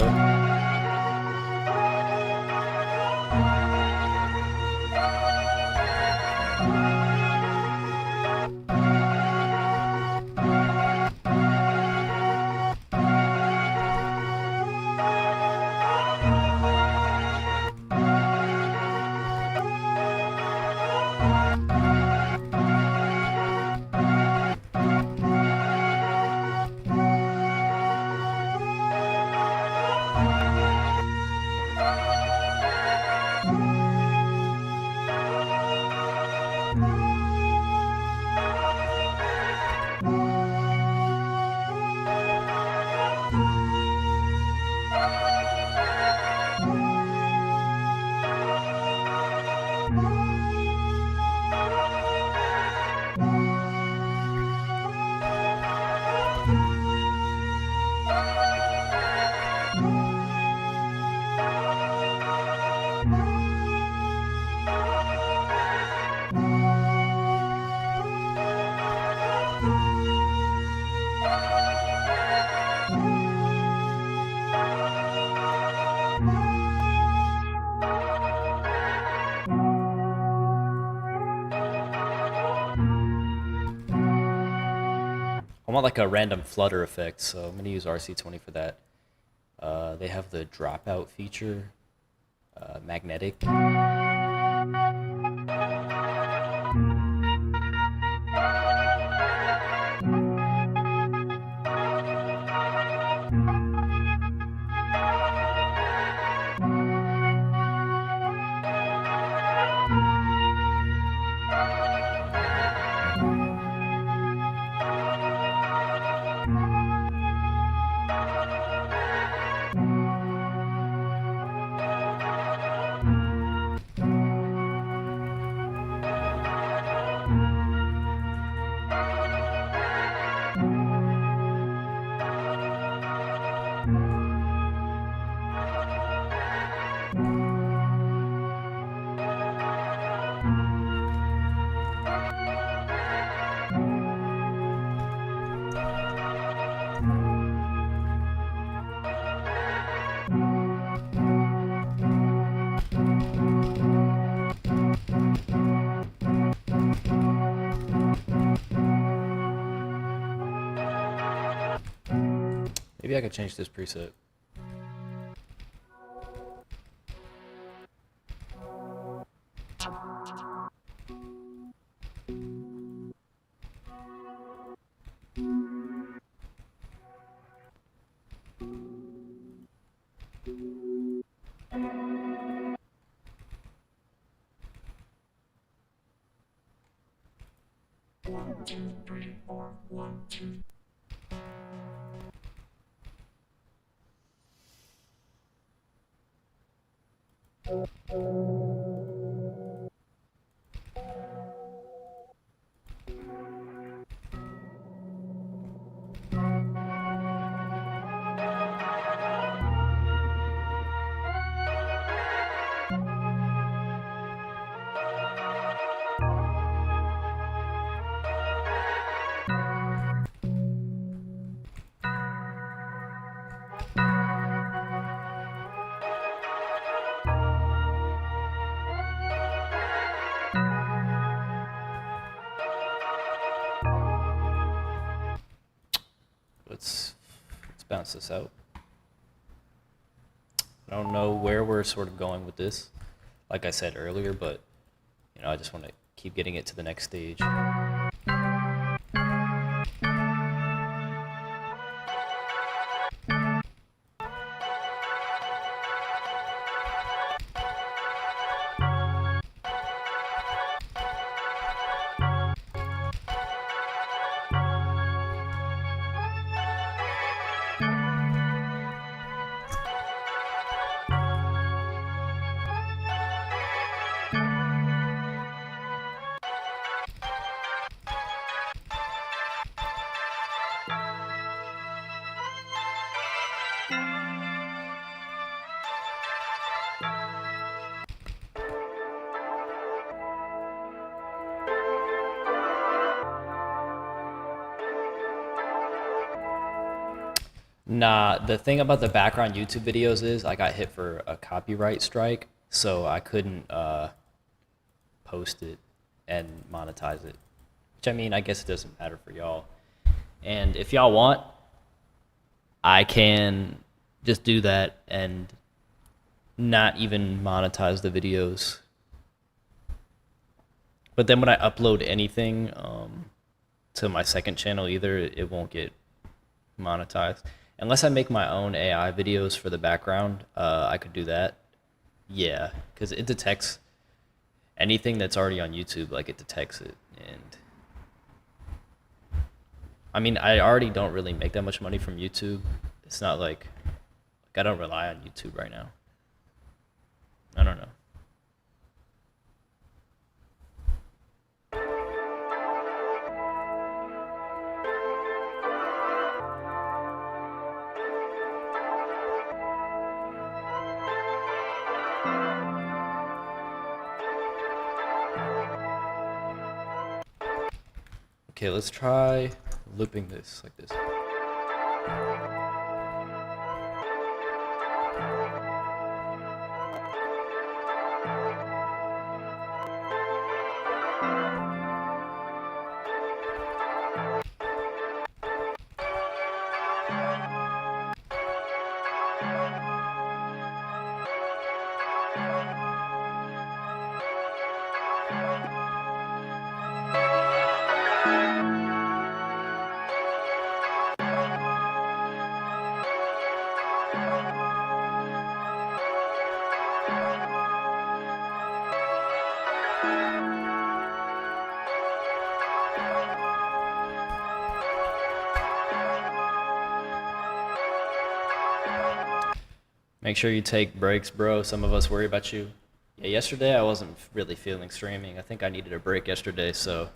I want like a random flutter effect, so I'm gonna use RC20 for that. They have the dropout feature, magnetic. Maybe I could change this preset. Let's bounce this out. I don't know where we're sort of going with this, like I said earlier, but I just want to keep getting it to the next stage. Nah, the thing about the background YouTube videos is I got hit for a copyright strike, so I couldn't post it and monetize it. Which I mean, I guess it doesn't matter for y'all. And if y'all want, I can just do that and not even monetize the videos. But then when I upload anything to my second channel, either it won't get monetized unless I make my own AI videos for the background. I could do that. Yeah, because it detects anything that's already on YouTube. Like it detects it, and I mean, I already don't really make that much money from YouTube. It's not like I don't rely on YouTube right now. I don't know. Okay, let's try looping this like this. Make sure you take breaks, bro. Some of us worry about you. Yeah, yesterday I wasn't really feeling streaming. I think I needed a break yesterday, so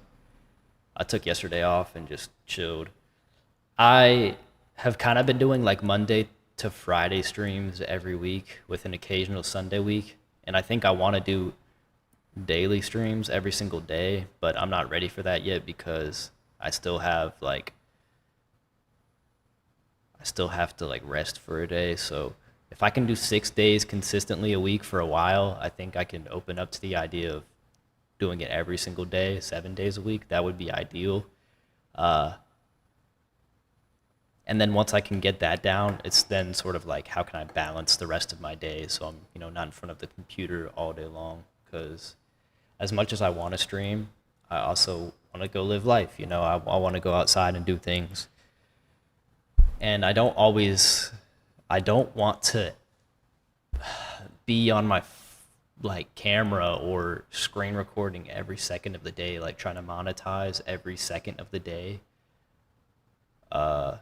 I took yesterday off and just chilled. I have kind of been doing like Monday to Friday streams every week with an occasional Sunday week, and I think I want to do daily streams every single day, but I'm not ready for that yet because I still have to like rest for a day. So if I can do 6 days consistently a week for a while, I think I can open up to the idea of doing it every single day, 7 days a week. That would be ideal. Uh, and then once I can get that down, it's then sort of like how can I balance the rest of my day so I'm not in front of the computer all day long. Because as much as I want to stream, I also want to go live life. I want to go outside and do things, and I don't want to be on my like camera or screen recording every second of the day, like trying to monetize every second of the day. Uh,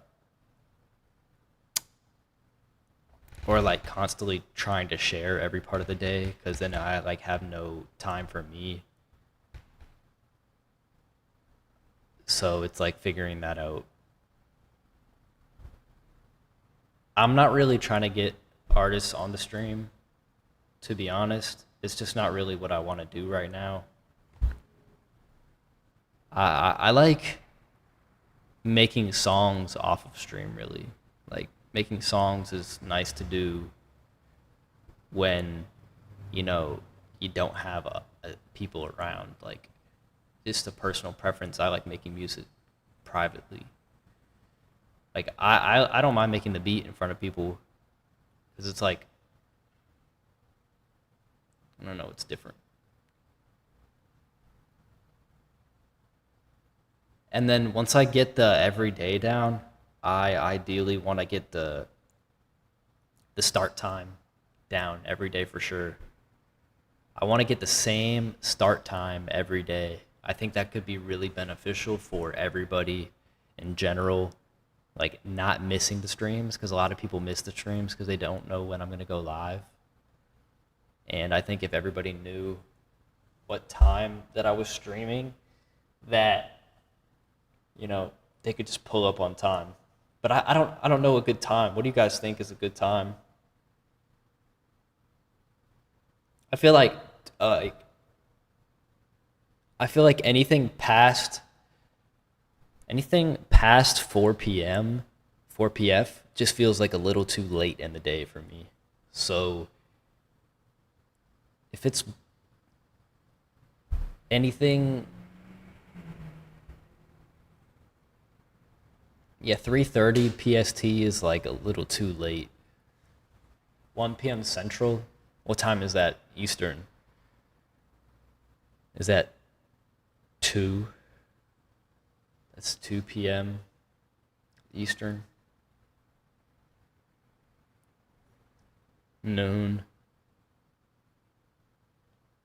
or like constantly trying to share every part of the day because then I like have no time for me. So it's like figuring that out. I'm not really trying to get artists on the stream, to be honest. It's just not really what I want to do right now. I like making songs off of stream, really. Like making songs is nice to do when you know you don't have people around. Like just a personal preference. I like making music privately. Like I don't mind making the beat in front of people because it's like I don't know, it's different. And then once I get the everyday down, I ideally want to get the start time down every day for sure. I want to get the same start time every day. I think that could be really beneficial for everybody in general, like not missing the streams because a lot of people miss the streams because they don't know when I'm going to go live. And I think if everybody knew what time that I was streaming, that they could just pull up on time. But I don't know a good time. What do you guys think is a good time? I feel like uh, I feel like anything past 4 p.m., 4 p.f. just feels like a little too late in the day for me. So if it's anything, yeah, 3:30 PST is like a little too late. 1 p.m. Central. What time is that Eastern? Is that 2? That's 2 p.m. Eastern. Noon.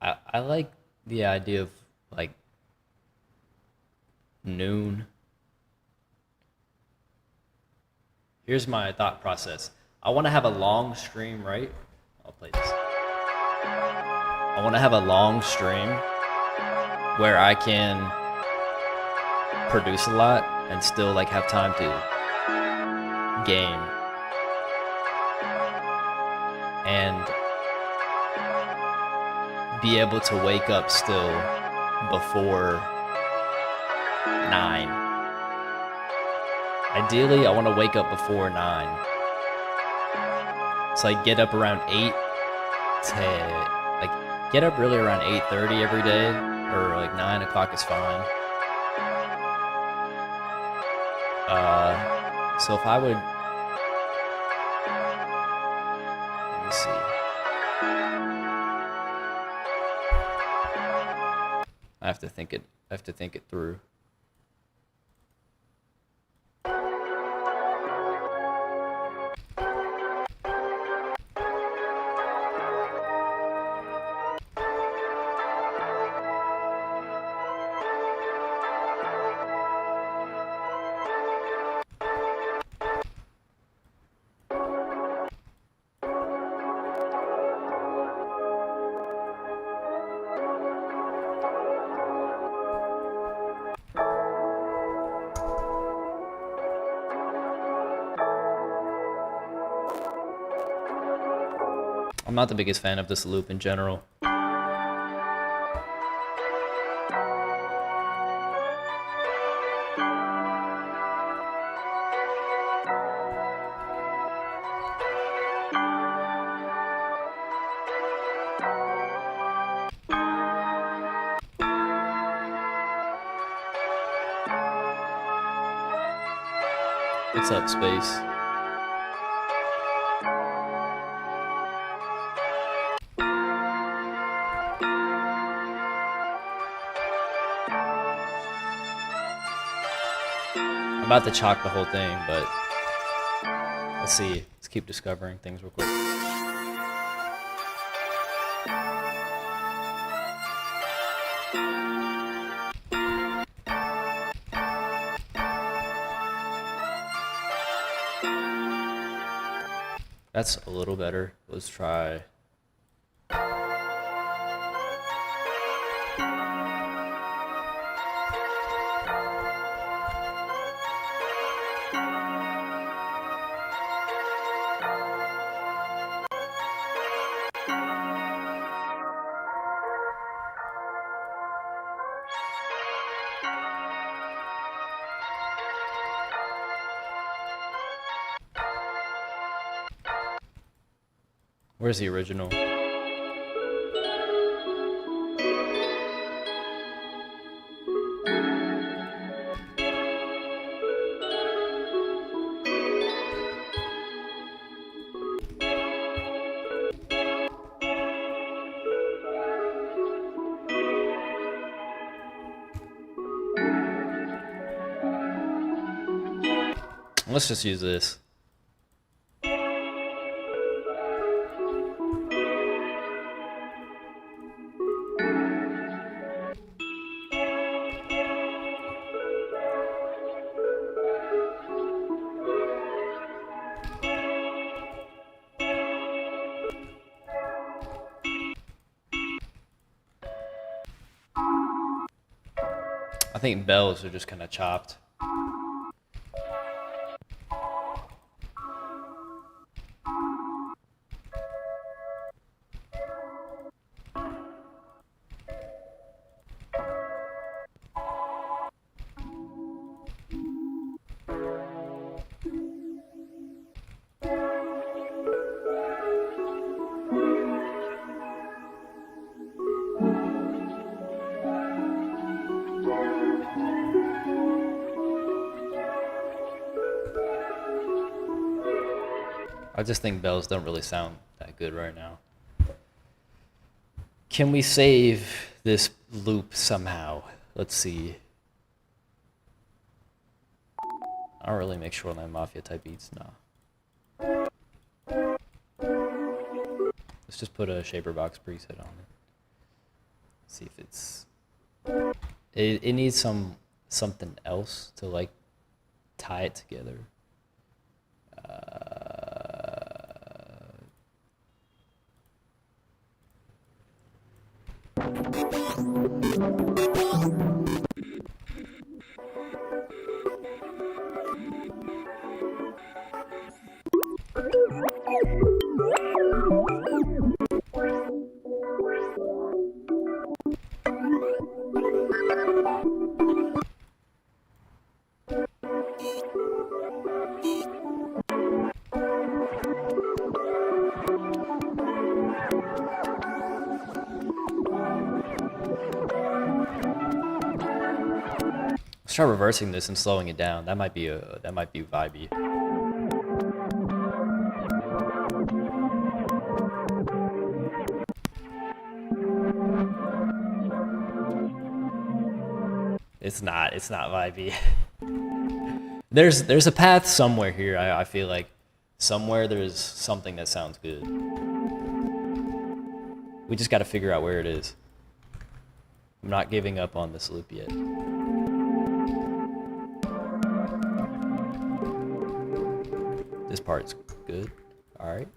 I like the idea of like noon. Here's my thought process. I want to have a long stream, right? I'll play this. I want to have a long stream where I can produce a lot and still like have time to game and be able to wake up still before 9. Ideally, I want to wake up before 9. So I get up around 8 to like get up really around 8:30 every day, or like 9 o'clock is fine. So if I would, let me see. I have to think it through. I'm not the biggest fan of this loop in general. What's up, Space? I'm about to chalk the whole thing, but let's see. Let's keep discovering things real quick. That's a little better. Let's try. Where's the original? Let's just use this. I think bells are just kind of chopped. I just think bells don't really sound that good right now. Can we save this loop somehow? Let's see. I don't really make Shoreline Mafia type beats, nah. Let's just put a shaper box preset on it. See if it's... It needs something else to like tie it together. Let's try reversing this and slowing it down. That might be vibey. It's not vibey. There's a path somewhere here. I feel like somewhere there's something that sounds good. We just got to figure out where it is. I'm not giving up on this loop yet. This part's good. All right.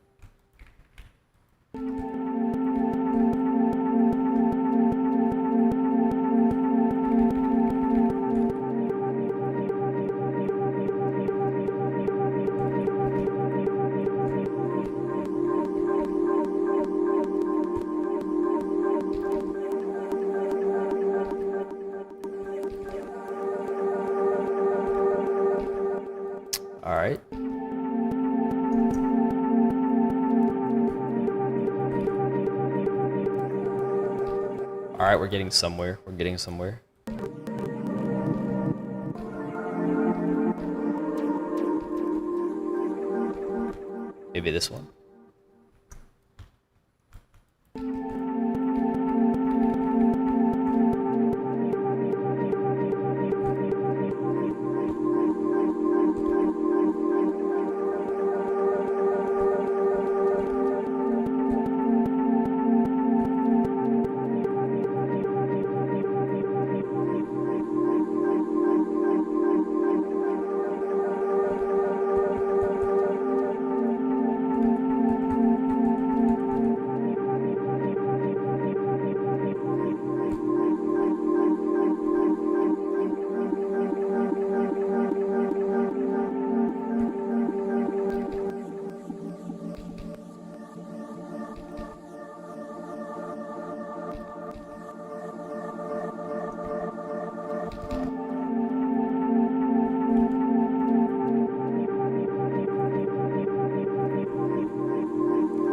All right. All right, we're getting somewhere. We're getting somewhere. Maybe this one.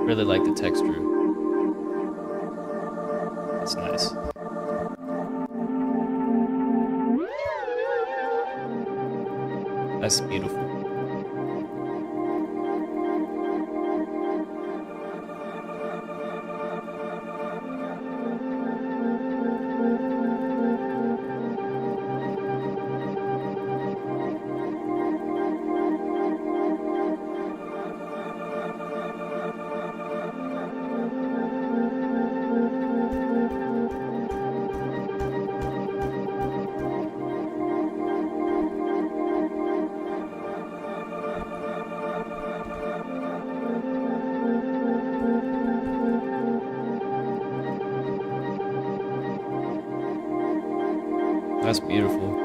Really like the texture. That's nice. That's beautiful. That's beautiful.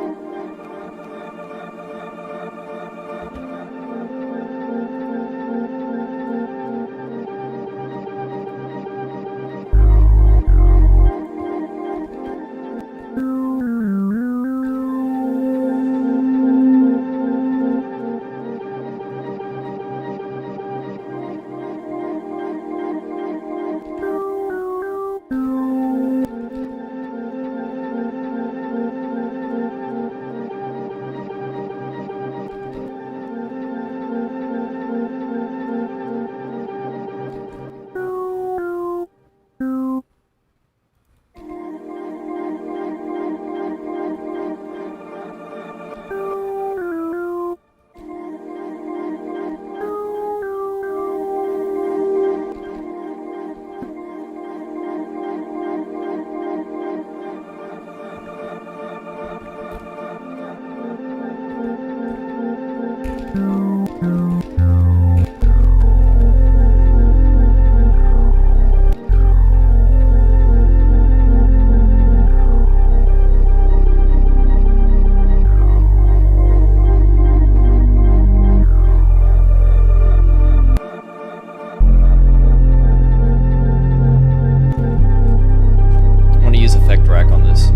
purple rack on this.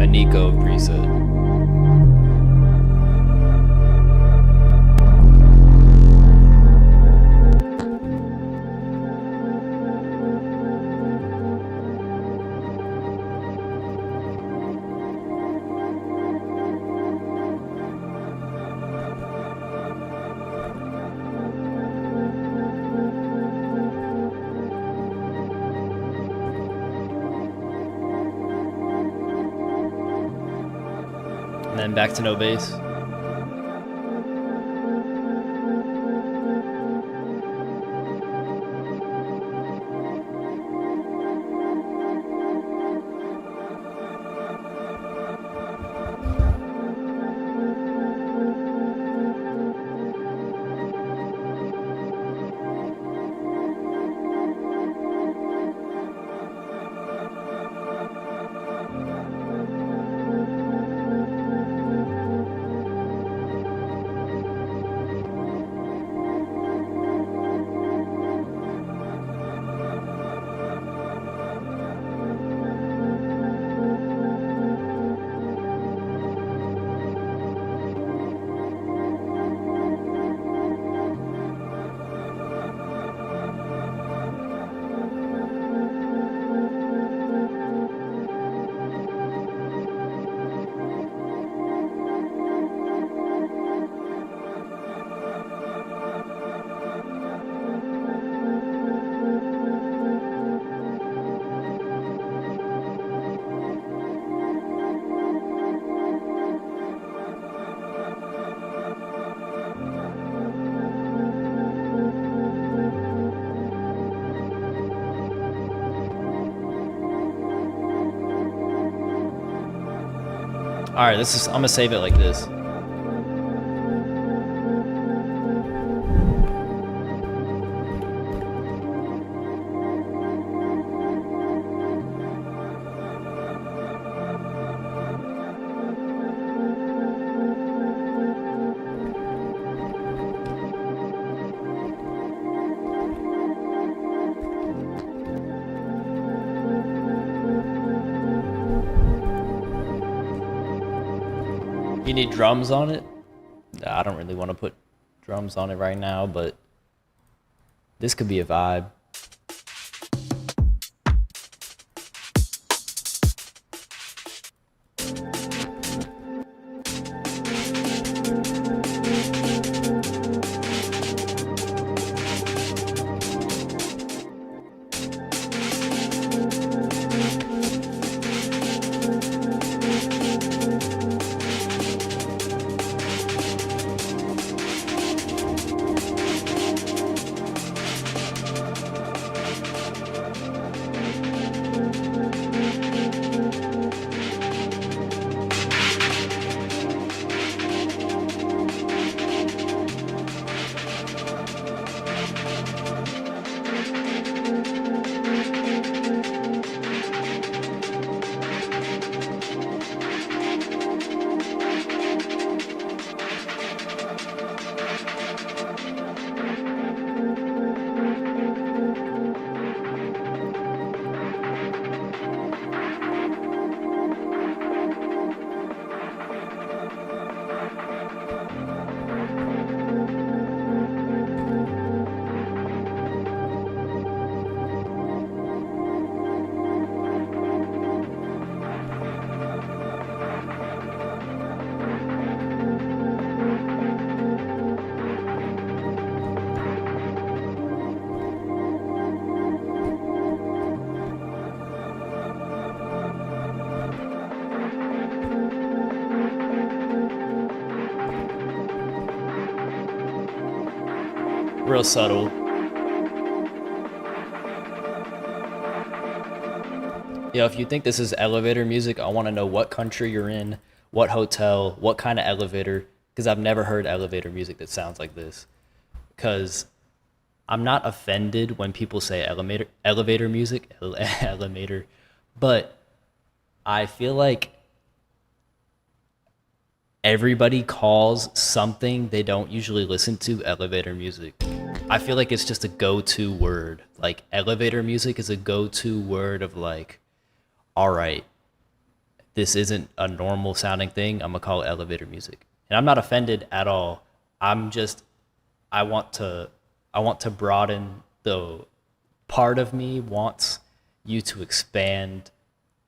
A Nico preset. And then back to no bass. All right, I'm gonna save it like this. You need drums on it? I don't really want to put drums on it right now, but this could be a vibe. Real subtle. Yo, if you think this is elevator music, I want to know what country you're in, what hotel, what kind of elevator, because I've never heard elevator music that sounds like this. Because I'm not offended when people say elevator music, elevator, but I feel like everybody calls something they don't usually listen to elevator music. I feel like it's just a go-to word. Like elevator music is a go-to word of like, all right, this isn't a normal sounding thing. I'm gonna call it elevator music, and I'm not offended at all. I'm just I want to broaden the part of me wants you to expand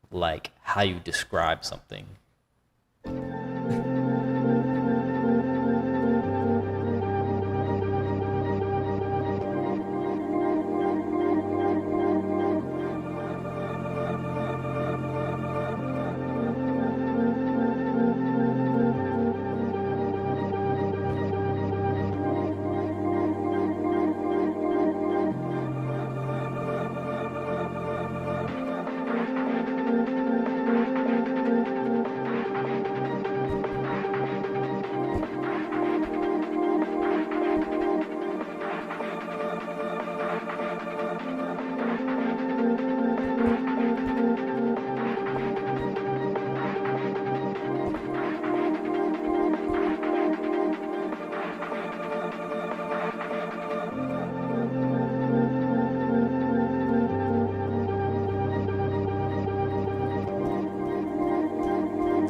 like how you describe something.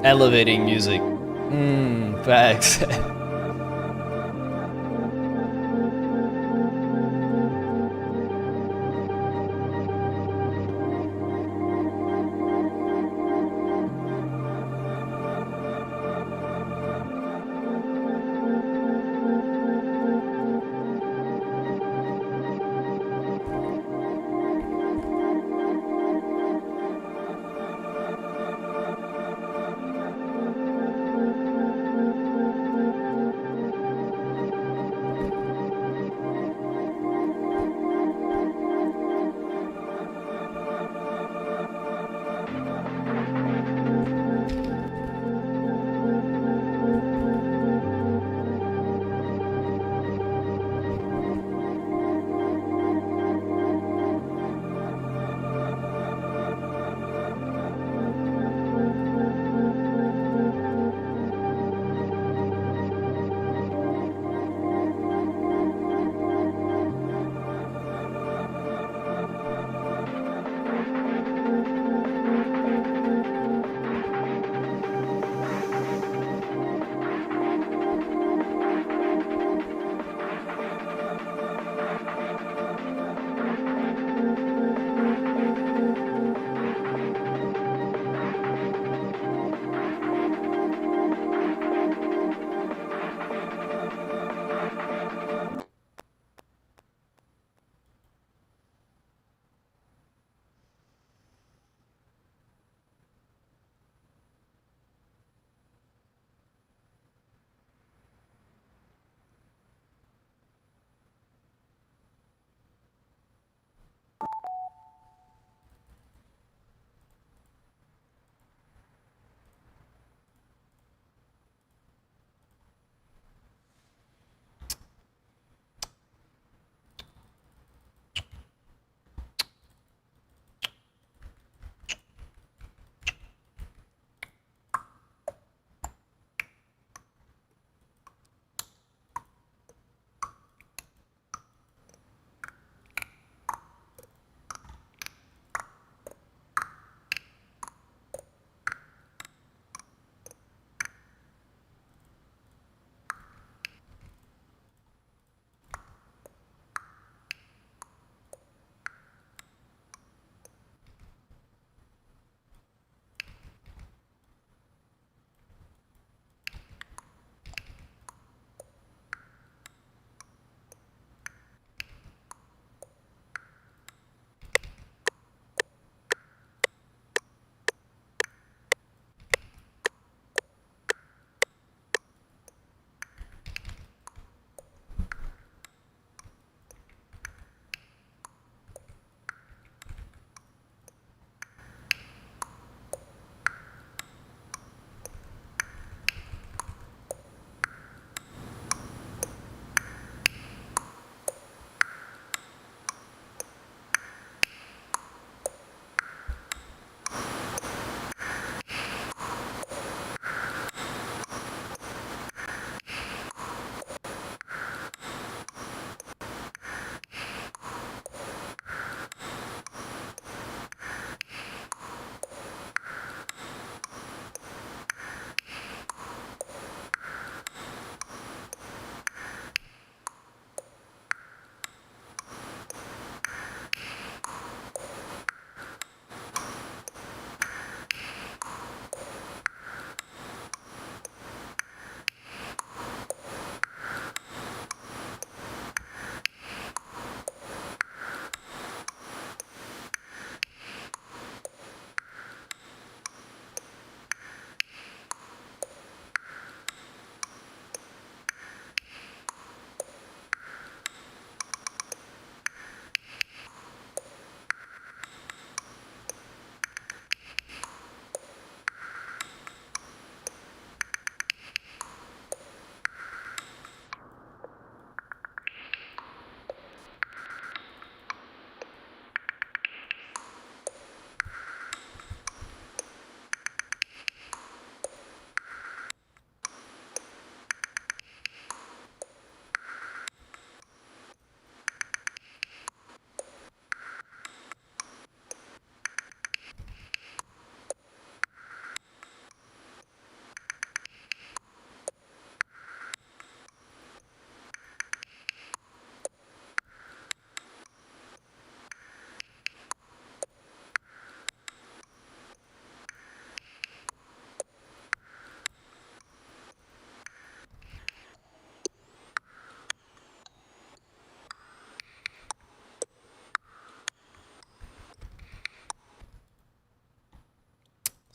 Elevating music. Facts.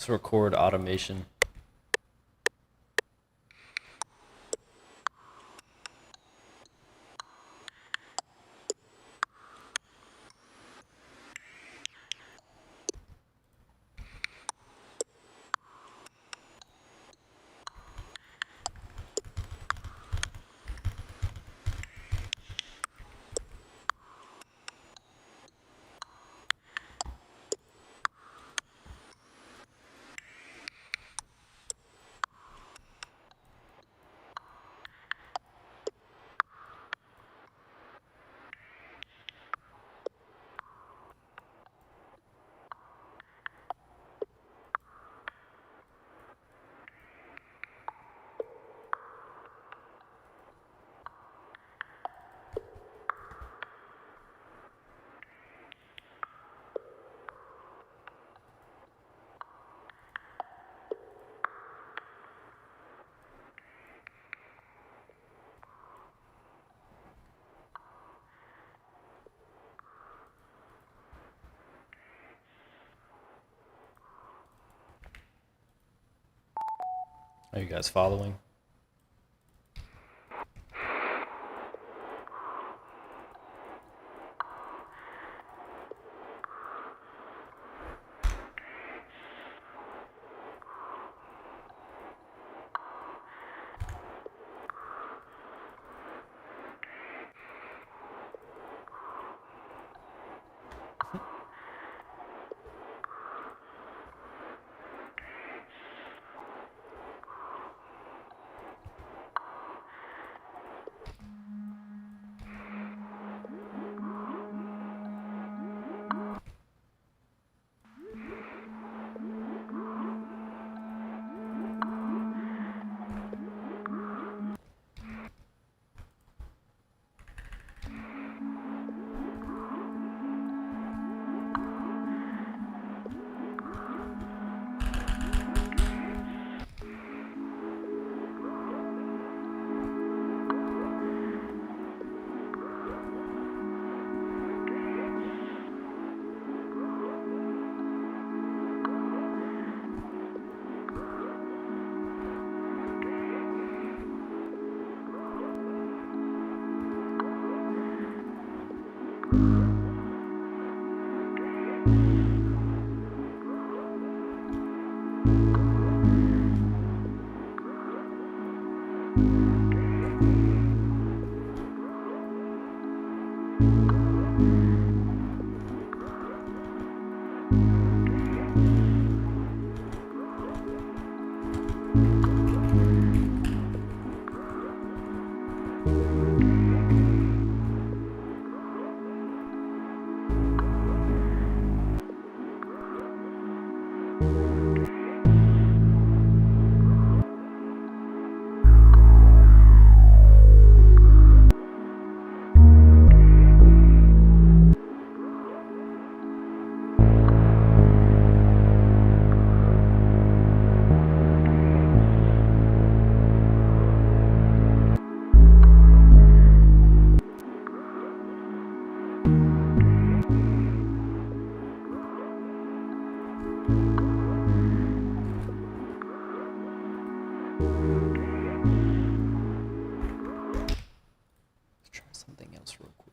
Let's record automation. Are you guys following? Try something else real quick.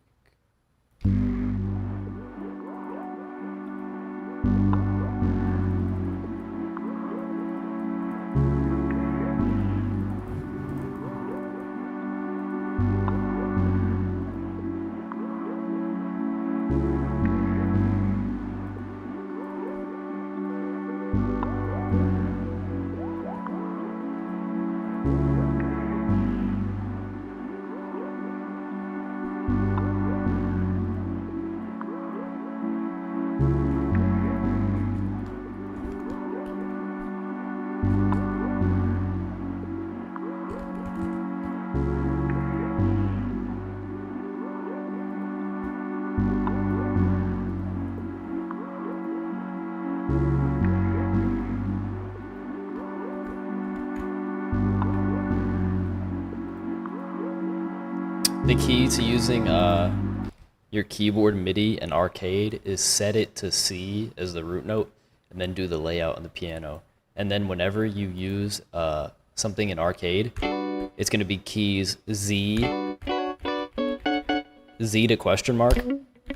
The key to using your keyboard MIDI and arcade is set it to C as the root note, and then do the layout on the piano. And then whenever you use something in arcade, it's going to be keys Z to question mark,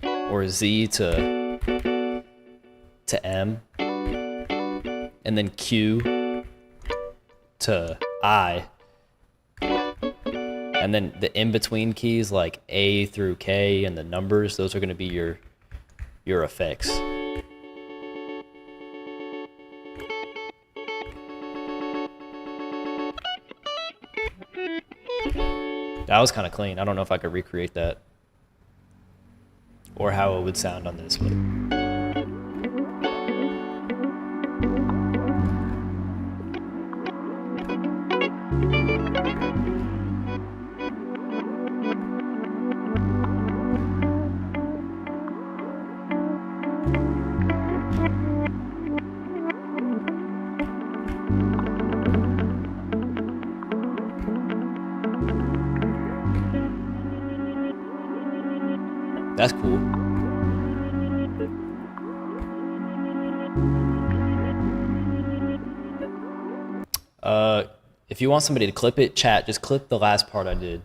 or Z to M, and then Q to I, and then the in-between keys like A through K and the numbers, those are going to be your effects. That was kind of clean. I don't know if I could recreate that or how it would sound on this one. That's cool. If you want somebody to clip it, chat, just clip the last part I did.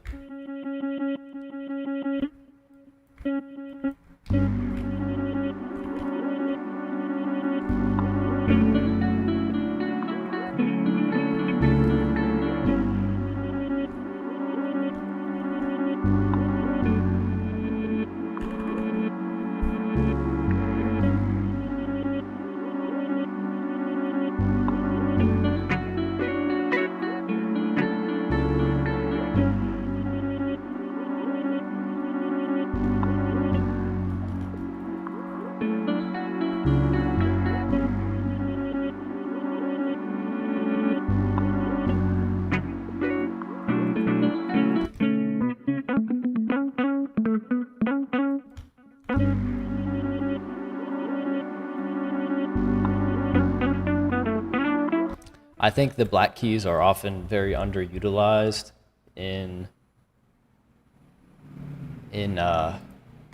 I think the black keys are often very underutilized in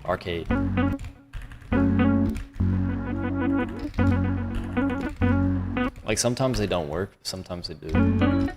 arcade. Like sometimes they don't work, sometimes they do.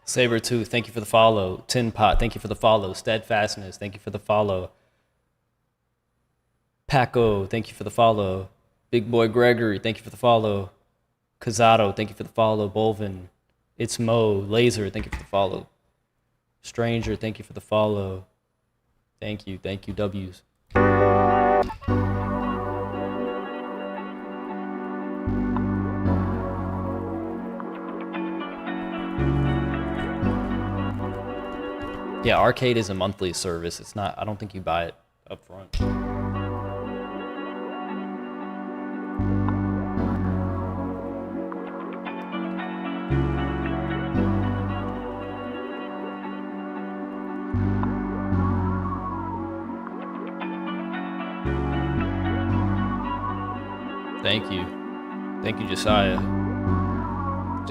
Sabertooth, thank you for the follow. Tin Pot, thank you for the follow. Steadfastness, thank you for the follow. Paco, thank you for the follow. Big Boy Gregory, thank you for the follow. Kazato, thank you for the follow. Bolvin, It's Mo. Laser, thank you for the follow. Stranger, thank you for the follow. Thank you, W's. Yeah, Arcade is a monthly service. It's not, I don't think you buy it up front. Thank you. Thank you, Josiah. I'm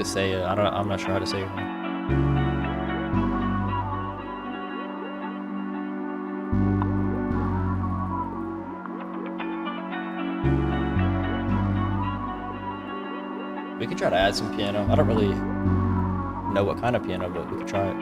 not sure how to say your name. We could try to add some piano. I don't really know what kind of piano, but we could try it.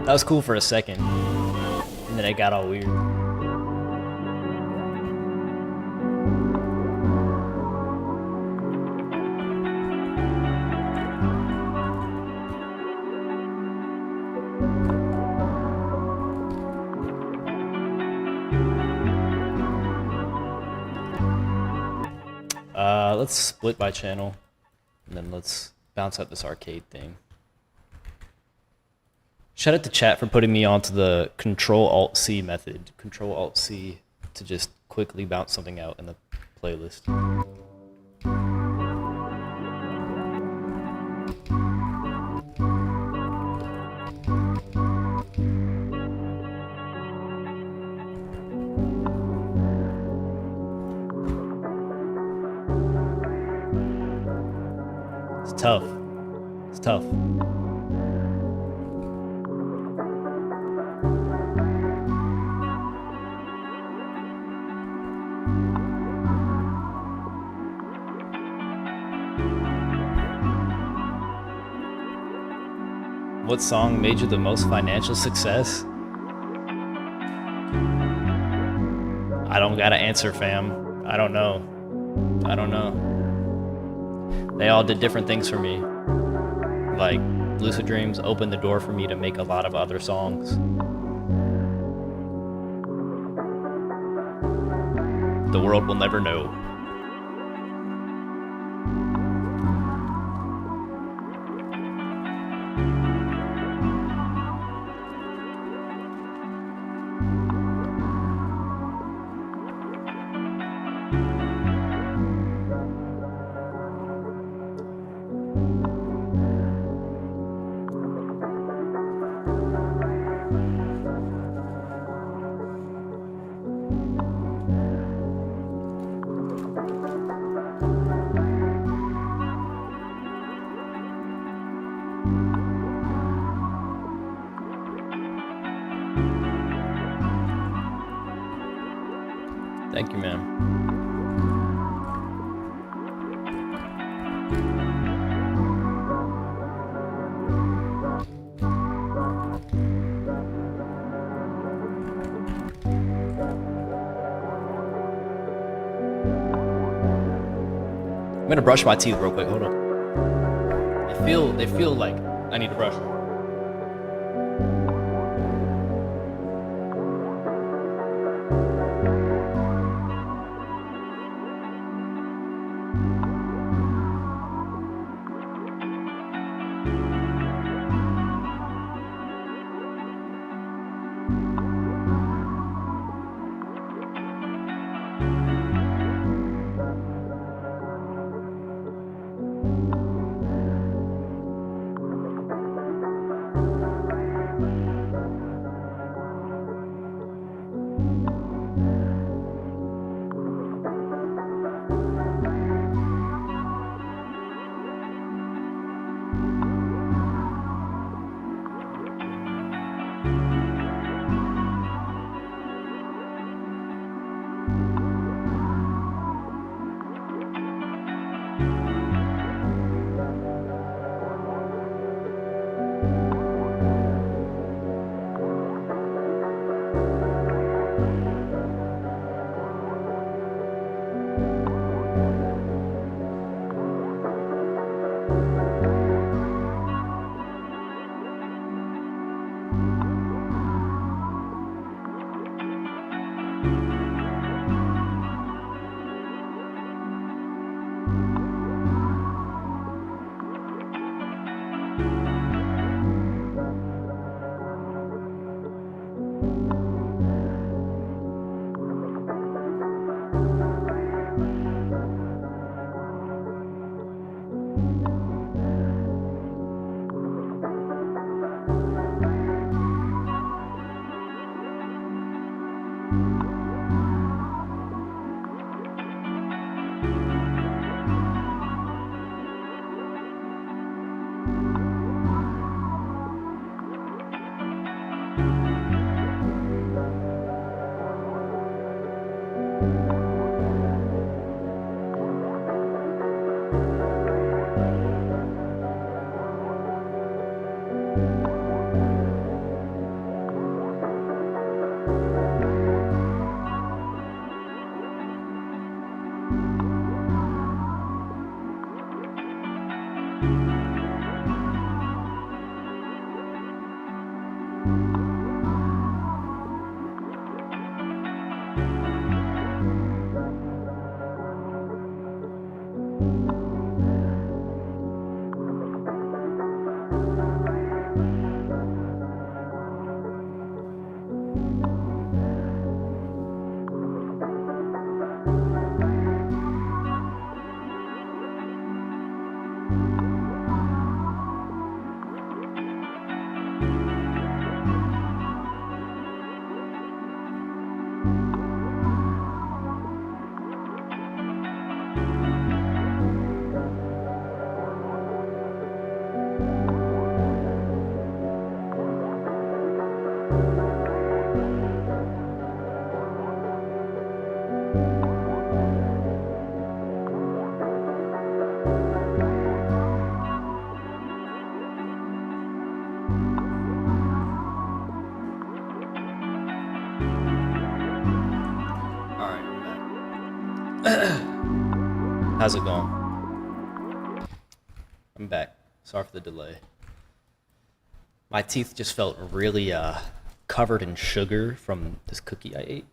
That was cool for a second, and then it got all weird. Let's split by channel, and then let's bounce out this arcade thing. Shout out to chat for putting me onto the Control-Alt-C method. Control-Alt-C to just quickly bounce something out in the playlist. It's tough. It's tough. What song made you the most financial success? I don't got an answer, fam. I don't know. I don't know. They all did different things for me. Like, Lucid Dreams opened the door for me to make a lot of other songs. The world will never know. Thank you, man. I'm gonna brush my teeth real quick. Hold on. They feel like I need to brush. How's it going? I'm back. Sorry for the delay. My teeth just felt really covered in sugar from this cookie I ate.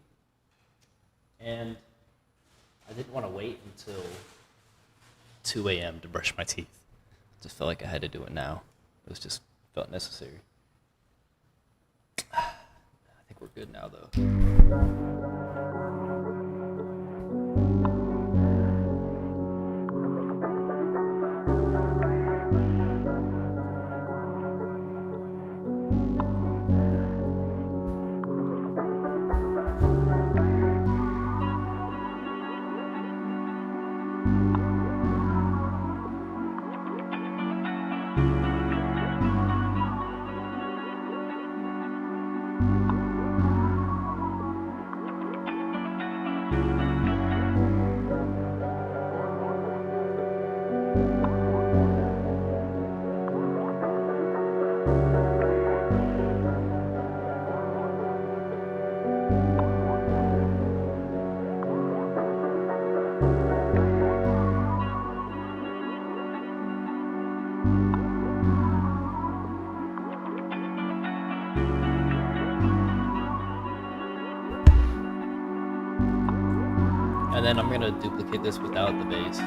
And I didn't want to wait until 2 a.m. to brush my teeth. I just felt like I had to do it now. It was just felt necessary. I think we're good now, though. And then I'm gonna duplicate this without the bass.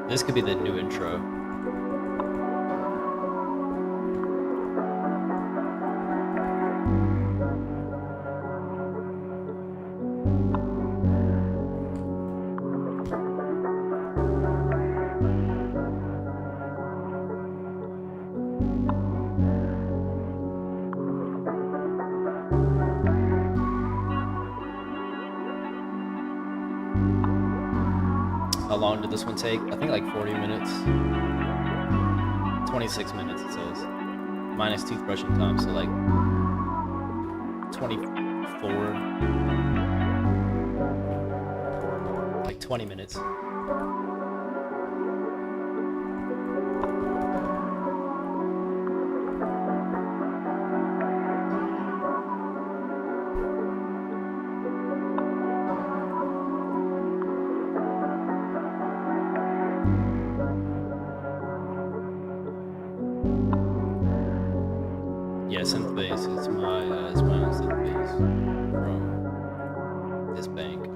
This could be the new intro. How long did this one take? I think like 40 minutes. 26 minutes it says. Minus toothbrushing time, so like 24. Like 20 minutes. Yeah, synth bass is my own synth bass from this bank.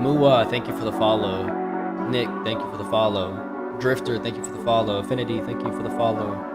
Mua, thank you for the follow. Nick, thank you for the follow. Drifter, thank you for the follow. Affinity, thank you for the follow.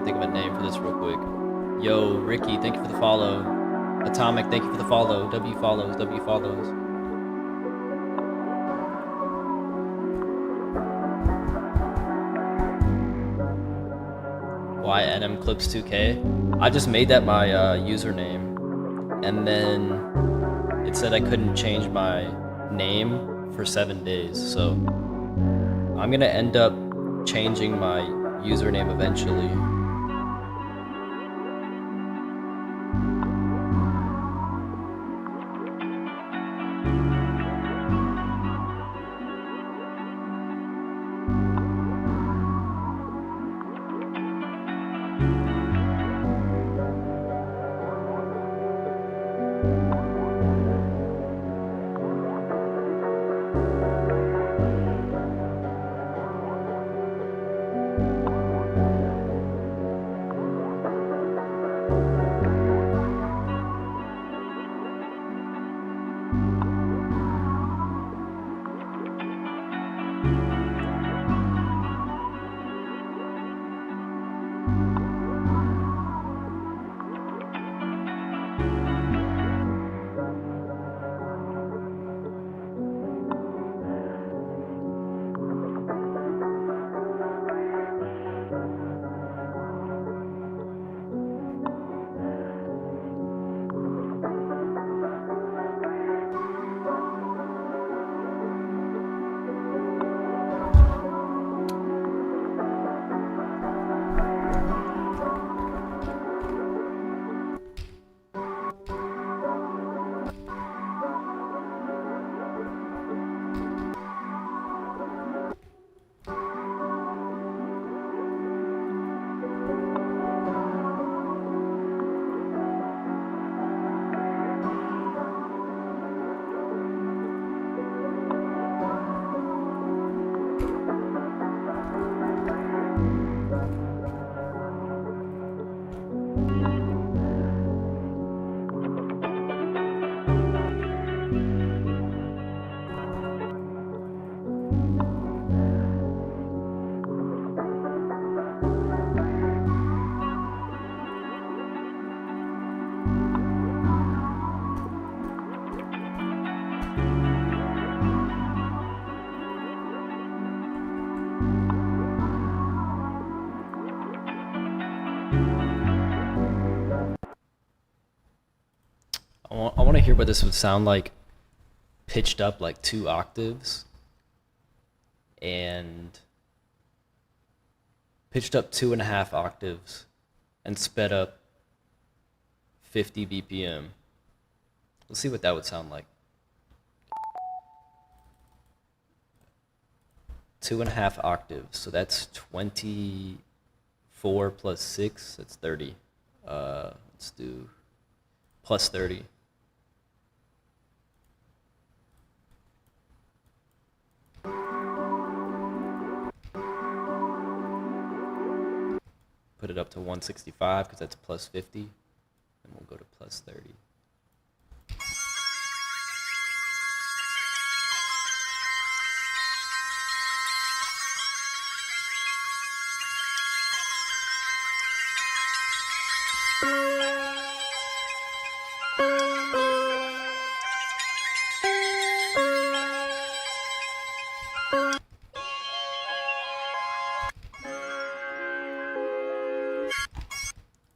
to think of a name for this real quick. Yo, Ricky, thank you for the follow. Atomic, thank you for the follow. W follows, W follows. YNM Clips 2K. I just made that my username, and then it said I couldn't change my name for 7 days. So I'm gonna end up changing my username eventually. I want to hear what this would sound like pitched up like 2 octaves and pitched up 2.5 octaves and sped up 50 BPM. Let's see what that would sound like. 2.5 octaves, so that's 24 plus 6, that's 30. Let's do plus 30. Put it up to 165 because that's plus 50, and we'll go to plus 30.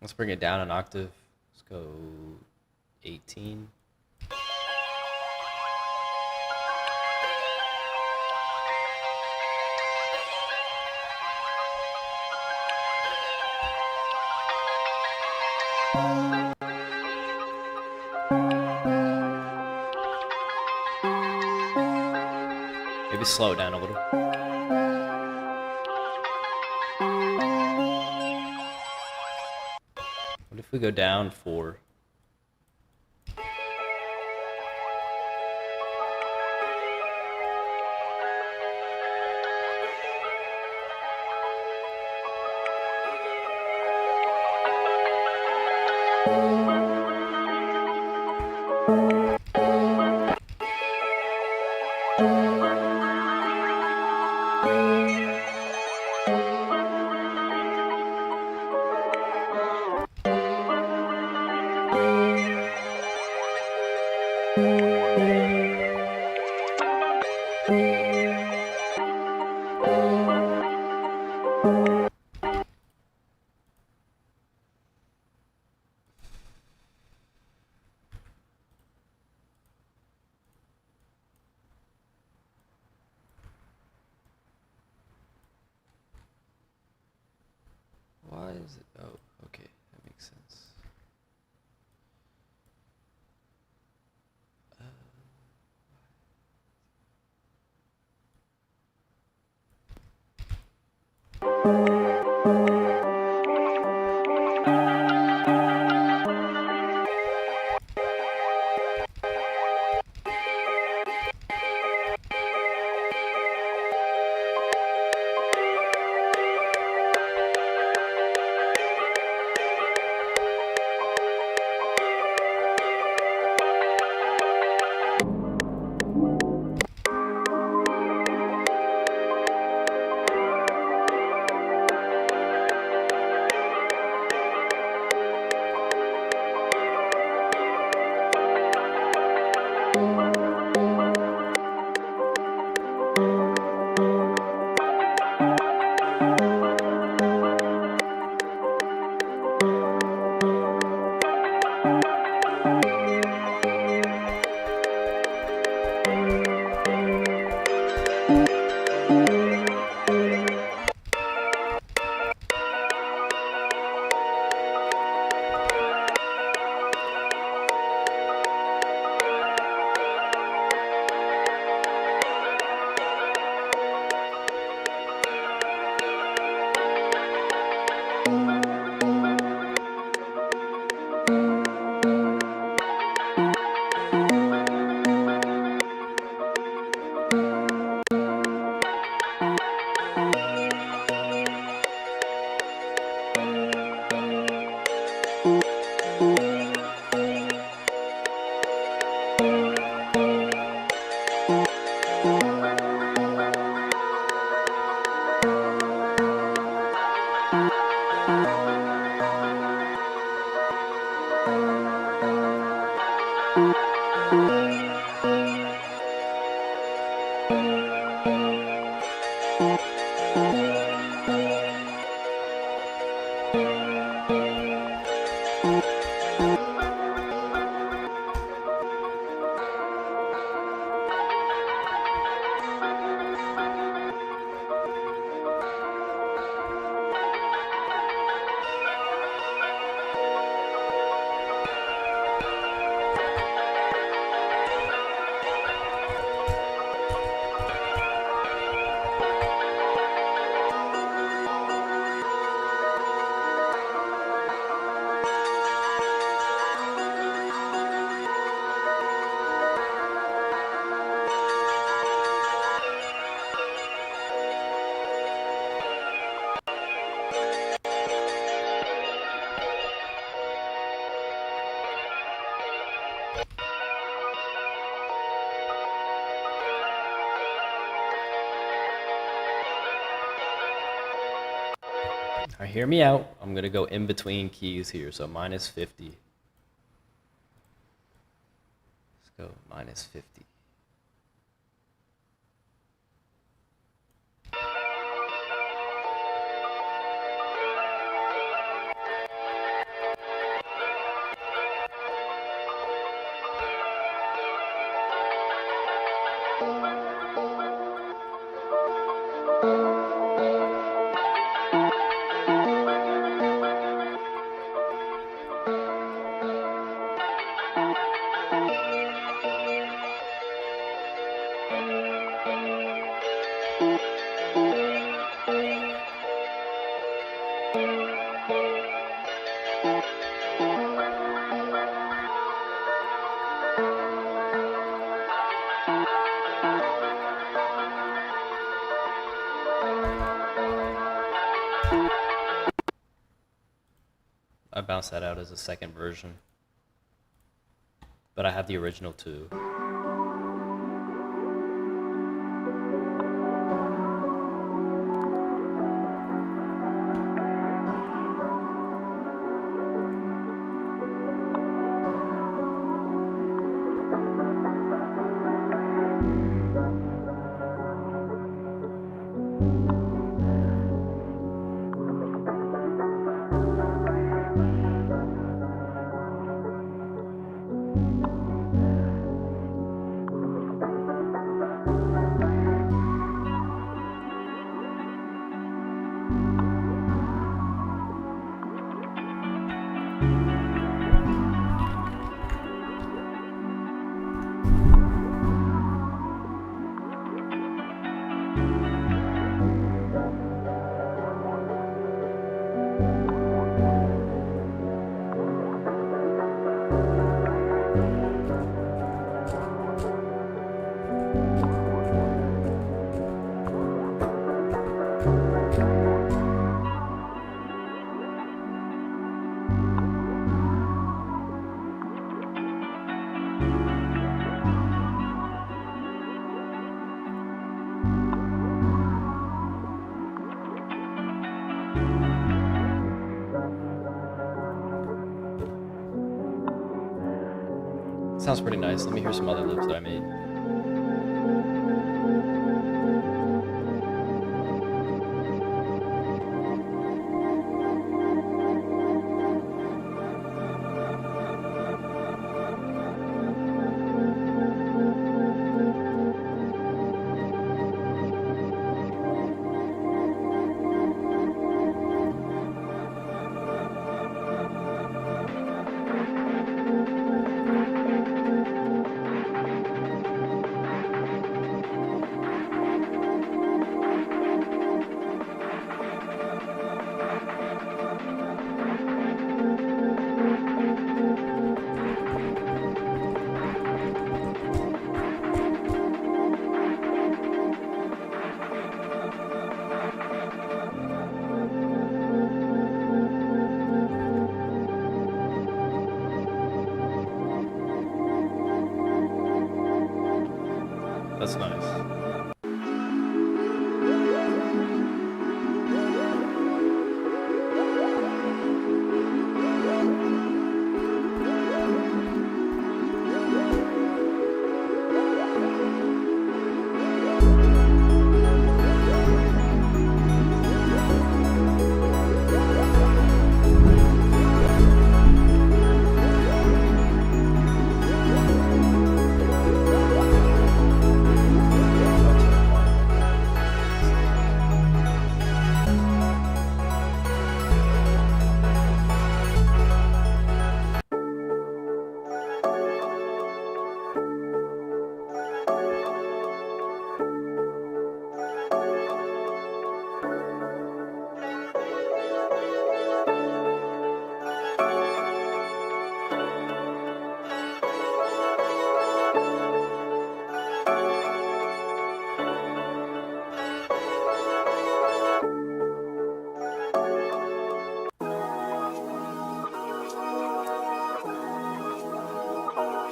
Let's bring it down an octave. Let's go 18. Maybe slow it down a little. What if we go down 4? Why is it? Oh, okay, that makes sense. All right, hear me out. I'm gonna go in between keys here, so minus 50. Let's go minus 50. I bounced that out as a second version, but I have the original too. sounds pretty nice. Let me hear some other loops that I made. That's nice.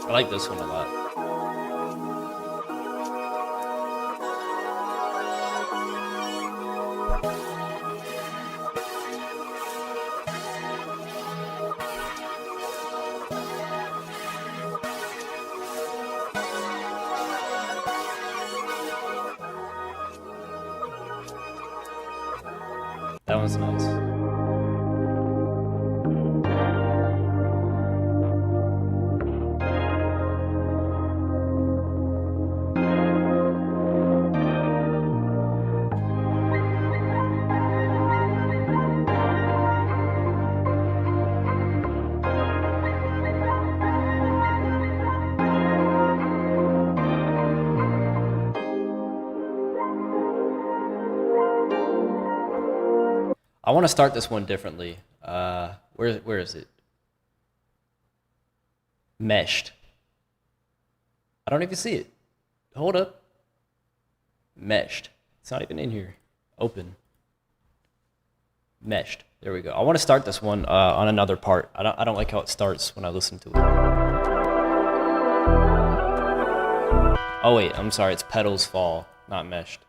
I like this one a lot. That one's nice. I want to start this one differently. Where is it? Meshed. I don't even see it. Hold up. Meshed. It's not even in here. Open. Meshed. There we go. I want to start this one on another part. I don't like how it starts when I listen to it. Oh wait, I'm sorry. It's petals fall, not meshed.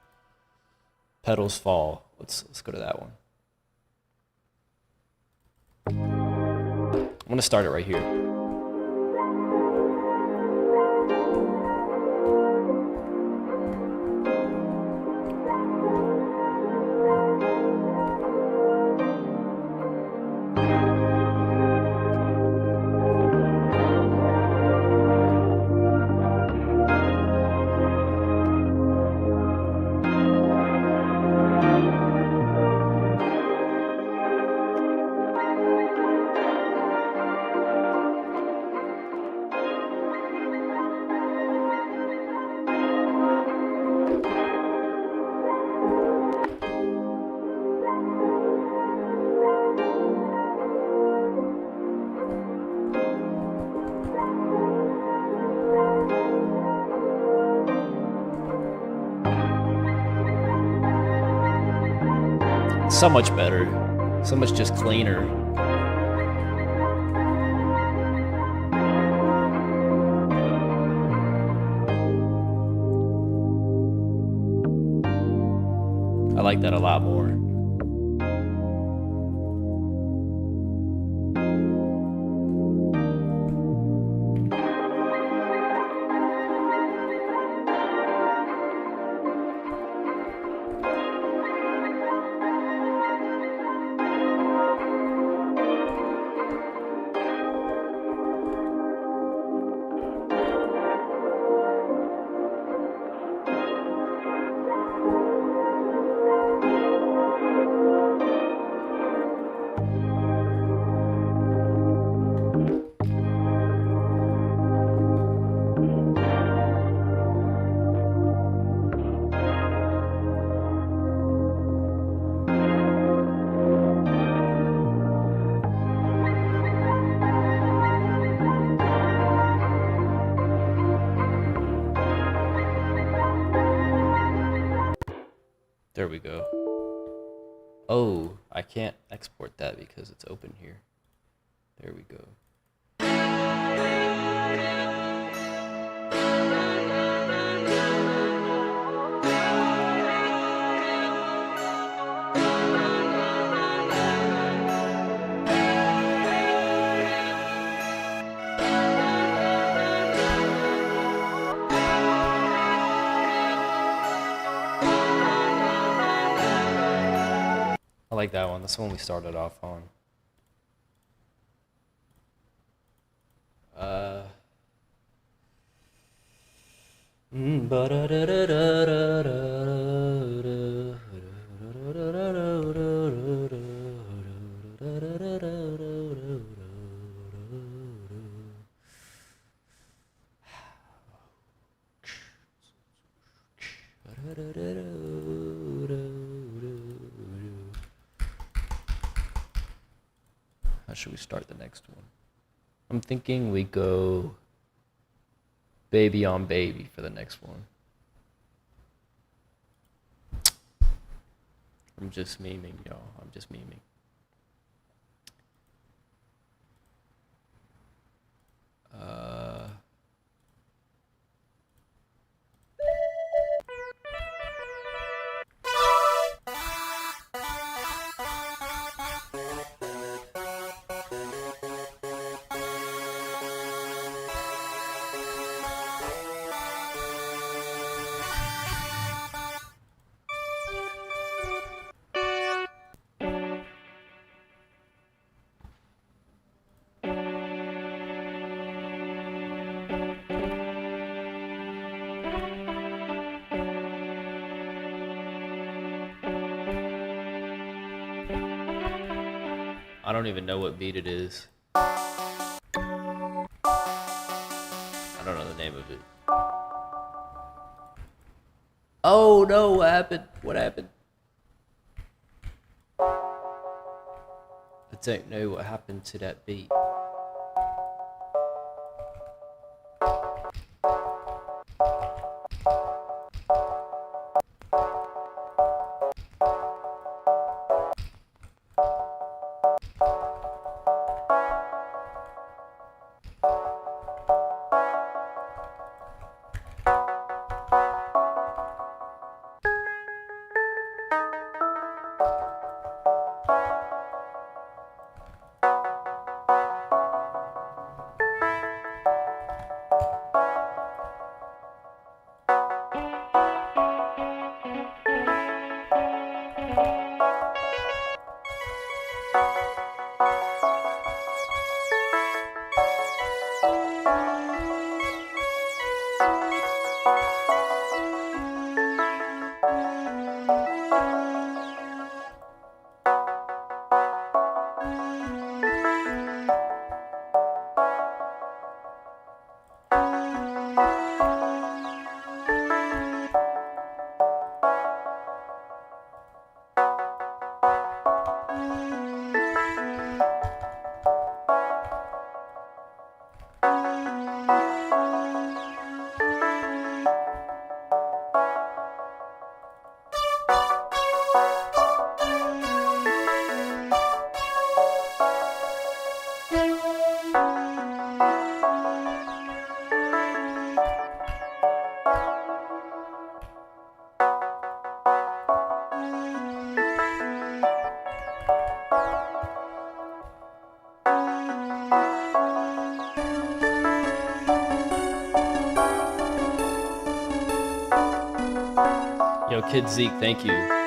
Petals fall. Let's go to that one. I'm gonna start it right here. So much better. So much just cleaner. I like that a lot more. There we go. Oh, I can't export that because it's open here. There we go. I like that one. That's the one we started off on. How should we start the next one? I'm thinking we go baby on baby for the next one. I'm just memeing, y'all. I'm just memeing. I don't even know what beat it is. I don't know the name of it. Oh no, what happened? What happened? I don't know what happened to that beat. Yo, Kid Zeke, thank you.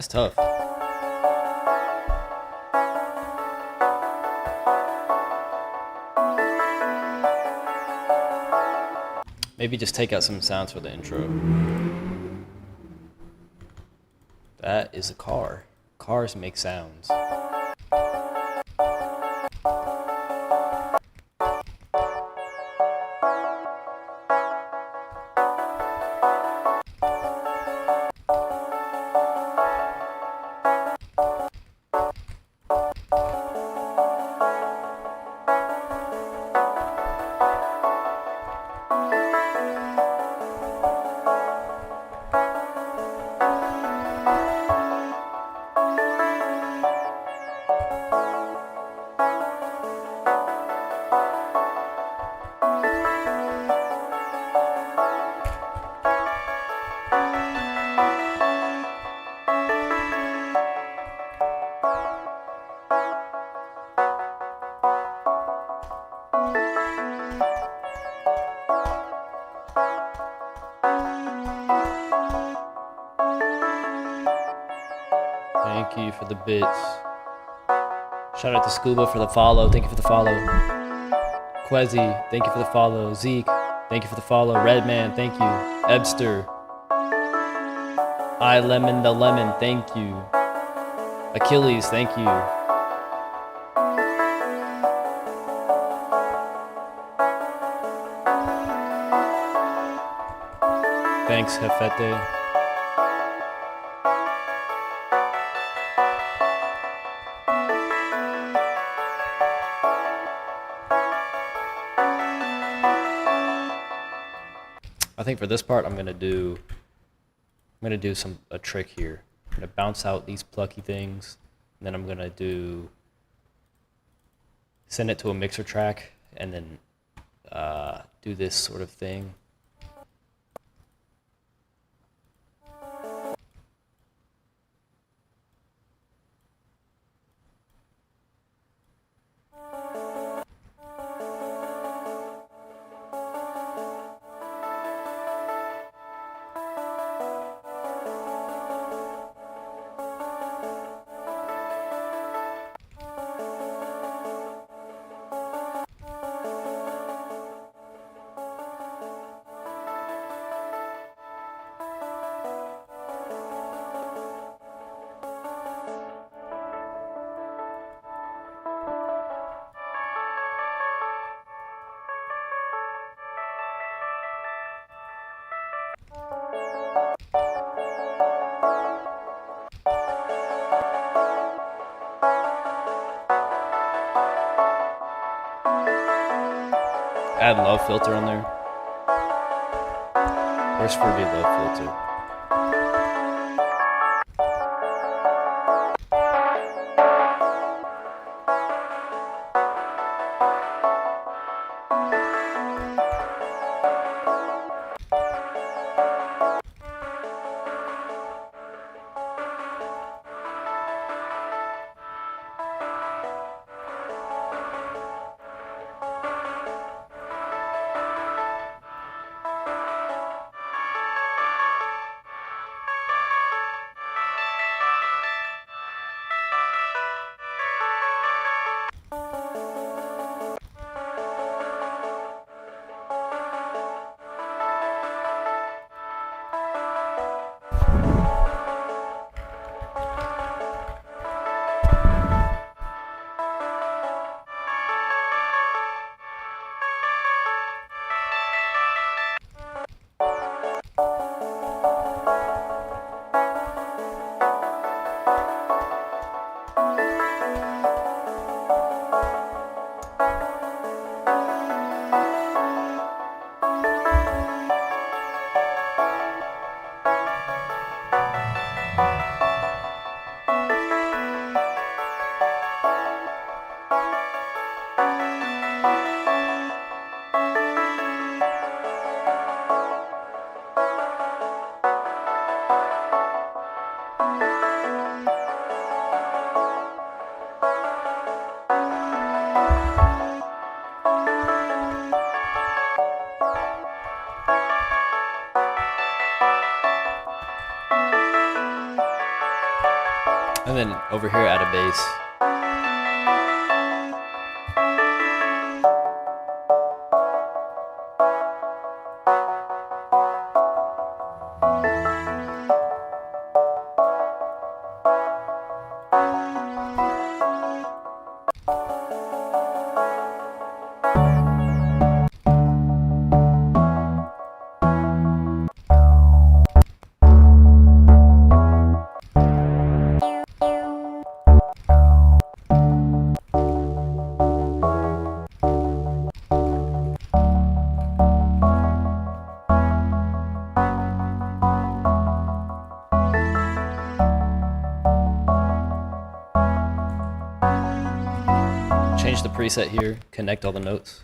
That's tough. Maybe just take out some sounds for the intro. That is a car. Cars make sounds. Thank you for the bits. Shout out to Scuba for the follow. Thank you for the follow. Quezzy, thank you for the follow. Zeke, thank you for the follow. Redman, thank you. Ebster. I Lemon the Lemon, thank you. Achilles, thank you. Thanks, Hefete. I think for this part, I'm gonna do a trick here. I'm gonna bounce out these plucky things, and then I'm gonna send it to a mixer track, and then do this sort of thing. Add low filter on there. Where's Fergie low filter? And then over here add a bass. Change the preset here, connect all the notes.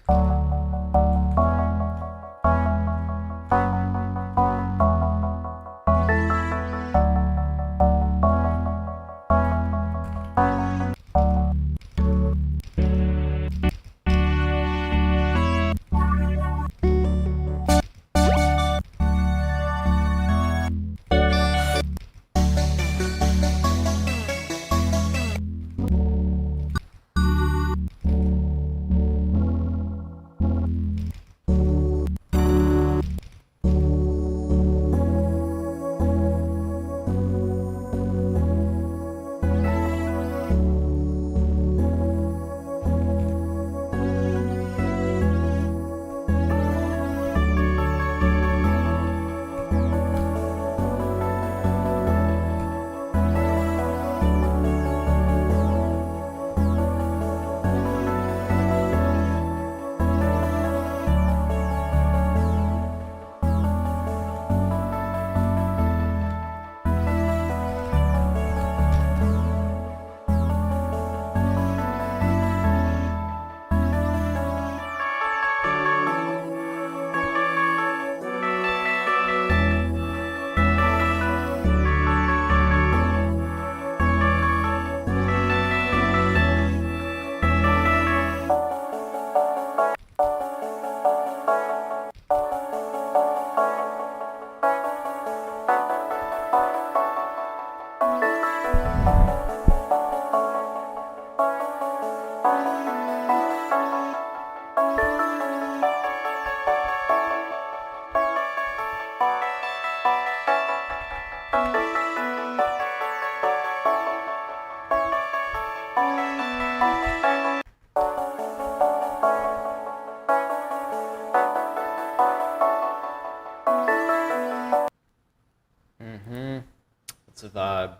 It's a vibe.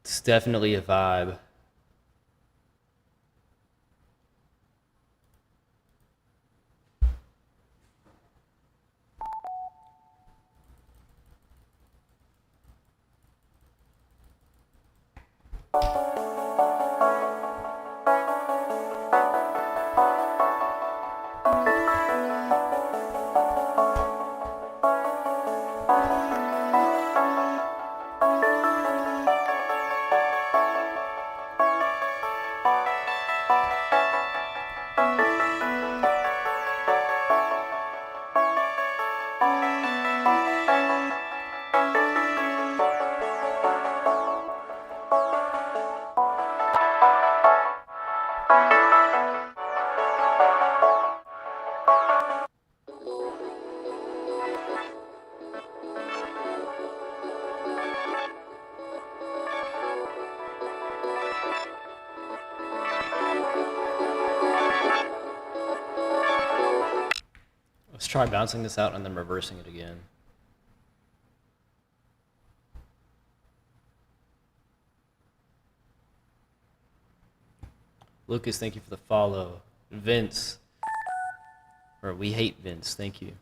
It's definitely a vibe. Let's try bouncing this out and then reversing it again. Lucas, thank you for the follow. Vince, or we hate Vince, thank you.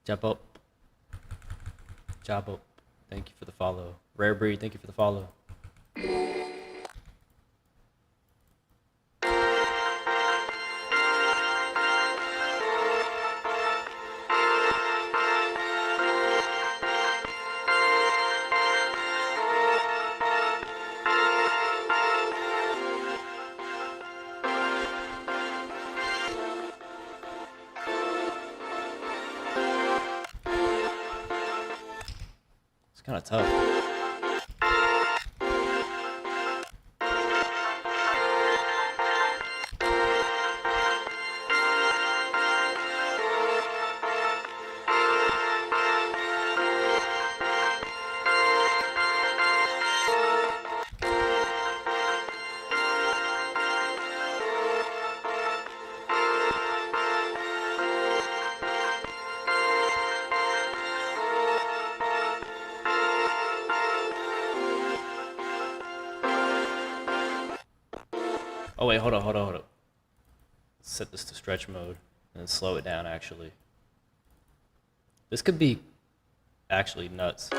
Jump up. Job up. Thank you for the follow. Rare Breed, thank you for the follow. It's kind of tough. Oh wait, hold on, hold on, hold on. Let's set this to stretch mode and slow it down actually. This could be actually nuts.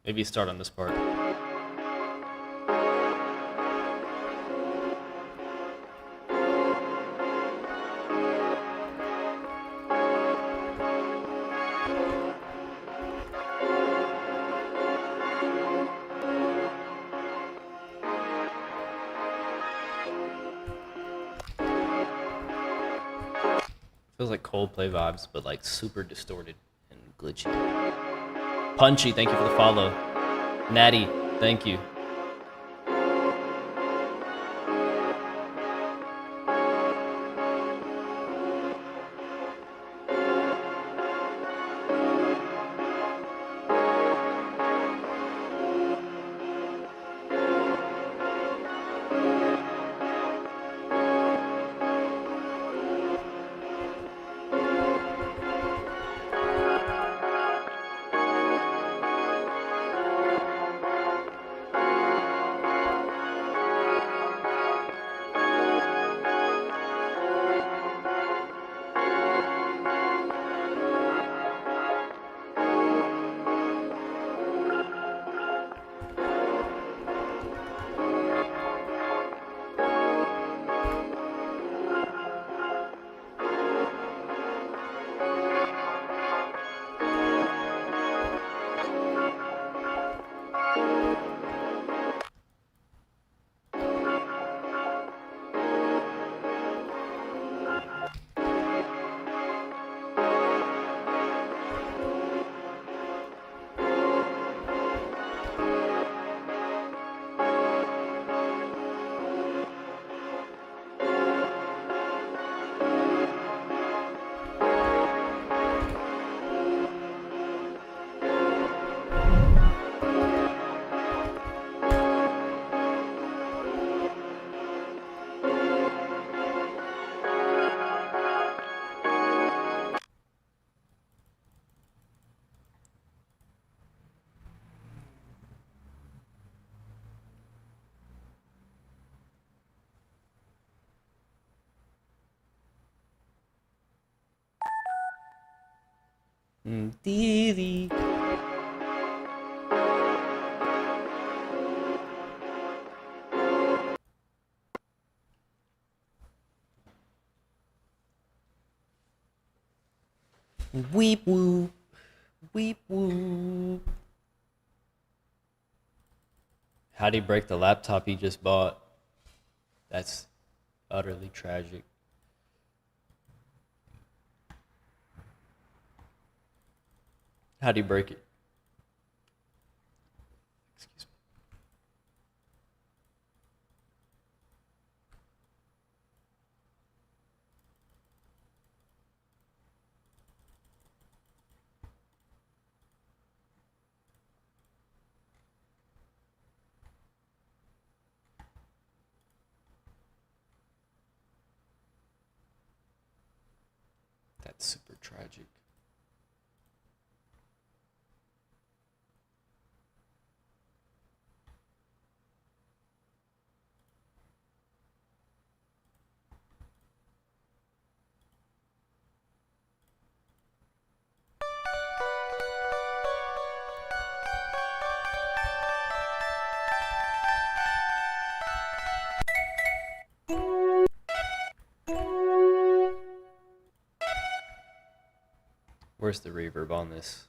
Maybe start on this part. Feels like Coldplay vibes, but like super distorted and glitchy. Punchy, thank you for the follow. Natty, thank you. Dee. Weep woo. Weep woo. How'd he break the laptop he just bought? That's utterly tragic. How'd he break it? Excuse me. That's super tragic. Where's the reverb on this?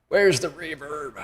Where's the reverb?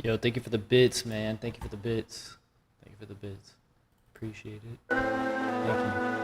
Yo, thank you for the bits, man. Thank you for the bits. Thank you for the bits. Appreciate it. Thank you.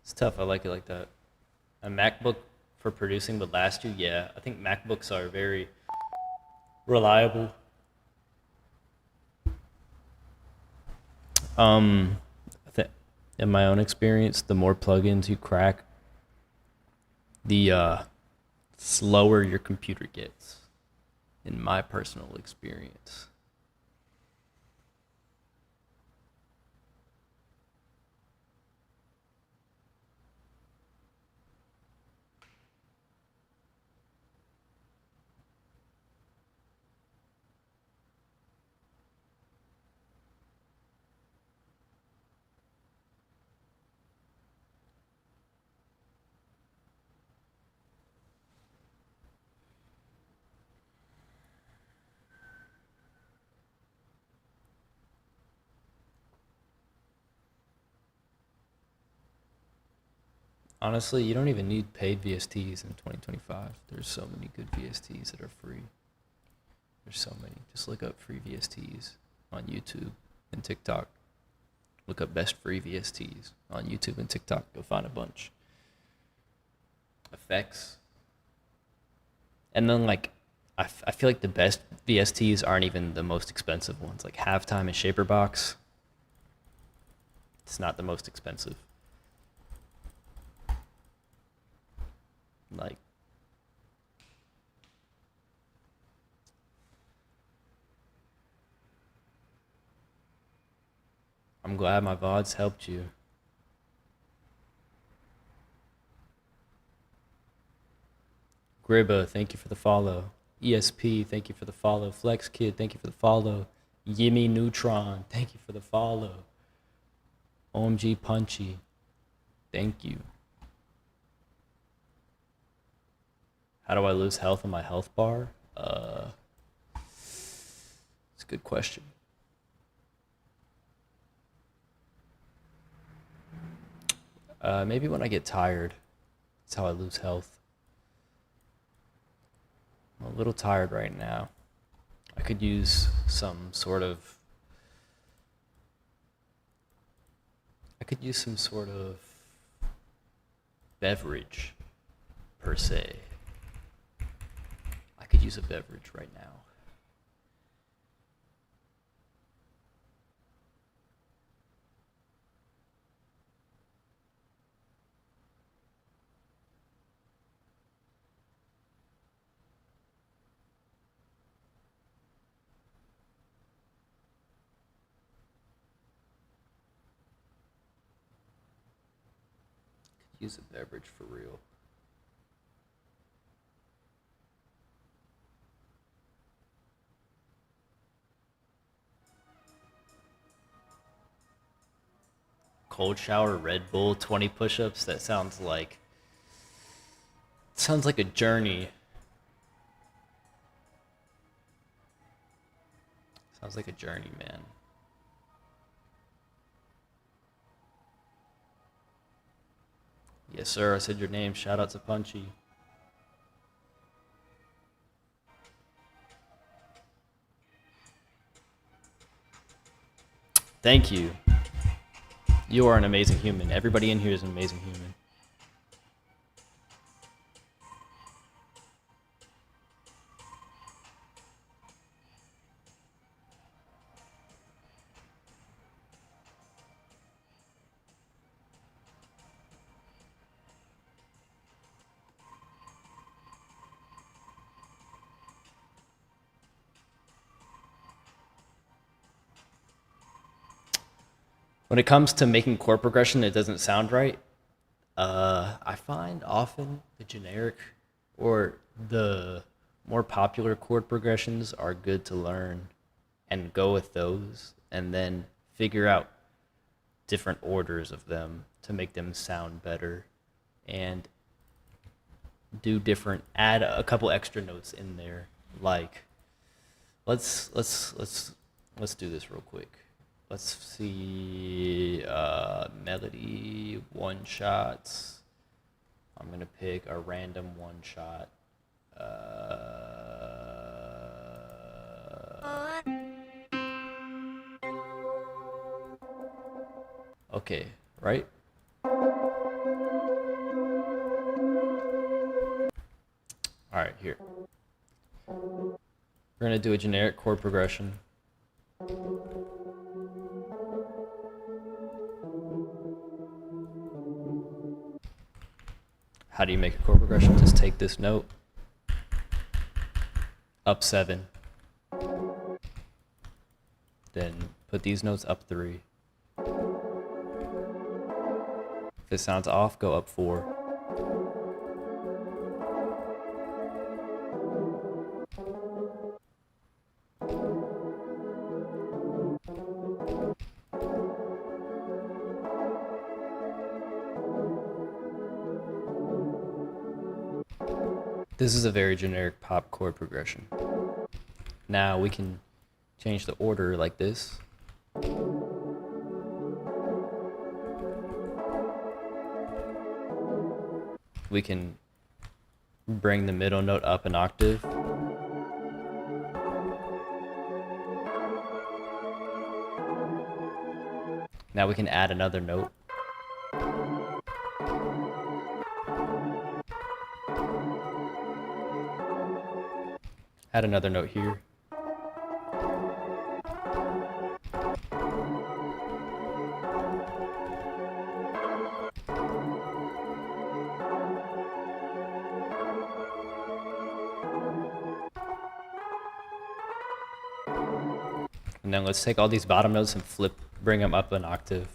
It's tough. I like it like that. A MacBook for producing would last you. Yeah, I think MacBooks are very reliable. I think in my own experience, the more plugins you crack, the slower your computer gets, in my personal experience. Honestly, you don't even need paid VSTs in 2025. There's so many good VSTs that are free. There's so many. Just look up free VSTs on YouTube and TikTok. Look up best free VSTs on YouTube and TikTok. You'll find a bunch. Effects. And then, like, I feel like the best VSTs aren't even the most expensive ones. Like Halftime and Shaperbox. It's not the most expensive. Like, I'm glad my VODs helped you. Gribba, thank you for the follow. ESP, thank you for the follow. Flex Kid, thank you for the follow. Yimmy Neutron, thank you for the follow. OMG Punchy, thank you. How do I lose health on my health bar? It's a good question. Maybe when I get tired. That's how I lose health. I'm a little tired right now. I could use some sort of beverage, per se. I could use a beverage right now. Use a beverage for real. Cold shower, Red Bull, 20 push-ups. That sounds like a journey. Sounds like a journey, man. Yes, sir. I said your name. Shout out to Punchy. Thank you. You are an amazing human. Everybody in here is an amazing human. When it comes to making chord progression that doesn't sound right, I find often the generic or the more popular chord progressions are good to learn and go with those and then figure out different orders of them to make them sound better and add a couple extra notes in there. Like, let's do this real quick. Let's see, melody, one shots. I'm gonna pick a random one shot. Okay, right? All right, here. We're gonna do a generic chord progression. How do you make a chord progression? Just take this note up 7. Then put these notes up 3. If it sounds off, go up 4. This is a very generic pop chord progression. Now we can change the order like this. We can bring the middle note up an octave. Now we can add another note. Add another note here. And then let's take all these bottom notes and bring them up an octave.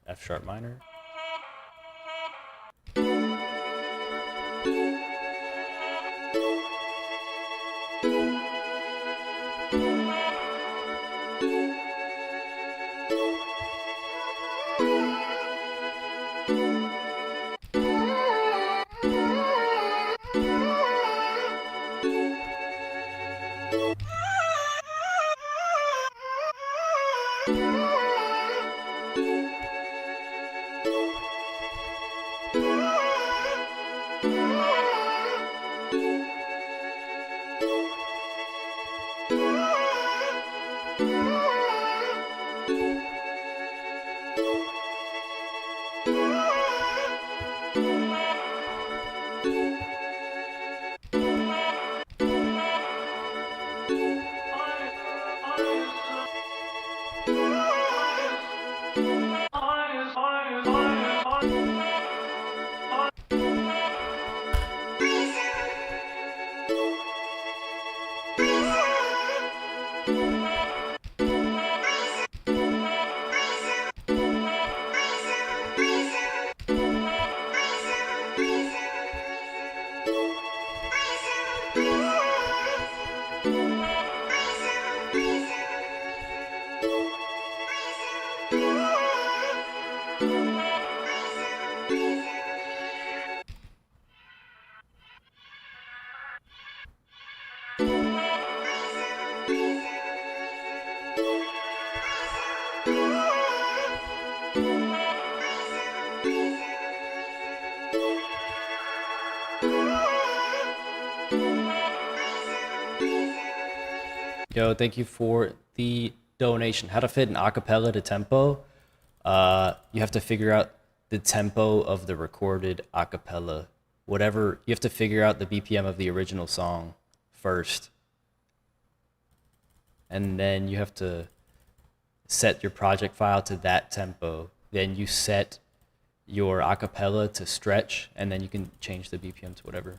F sharp minor. Yo, thank you for the donation. How to fit an acapella to tempo? You have to figure out the tempo of the recorded acapella. Whatever, you have to figure out the BPM of the original song first. And then you have to set your project file to that tempo. Then you set your acapella to stretch, and then you can change the BPM to whatever.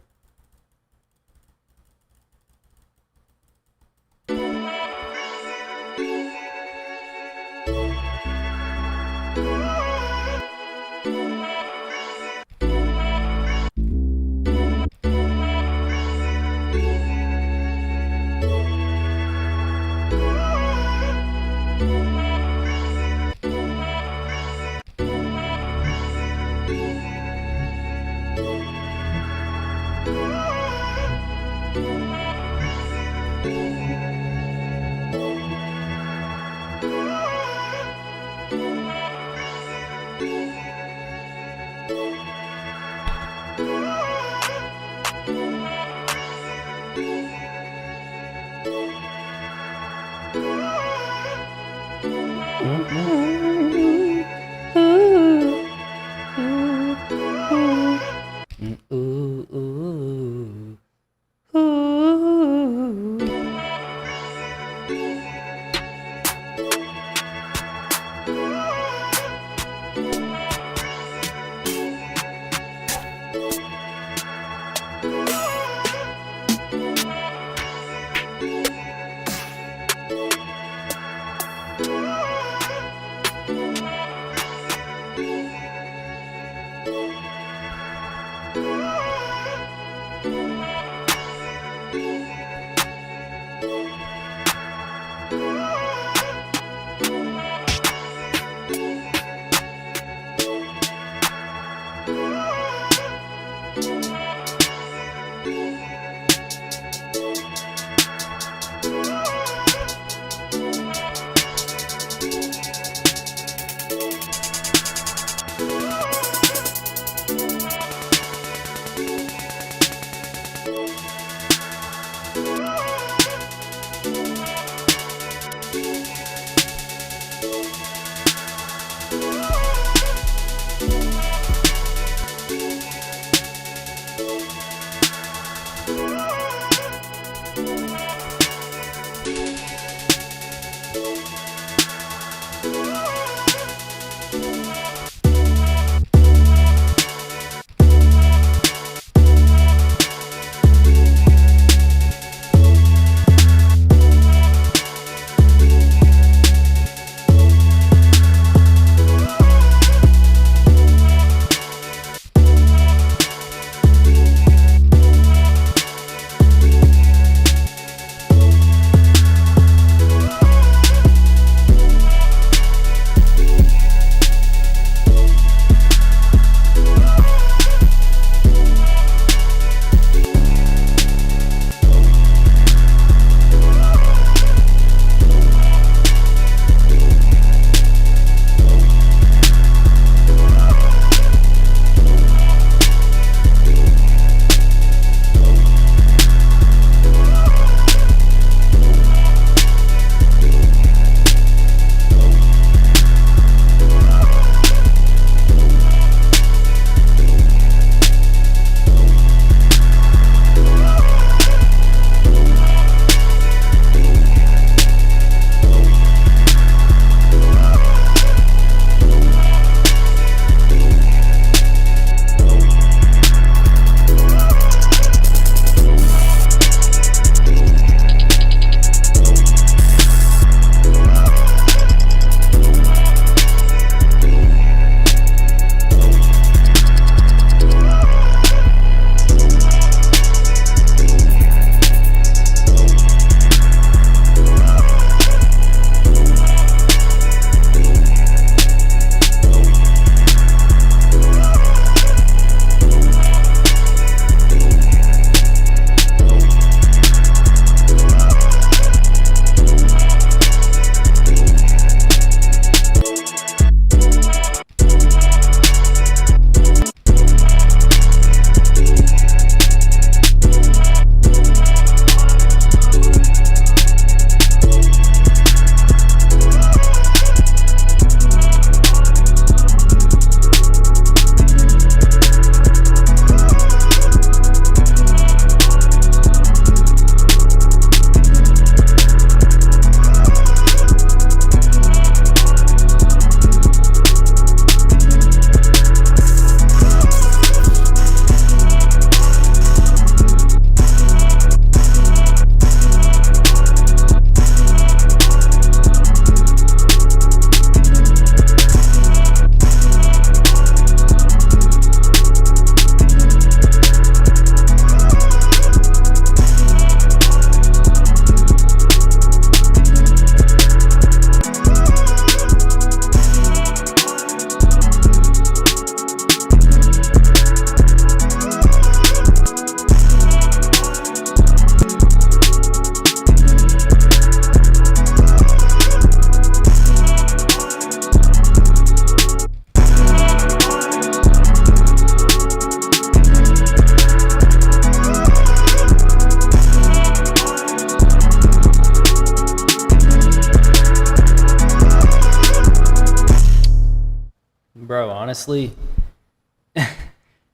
honestly,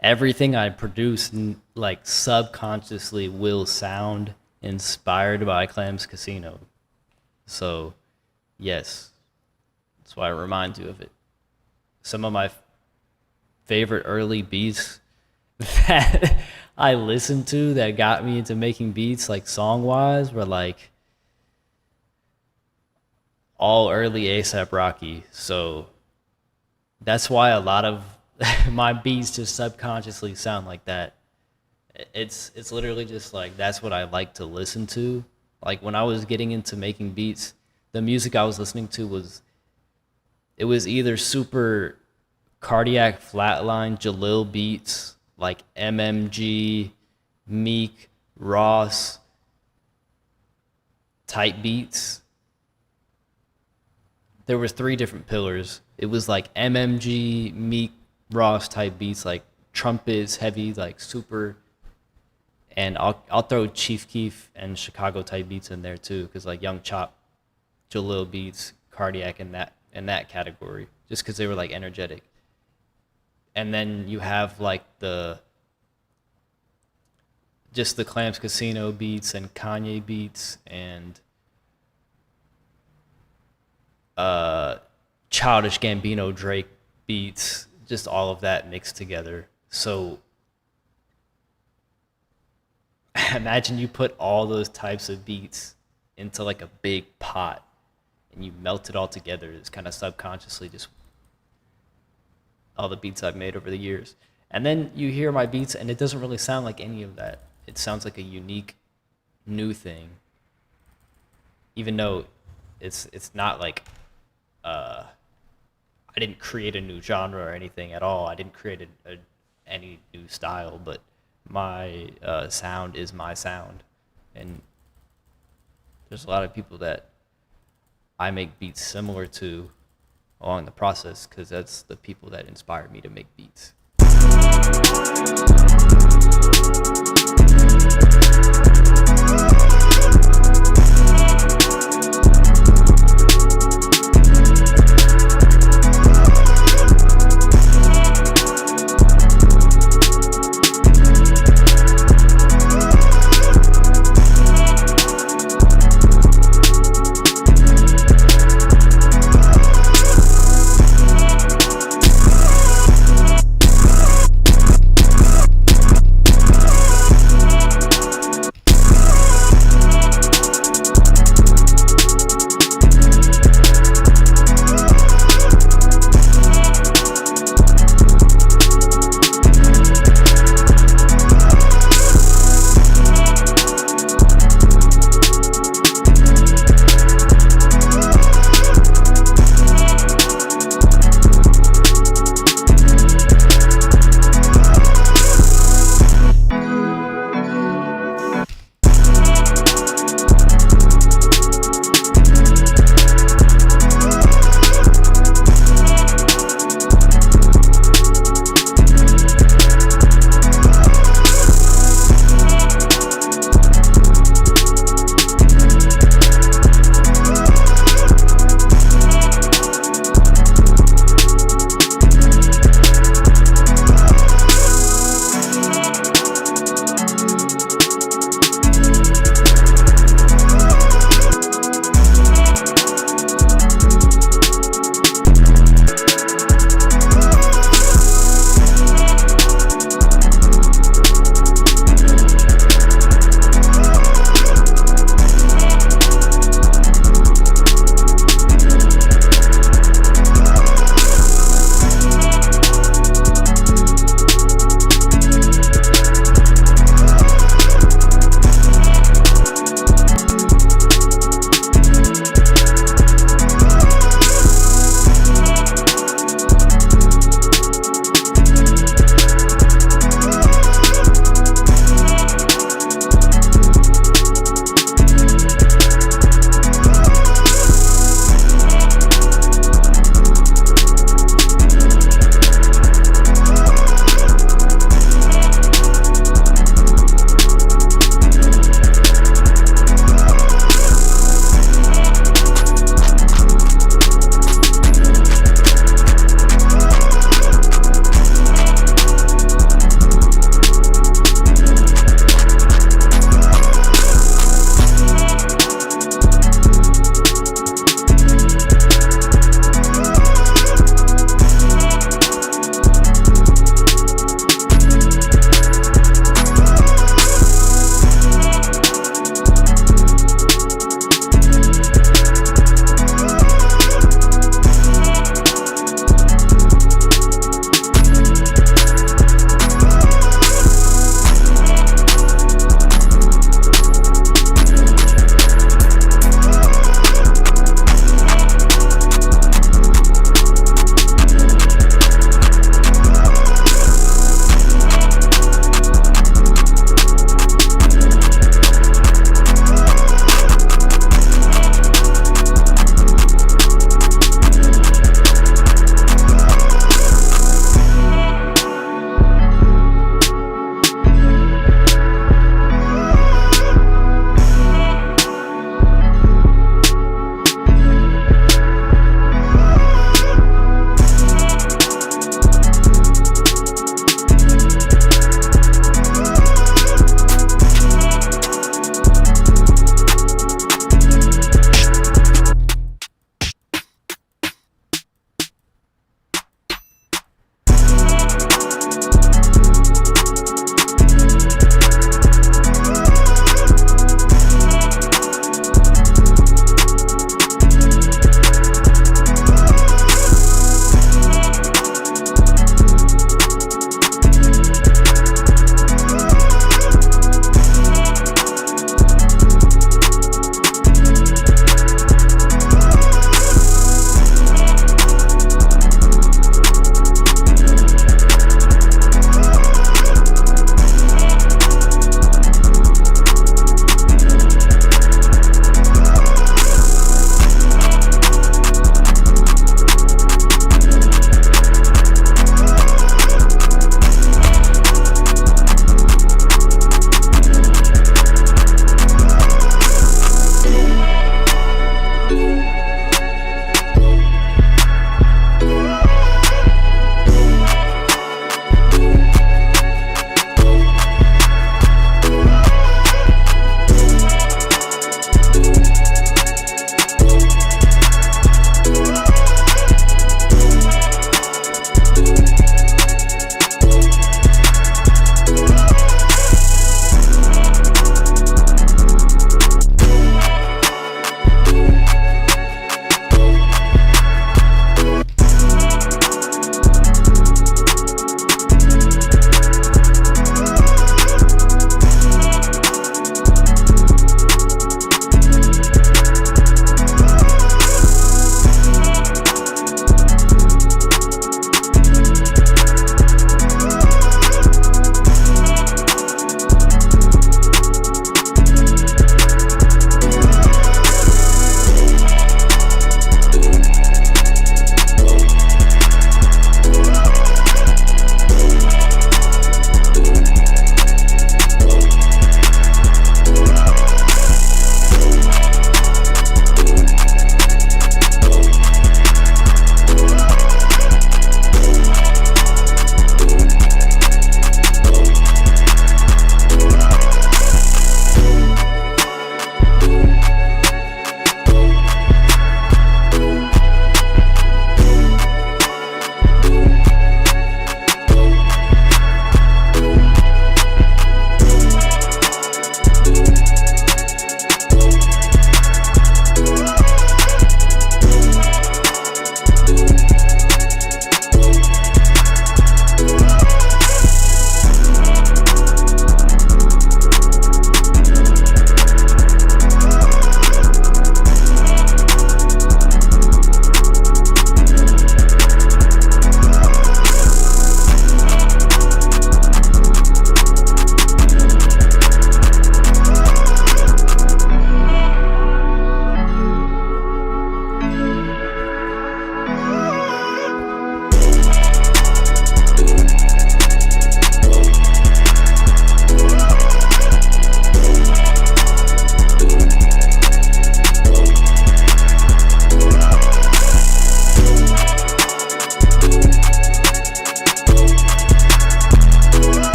everything I produce like subconsciously will sound inspired by Clams Casino. So, yes, that's why I remind you of it. Some of my favorite early beats that I listened to that got me into making beats, like song wise, were like all early ASAP Rocky. So that's why a lot of my beats just subconsciously sound like that. It's literally just like that's what I like to listen to. Like when I was getting into making beats, the music I was listening to was either super cardiac flatline Jalil beats like MMG, Meek, Ross type beats. There was 3 different pillars. It was like MMG, Meek, Ross type beats, like trumpets, heavy, like super. And I'll throw Chief Keef and Chicago type beats in there too, because like Young Chop, Jalil beats, cardiac in that category, just because they were like energetic. And then you have like the Clams Casino beats and Kanye beats and Childish Gambino Drake beats, just all of that mixed together. So imagine you put all those types of beats into like a big pot and you melt it all together. It's kind of subconsciously just all the beats I've made over the years. And then you hear my beats and it doesn't really sound like any of that. It sounds like a unique new thing. Even though it's not like I didn't create a new genre or anything at all. I didn't create any new style, but my sound is my sound. And there's a lot of people that I make beats similar to along the process because that's the people that inspired me to make beats.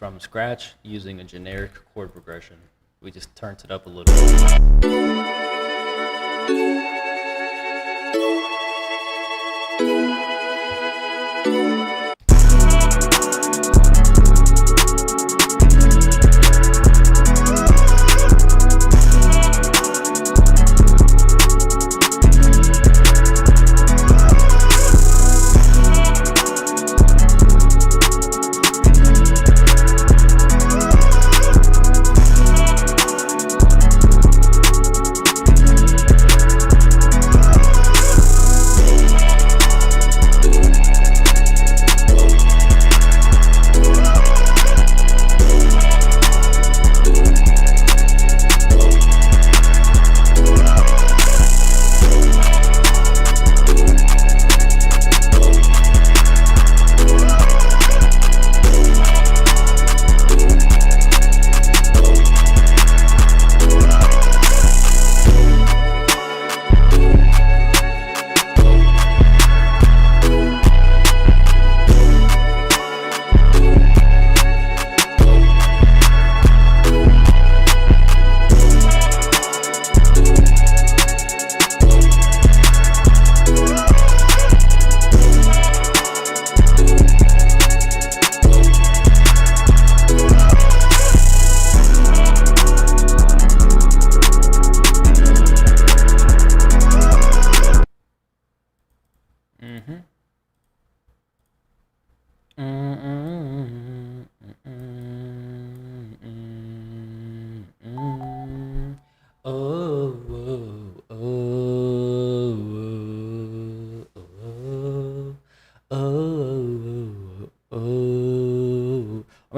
from scratch using a generic chord progression. We just turned it up a little bit.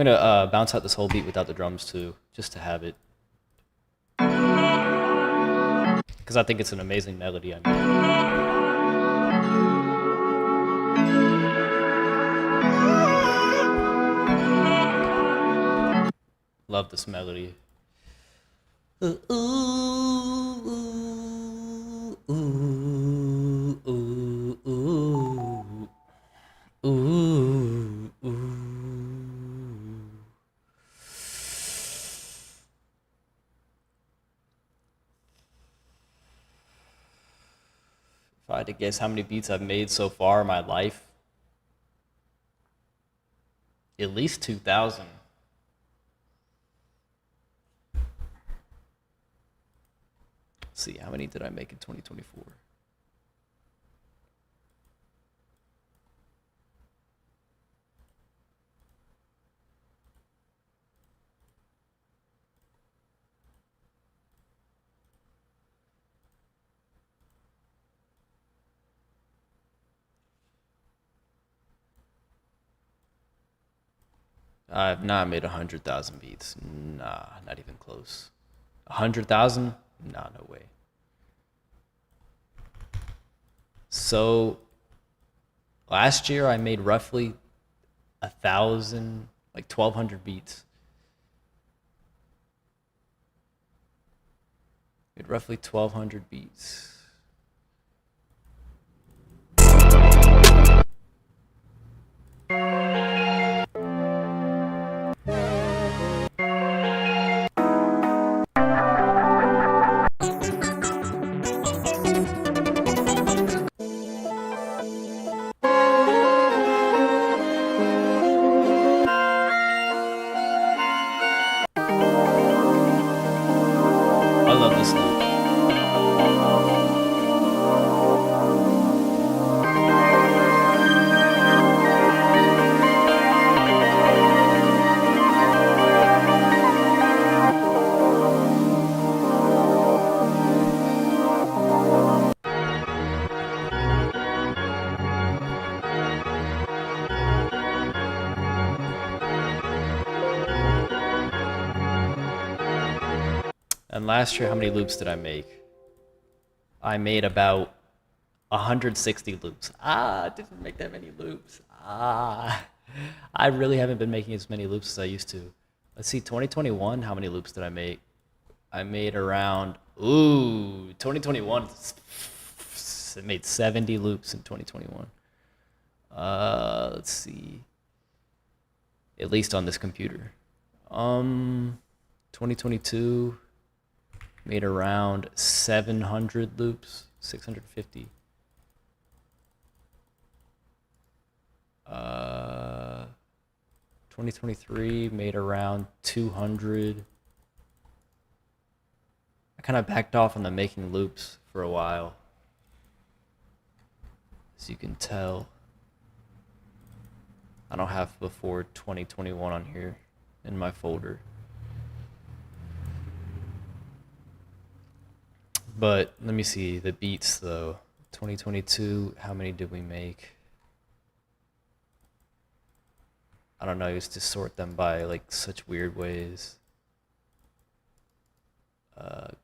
I'm gonna bounce out this whole beat without the drums too, just to have it, because I think it's an amazing melody. I mean, love this melody. Ooh, ooh, ooh, ooh, ooh, ooh, ooh. If I had to guess how many beats I've made so far in my life, at least 2,000. Let's see, how many did I make in 2024? I have not made 100,000 beats. Nah, not even close. 100,000? Nah, no way. So last year I made roughly 1,000, like 1,200 beats. Made roughly 1,200 beats. I love this loop. And last year, how many loops did I make? I made about 160 loops. I didn't make that many loops. I really haven't been making as many loops as I used to. Let's see, 2021, how many loops did I make? I made around, 2021, I made 70 loops in 2021. Let's see. At least on this computer. 2022, made around 700 loops, 650. 2023 made around 200. I kind of backed off on the making loops for a while, as you can tell. I don't have before 2021 on here in my folder. But let me see the beats though. 2022, how many did we make? I don't know, I used to sort them by like such weird ways.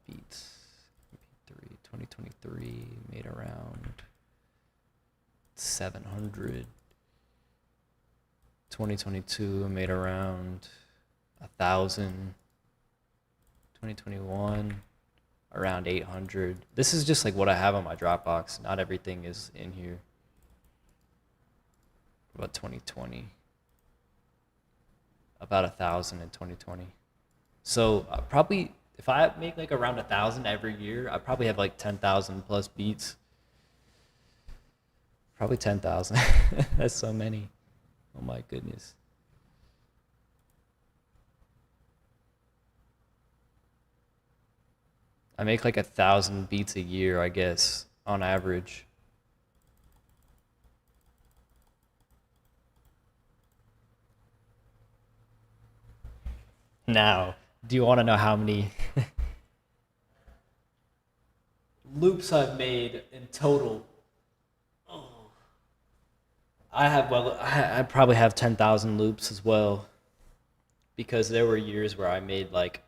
Beats. 2023 made around 700. 2022 made around 1,000. 2021 around 800. This is just like what I have on my Dropbox. Not everything is in here. About 2020. About 1,000 in 2020. So probably if I make like around 1,000 every year, I probably have like 10,000 plus beats. Probably 10,000. That's so many. Oh my goodness. I make like 1,000 beats a year, I guess, on average. Now, do you want to know how many loops I've made in total? I probably have 10,000 loops as well. because there were years where I made like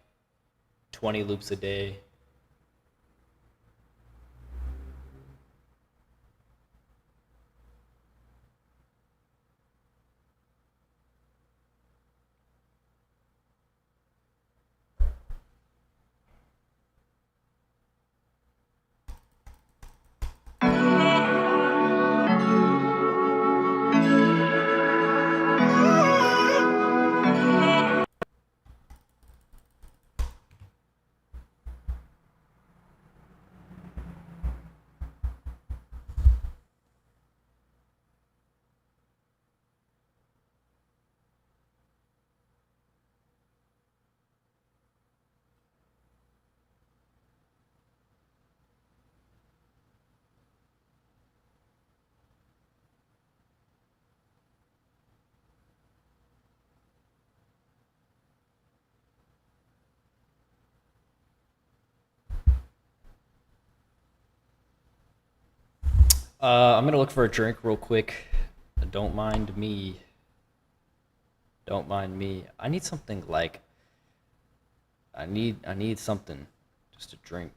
20 loops a day. I'm gonna look for a drink real quick. Don't mind me. Don't mind me. I need something like I need something just to drink.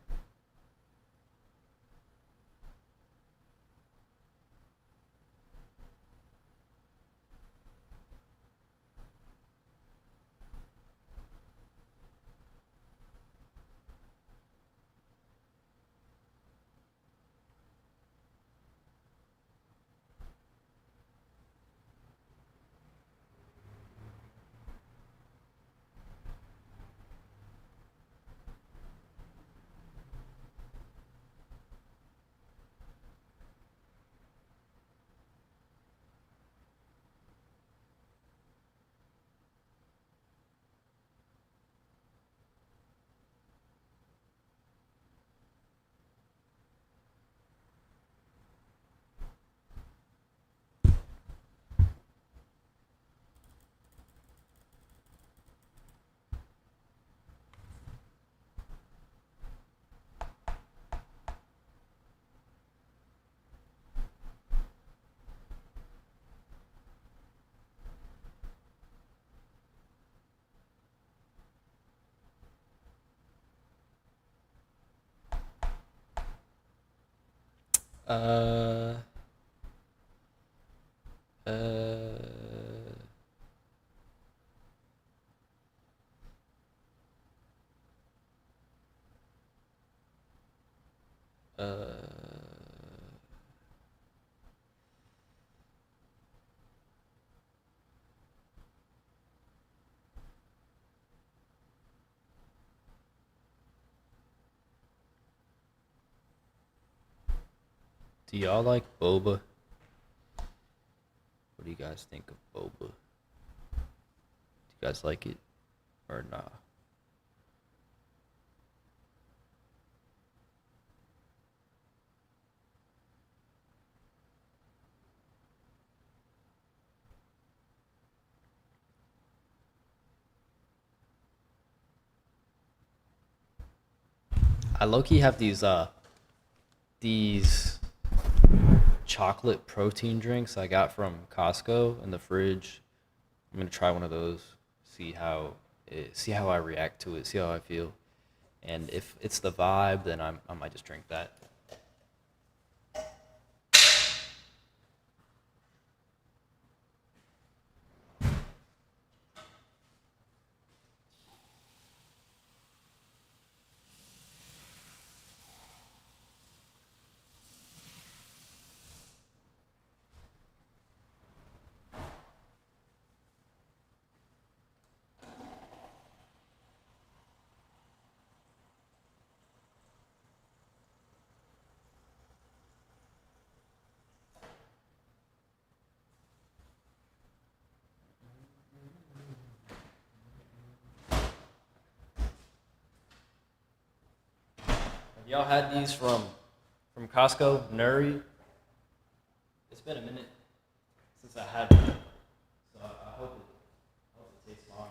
Uh, uh, uh. Do y'all like boba? What do you guys think of boba? Do you guys like it or not? I low key have these chocolate protein drinks I got from Costco in the fridge. I'm gonna try one of those, see how I react to it, see how I feel, and if it's the vibe, then I might just drink that. Have y'all had these from Costco, Nuri? It's been a minute since I had them, so I hope it tastes fine.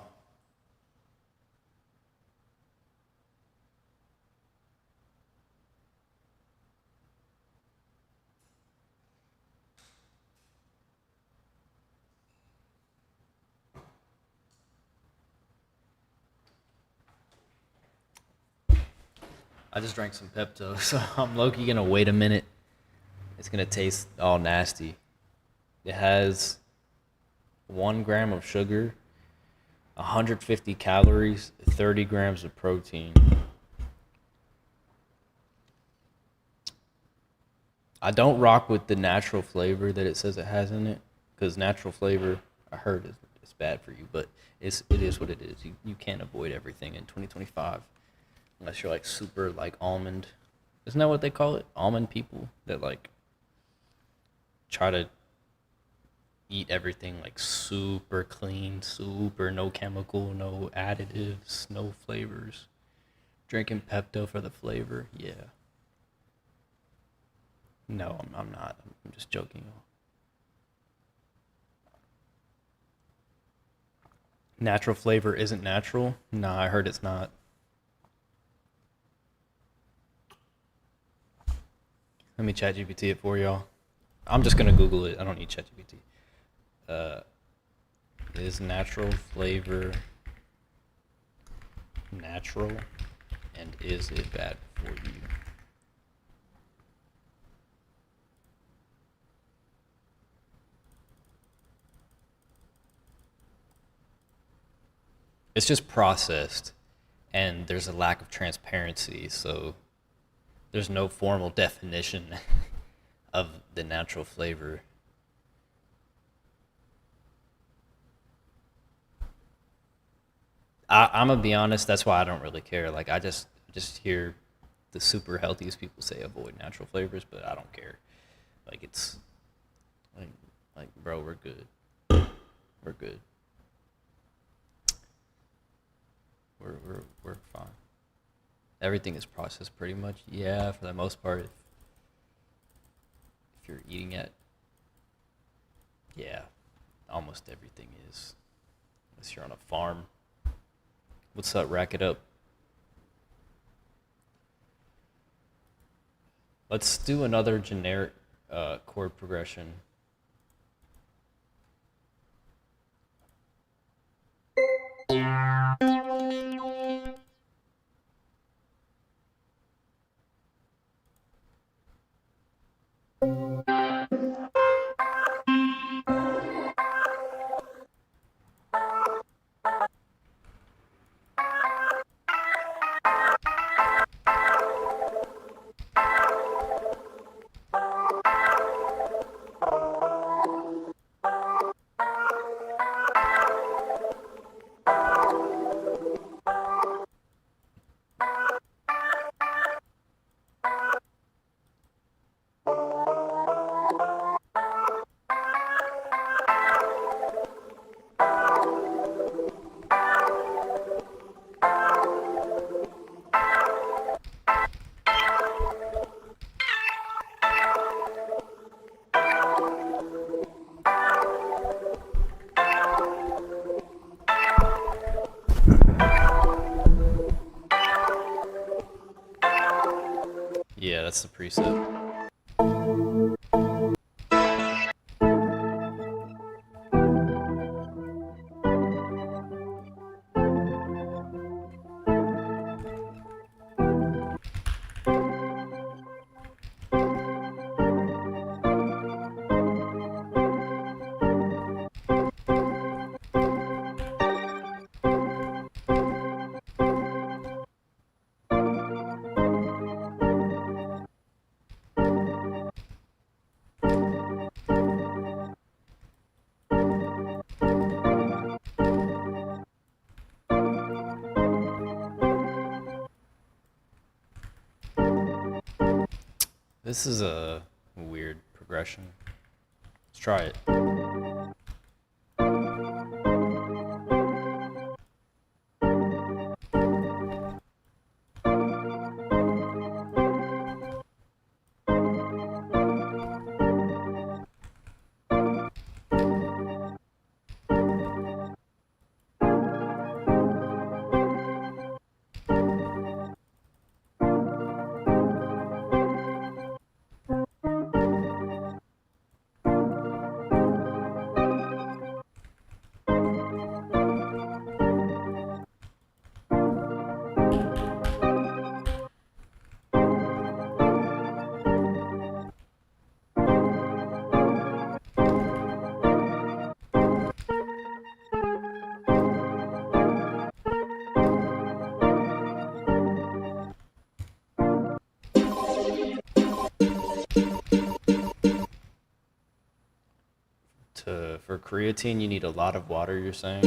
I just drank some Pepto, so I'm low-key gonna wait a minute. It's gonna taste all nasty. It has 1 gram of sugar, 150 calories, 30 grams of protein. I don't rock with the natural flavor that it says it has in it, because natural flavor, I heard, is bad for you, but it is what it is. You can't avoid everything in 2025 unless you're like super like almond. Isn't that what they call it? Almond people that like try to eat everything like super clean, super no chemical, no additives, no flavors. Drinking Pepto for the flavor, yeah. No, I'm not. I'm just joking. Natural flavor isn't natural? Nah, I heard it's not. Let me chat GPT it for y'all. I'm just gonna Google it. I don't need chat GPT. Is natural flavor natural? And is it bad for you? It's just processed, and there's a lack of transparency, so there's no formal definition of the natural flavor. I'm gonna be honest. That's why I don't really care. Like I just hear the super healthiest people say avoid natural flavors, but I don't care. Like it's like bro, we're good. We're good. We're fine. Everything is processed pretty much. Yeah, for the most part. If you're eating it, yeah, almost everything is. Unless you're on a farm. What's up? Rack it up. Let's do another generic chord progression. Yeah, that's the preset. This is a weird progression. Let's try it. for creatine, you need a lot of water, you're saying?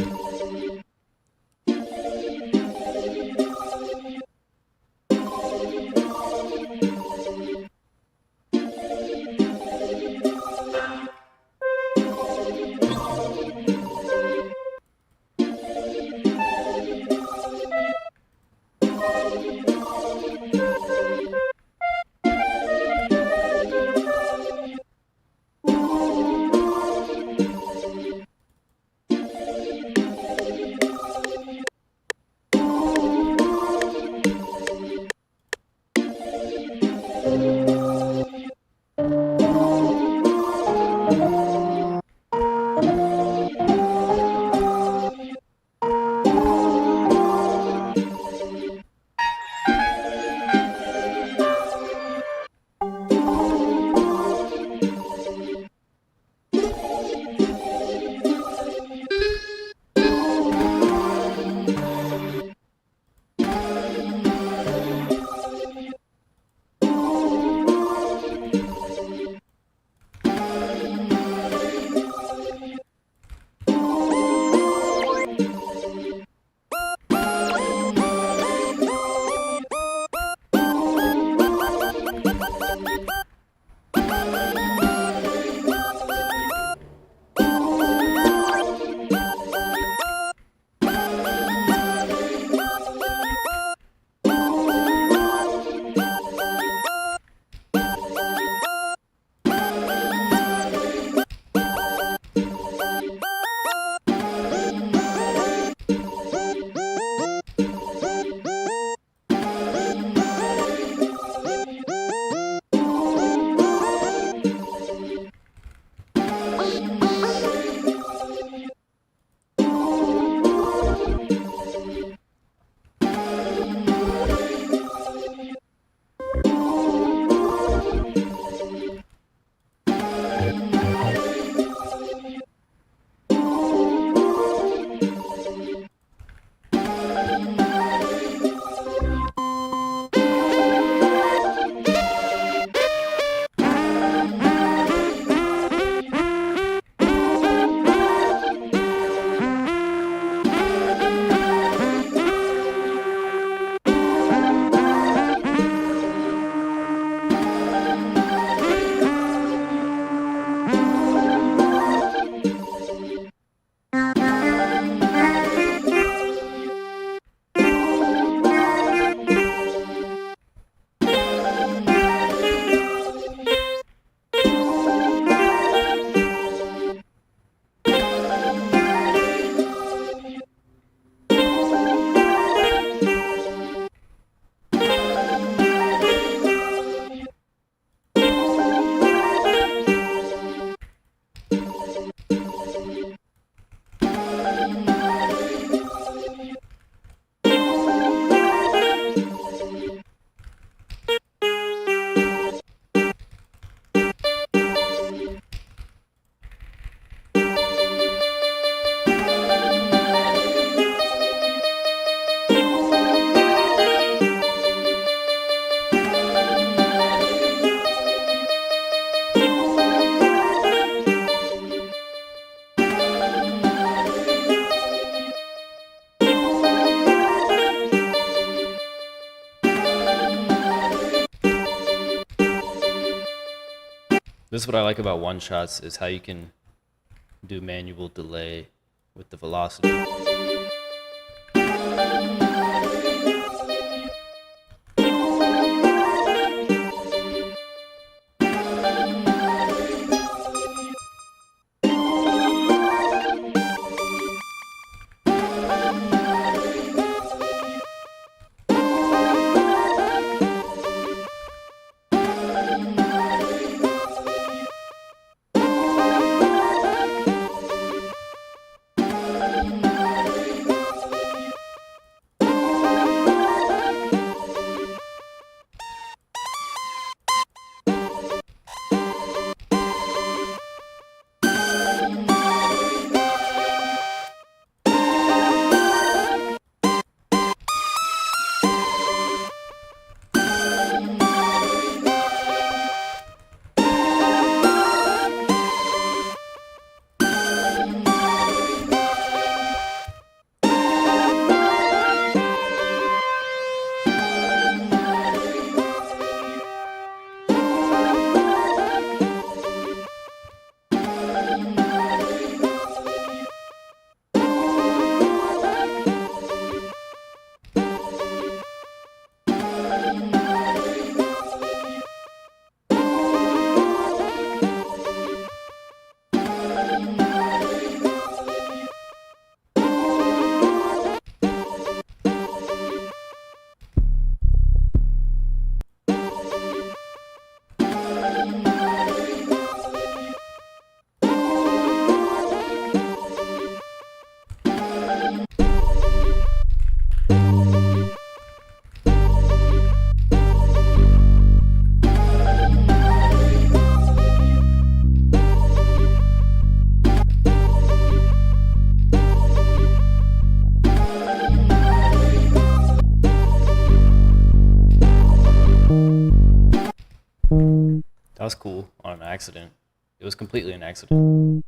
This is what I like about one shots is how you can do manual delay with the velocity. That was cool on an accident. It was completely an accident.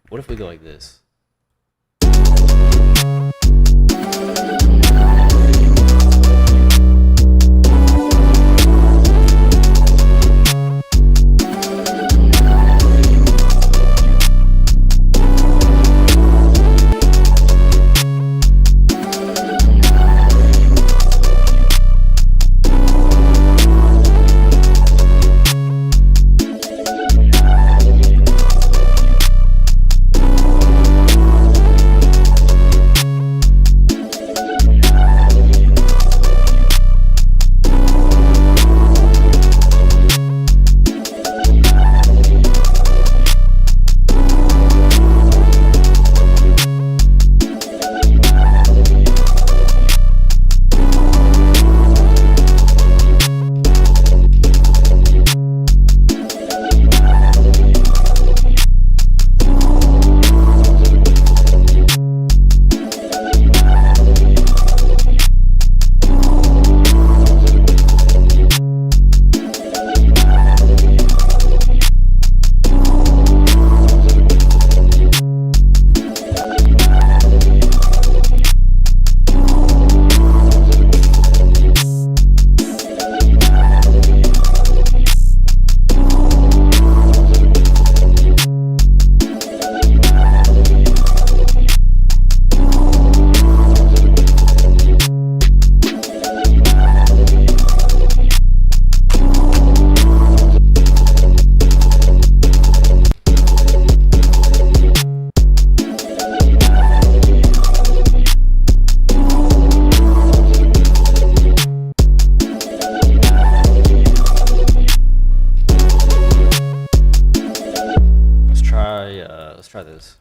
What if we go like this? Let's try this.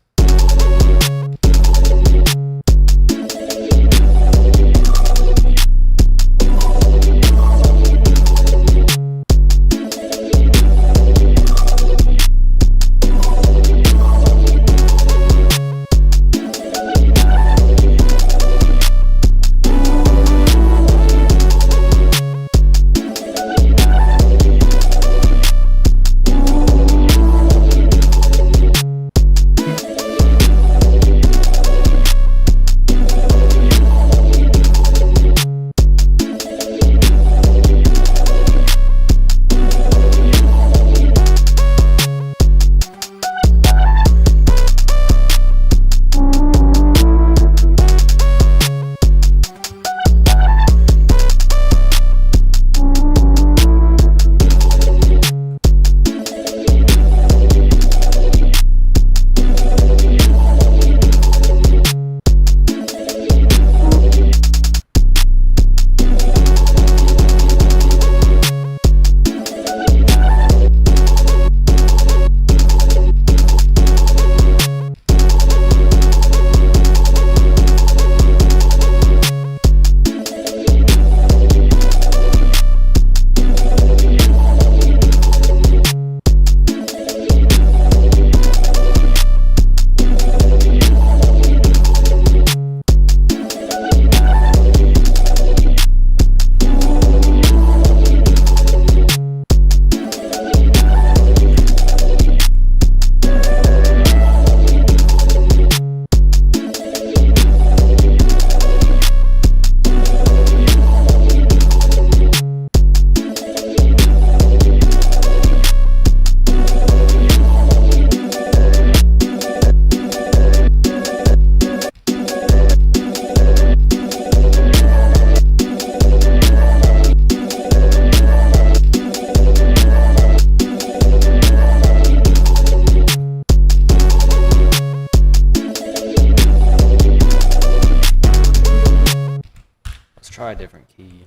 key.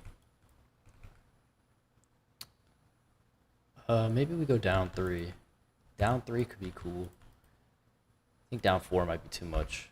Maybe we go down 3. Down 3 could be cool. I think down 4 might be too much.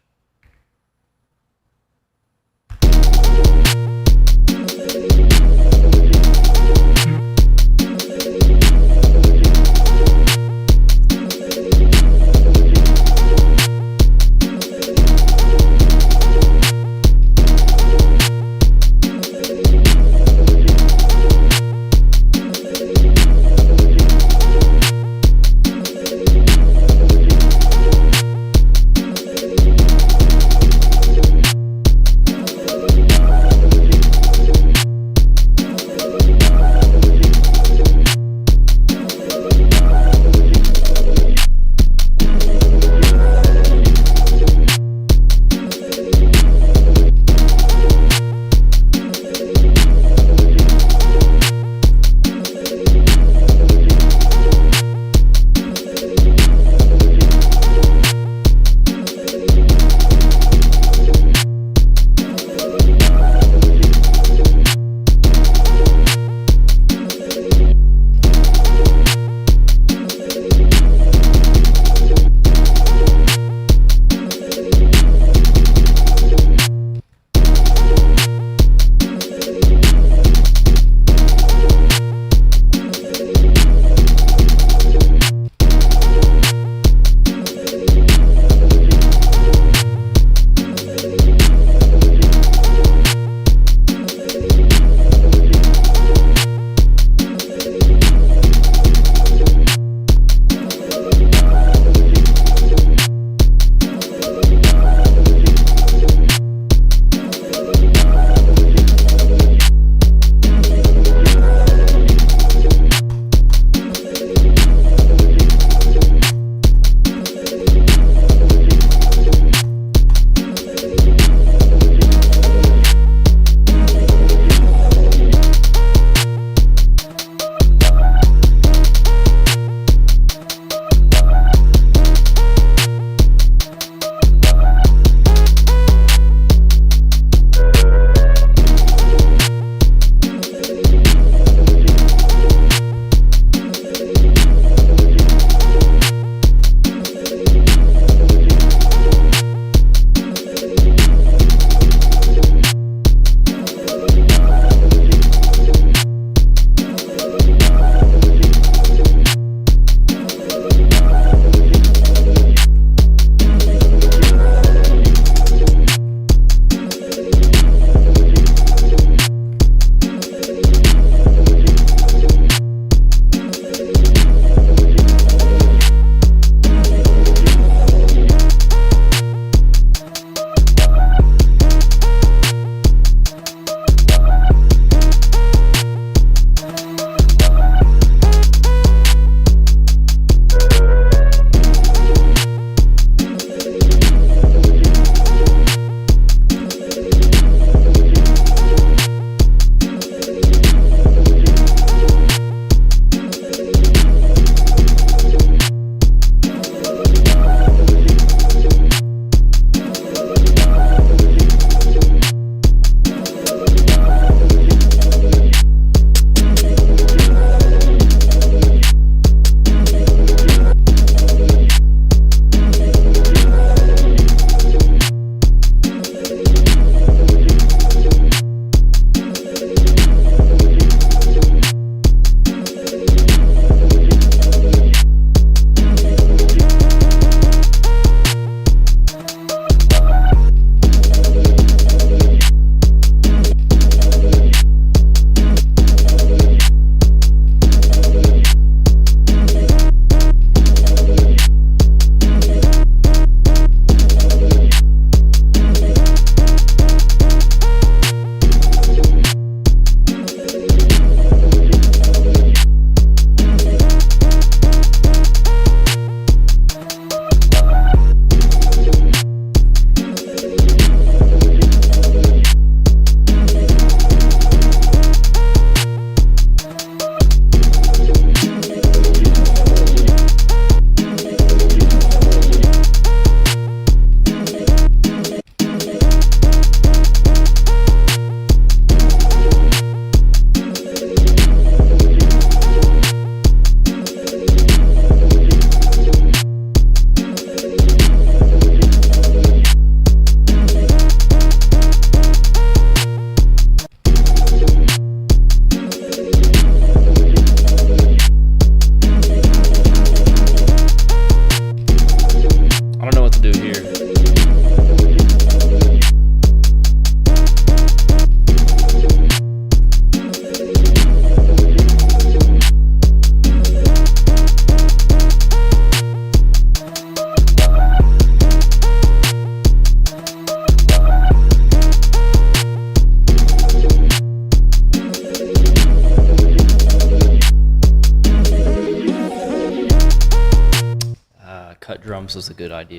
drums was a good idea.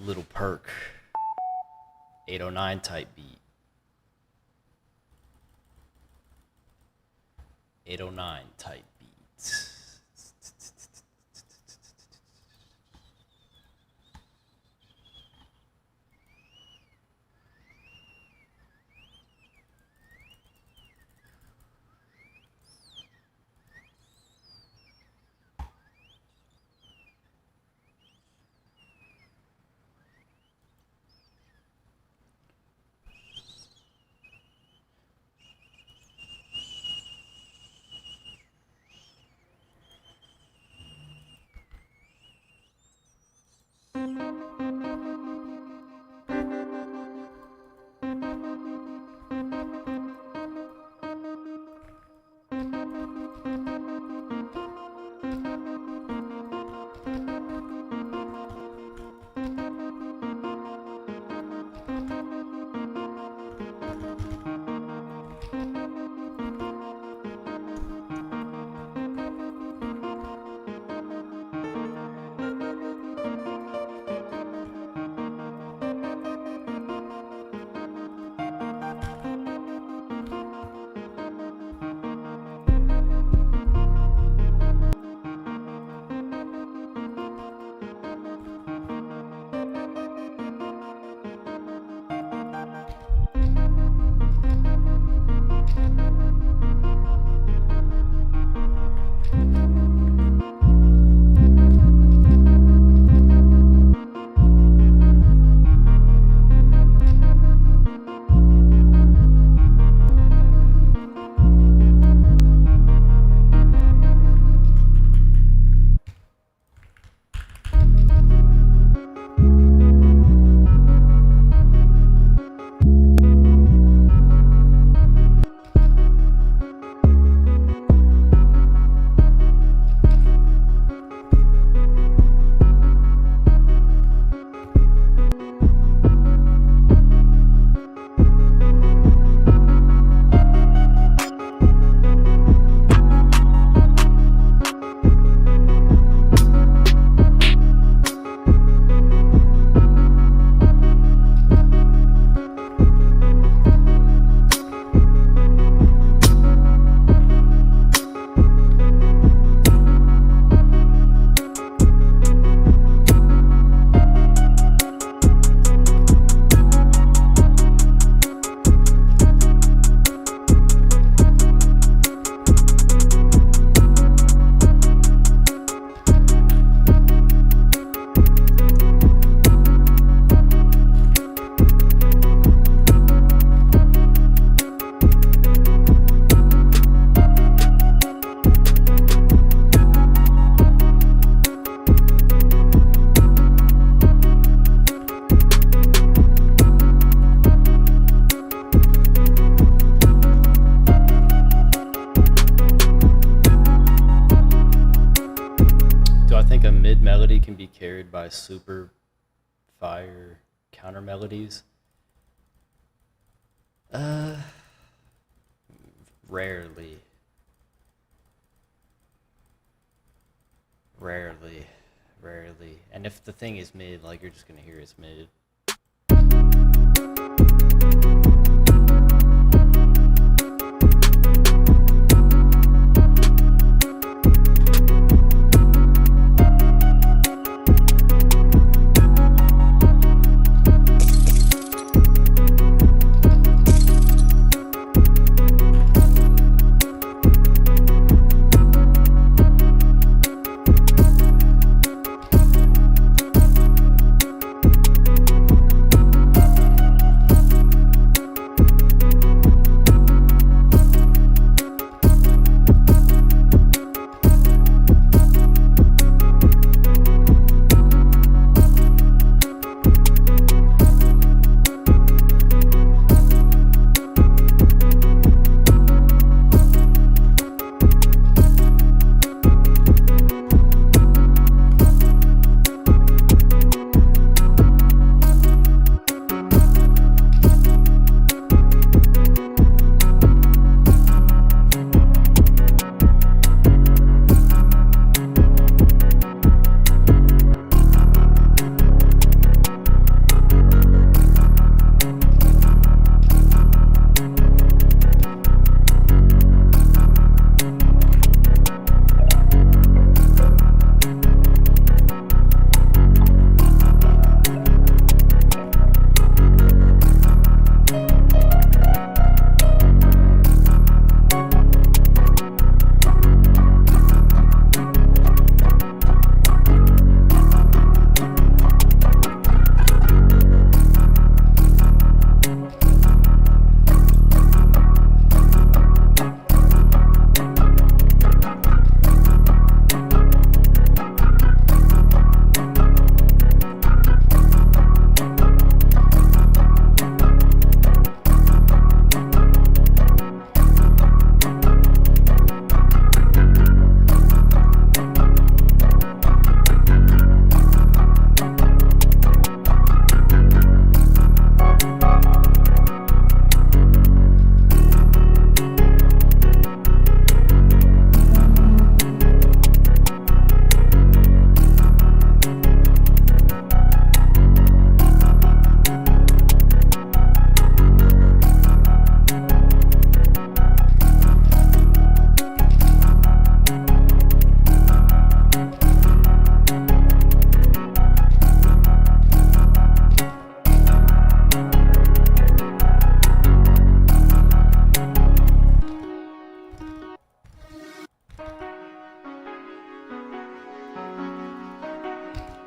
Little perk. 809 type beat. 809 type beat. melody can be carried by super fire counter melodies? Rarely. Rarely. And if the thing is mid, like, you're just gonna hear it's mid.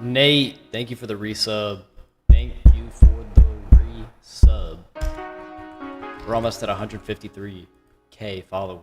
Nate, thank you for the resub. Thank you for the resub. We're almost at 153K followers.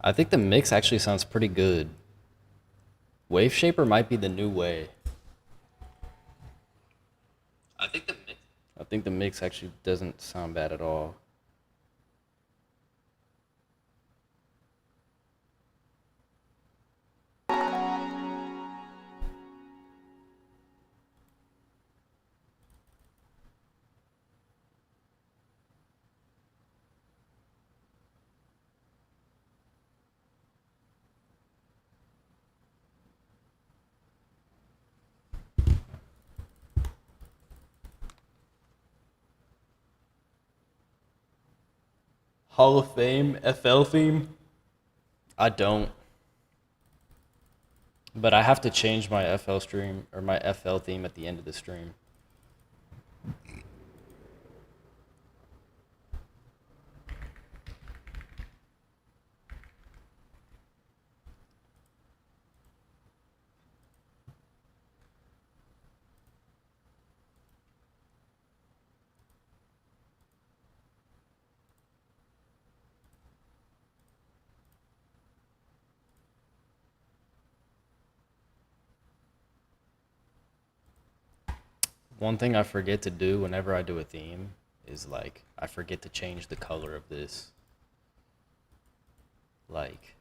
I think the mix actually sounds pretty good. Wave Shaper might be the new way. I think the mix. I think the mix actually doesn't sound bad at all. Hall of Fame FL theme? I don't. But I have to change my FL stream or my FL theme at the end of the stream. One thing I forget to do whenever I do a theme is like I forget to change the color of this. Like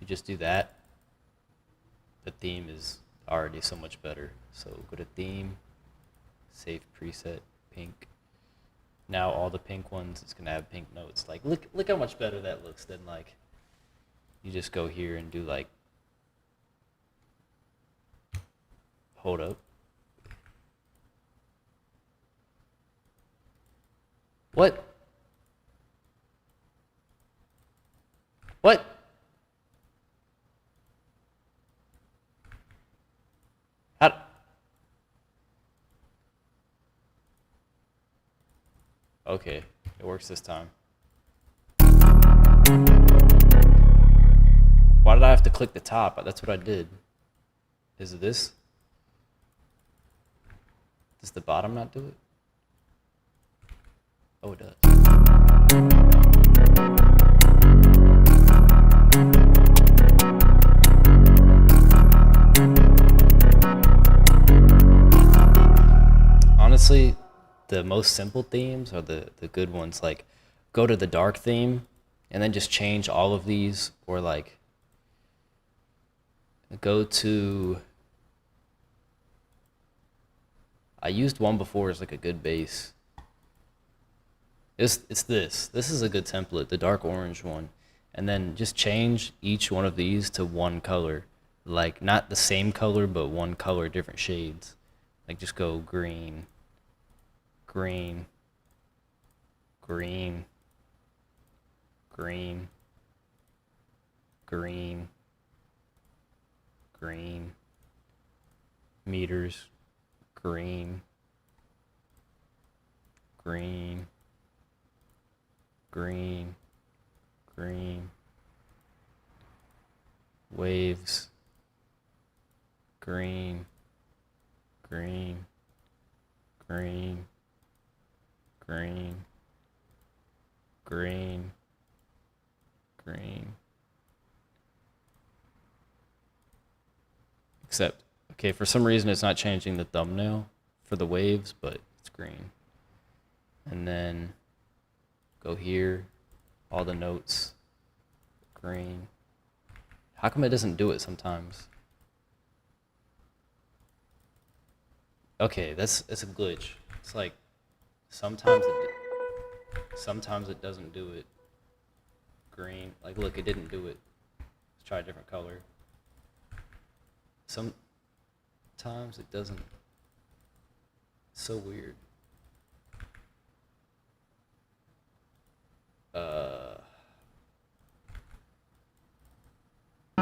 you just do that, the theme is already so much better. So go to theme, save preset, pink. Now all the pink ones, it's gonna have pink notes. Like look how much better that looks than like you just go here and do like, hold up. What? What? How? Okay, it works this time. Why did I have to click the top? That's what I did. Is it this? Does the bottom not do it? Oh, it does. Honestly, the most simple themes are the good ones. Like, go to the dark theme and then just change all of these, or like go to, I used one before as like a good base. It's this. This is a good template, the dark orange one. And then just change each one of these to one color. Like not the same color, but one color, different shades. Like just go green, green, green, green, green, green, meters, green, green, green, green, waves, green, green, green, green, green, green. Except, okay, for some reason it's not changing the thumbnail for the waves, but it's green. And then go here, all the notes, green. How come it doesn't do it sometimes? Okay, it's a glitch. It's like sometimes it doesn't do it. Green, like look, it didn't do it. Let's try a different color. Sometimes it doesn't. It's so weird.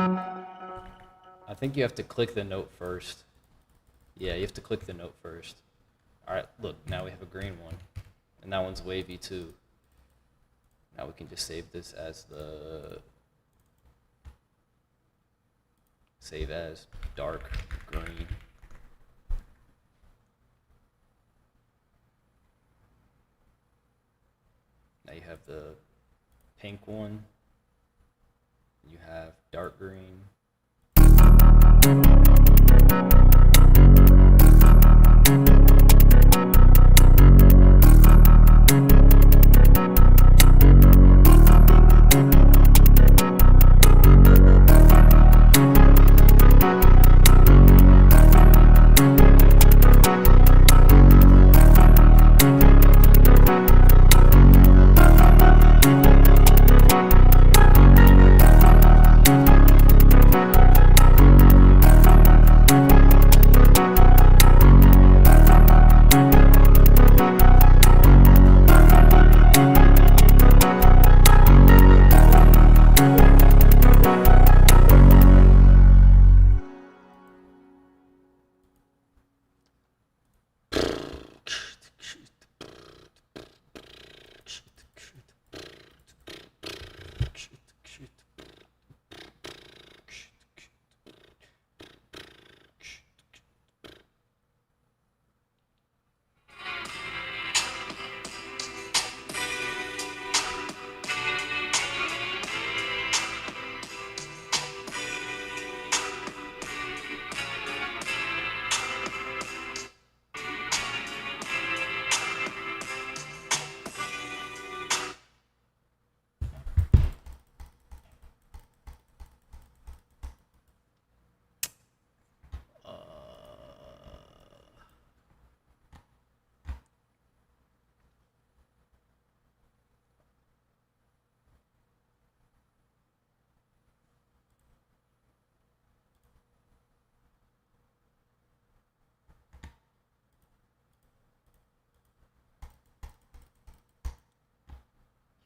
I think you have to click the note first. Yeah, you have to click the note first. All right, look, now we have a green one. And that one's wavy too. Now we can just save this as save as dark green. Now you have the pink one. You have dark green.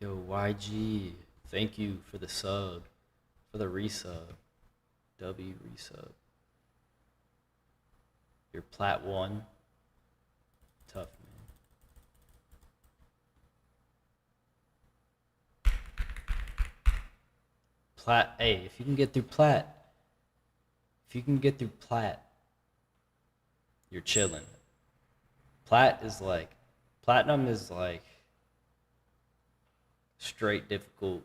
Yo, YG, thank you for the sub, for the resub. W resub. You're plat 1. Tough, man. Plat, hey, if you can get through plat, you're chilling. Platinum is like straight difficult.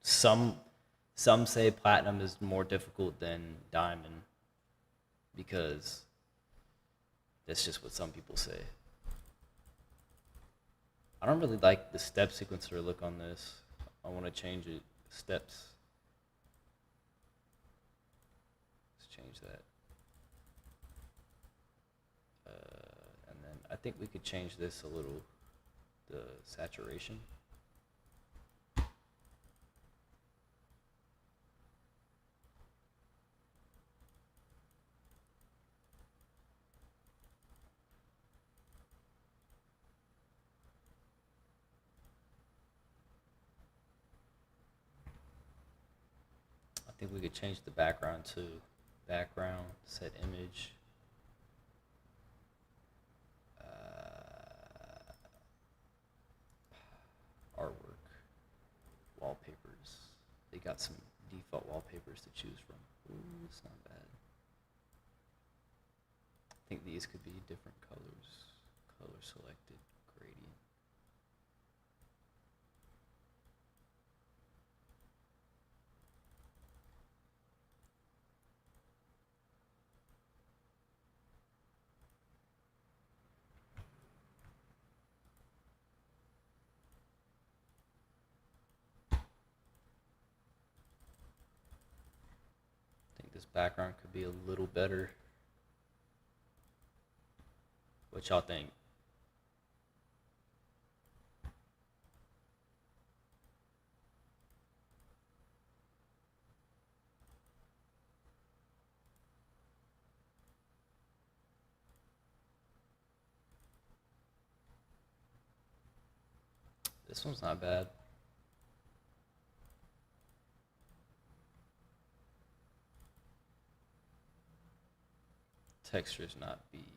Some say platinum is more difficult than diamond because that's just what some people say. I don't really like the step sequencer look on this. I want to change it. Steps. Let's change that. And then I think we could change this a little, the saturation. I think we could change the background too. Background, set image. Artwork, wallpapers. They got some default wallpapers to choose from. Ooh, it's not bad. I think these could be different colors. Color selected, gradient. This background could be a little better. What y'all think? This one's not bad. Texture's not beat.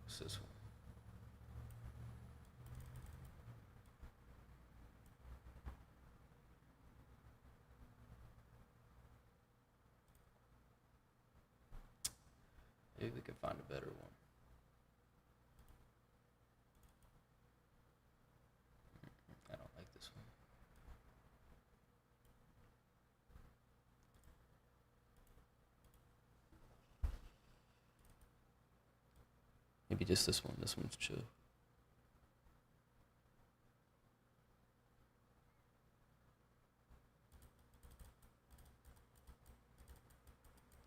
What's this one? Maybe we can find a better one. I don't like this one. Maybe just this one. This one's chill.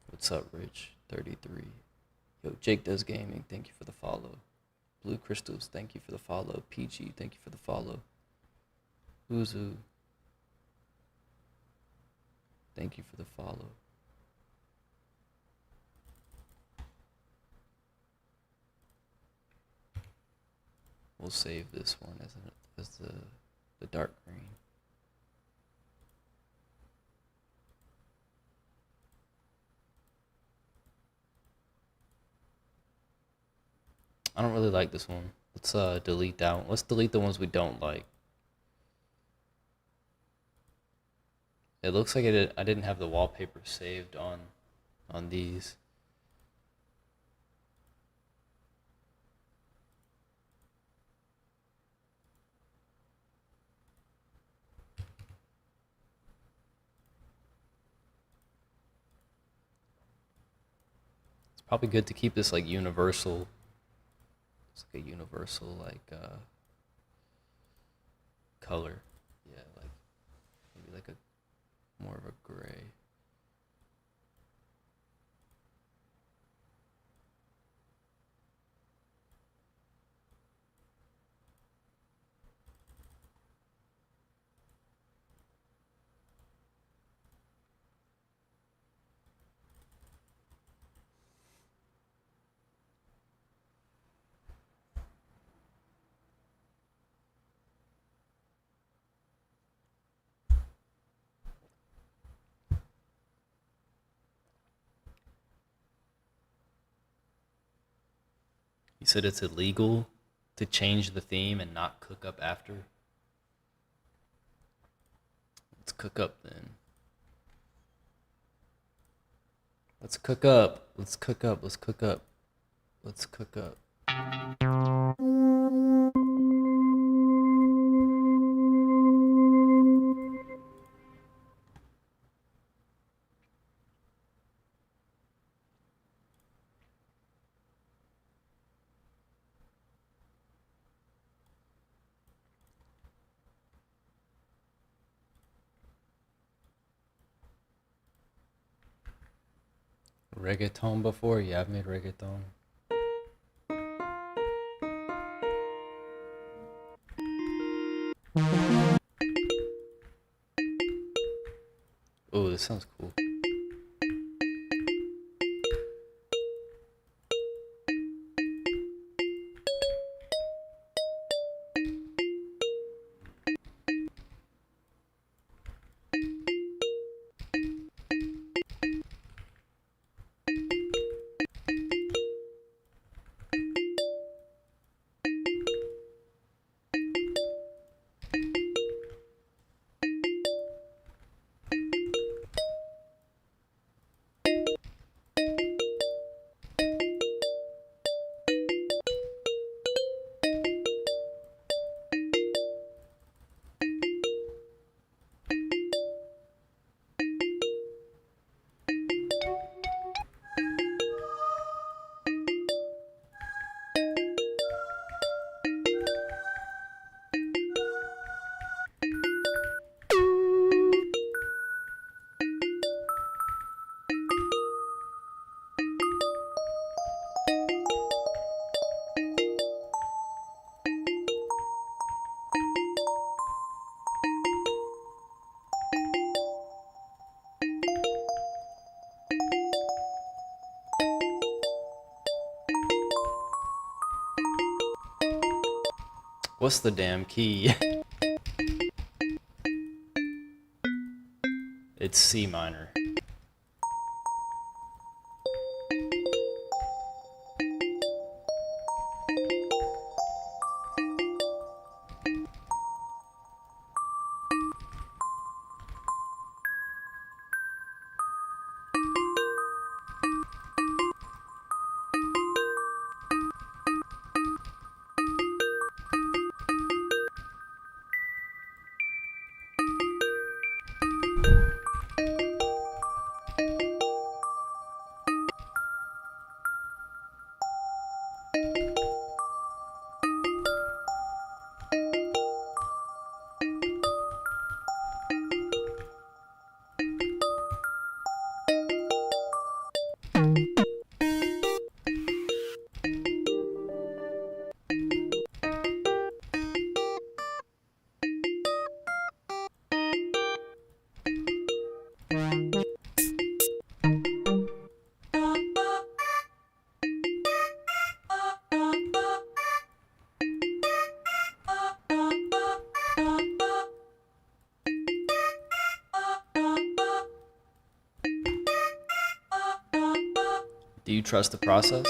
What's up, Rich? 33. Yo, Jake Does Gaming, thank you for the follow. Blue Crystals, thank you for the follow. PG, thank you for the follow. Uzu, thank you for the follow. We'll save this one as the dark green. I don't really like this one. Let's delete that one. Let's delete the ones we don't like. It looks like I didn't have the wallpaper saved on these. It's probably good to keep this like universal. It's like a universal like color. Yeah, like maybe like a more of a gray. You said it's illegal to change the theme and not cook up after? Let's cook up then. Let's cook up. Let's cook up. Let's cook up. Let's cook up. Reggaeton before? Yeah, I've made reggaeton. Oh, this sounds cool. What's the damn key? It's C minor. Do you trust the process?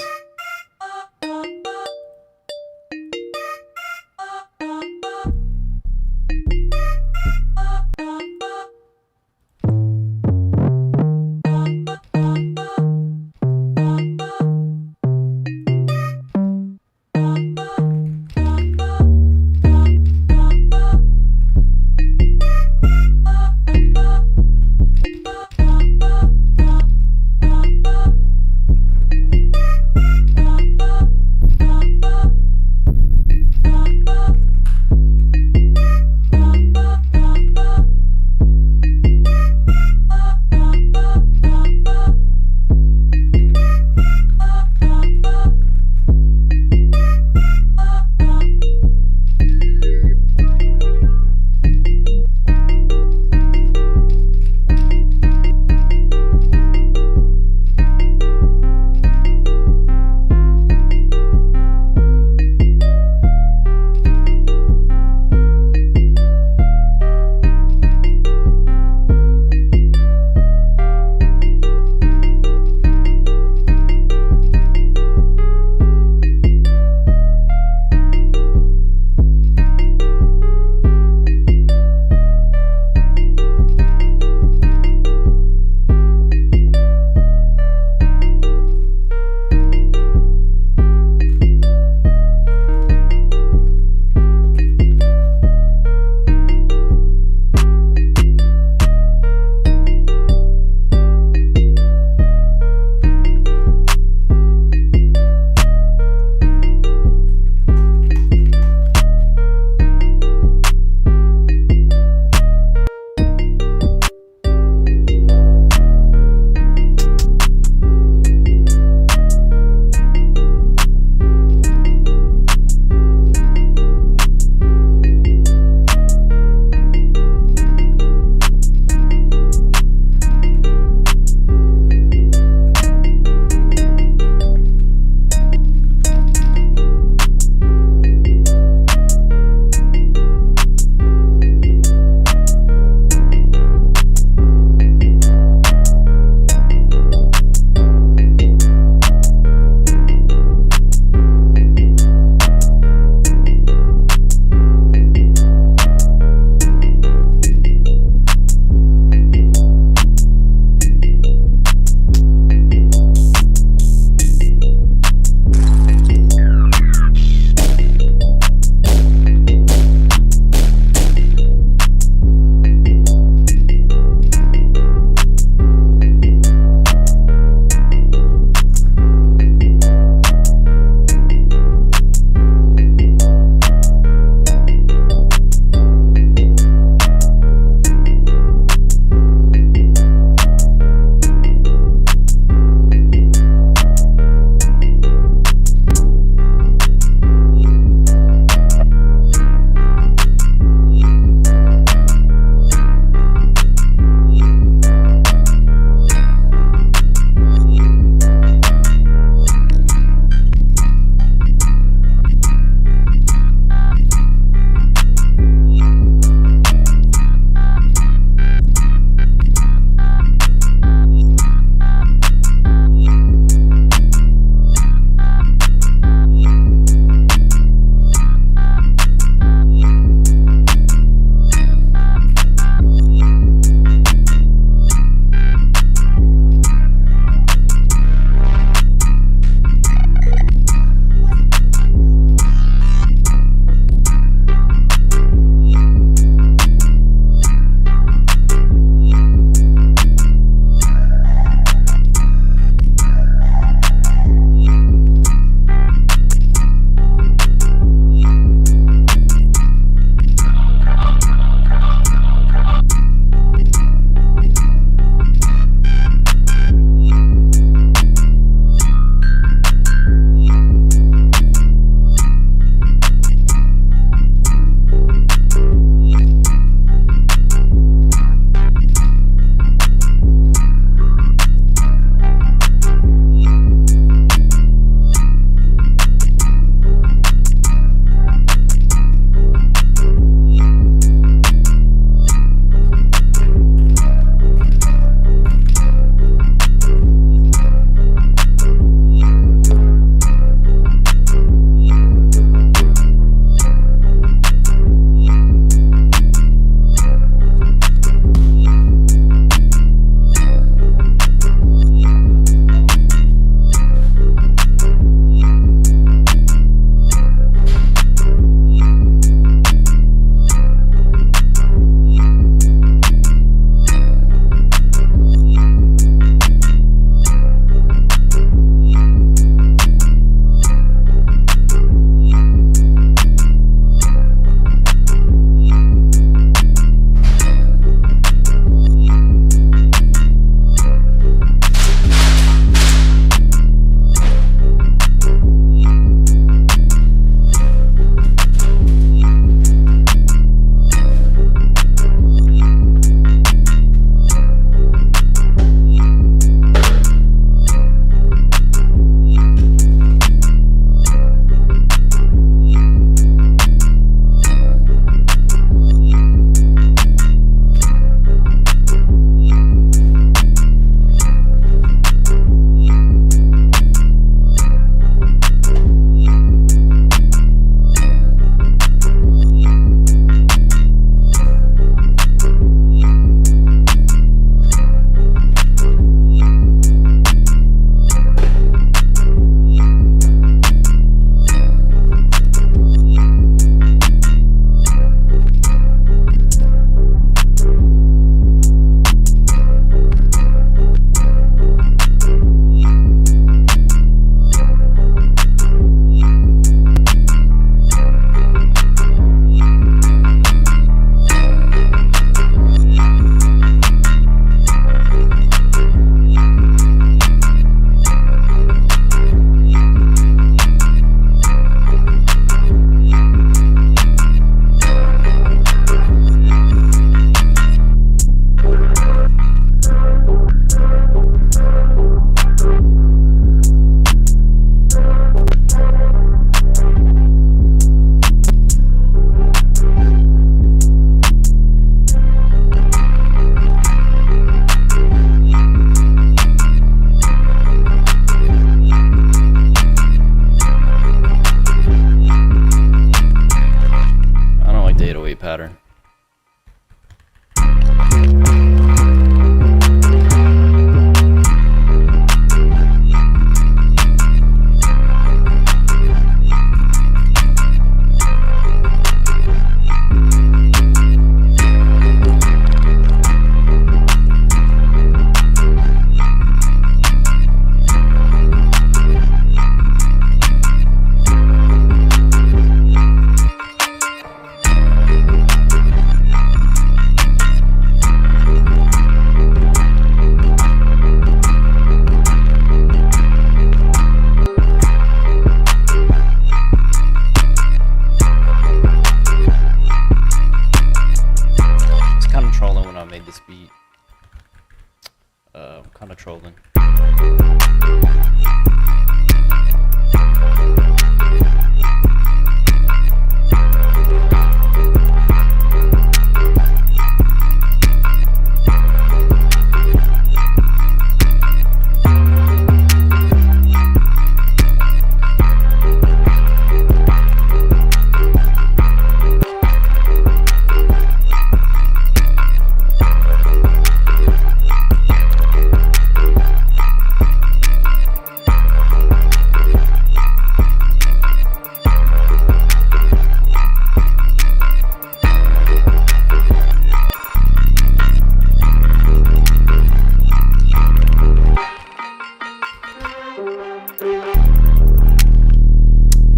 I'm kind of trolling.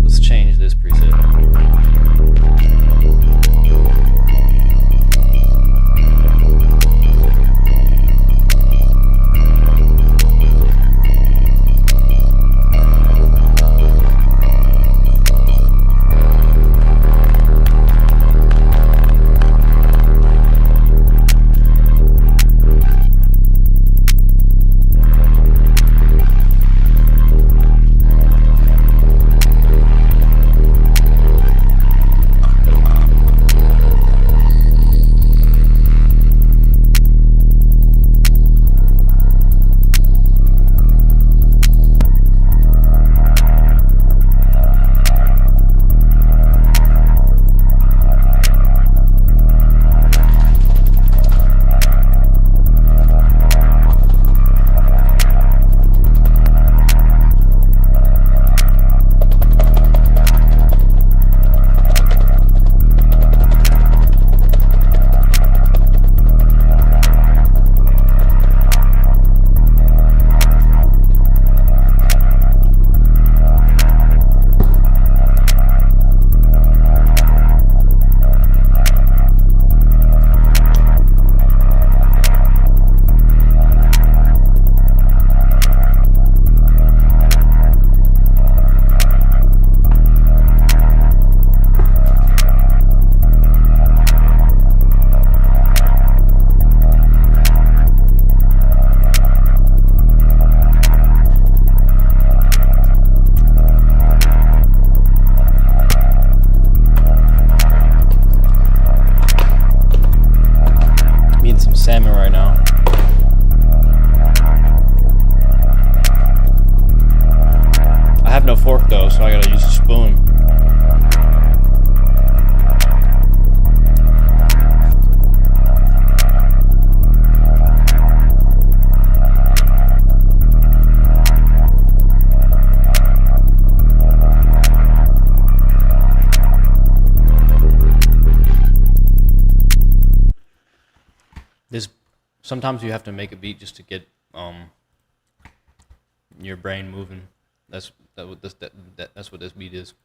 Let's change this preset. I'm eating some salmon right now. I have no fork though, so I gotta use a spoon. Sometimes you have to make a beat just to get your brain moving. That's what this beat is.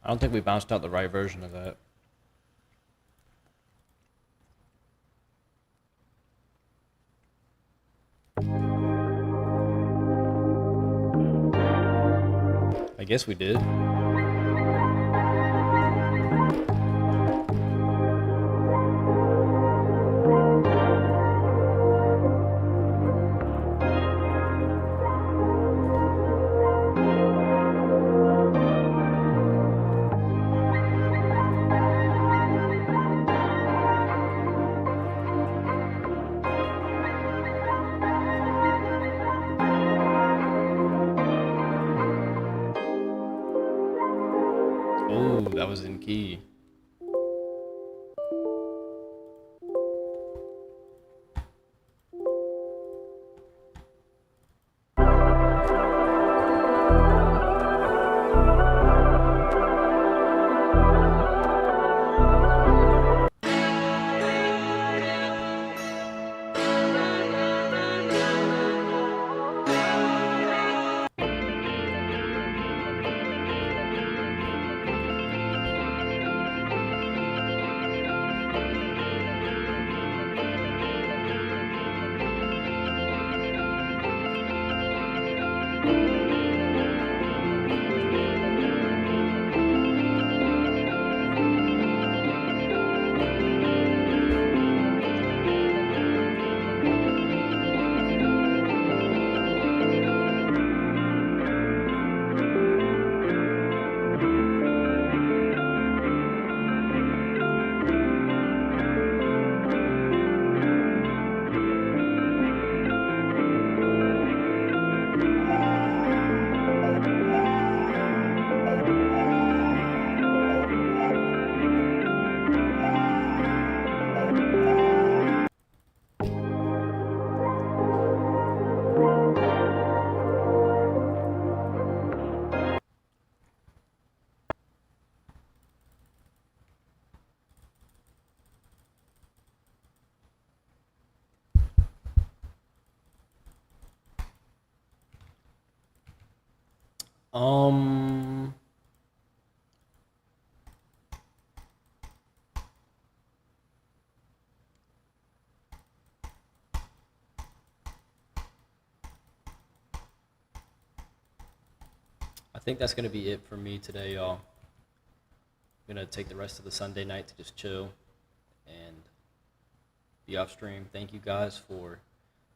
I don't think we bounced out the right version of that. I guess we did. Oh, that was in key. Um, I think that's gonna be it for me today, y'all. I'm gonna take the rest of the Sunday night to just chill and be off stream. Thank you guys for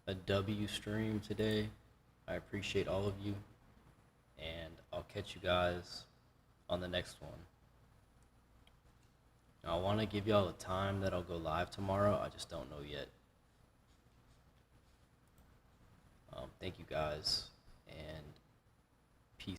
a W stream today. I appreciate all of you, and I'll catch you guys on the next one. I want to give y'all a time that I'll go live tomorrow. I just don't know yet. Thank you guys, and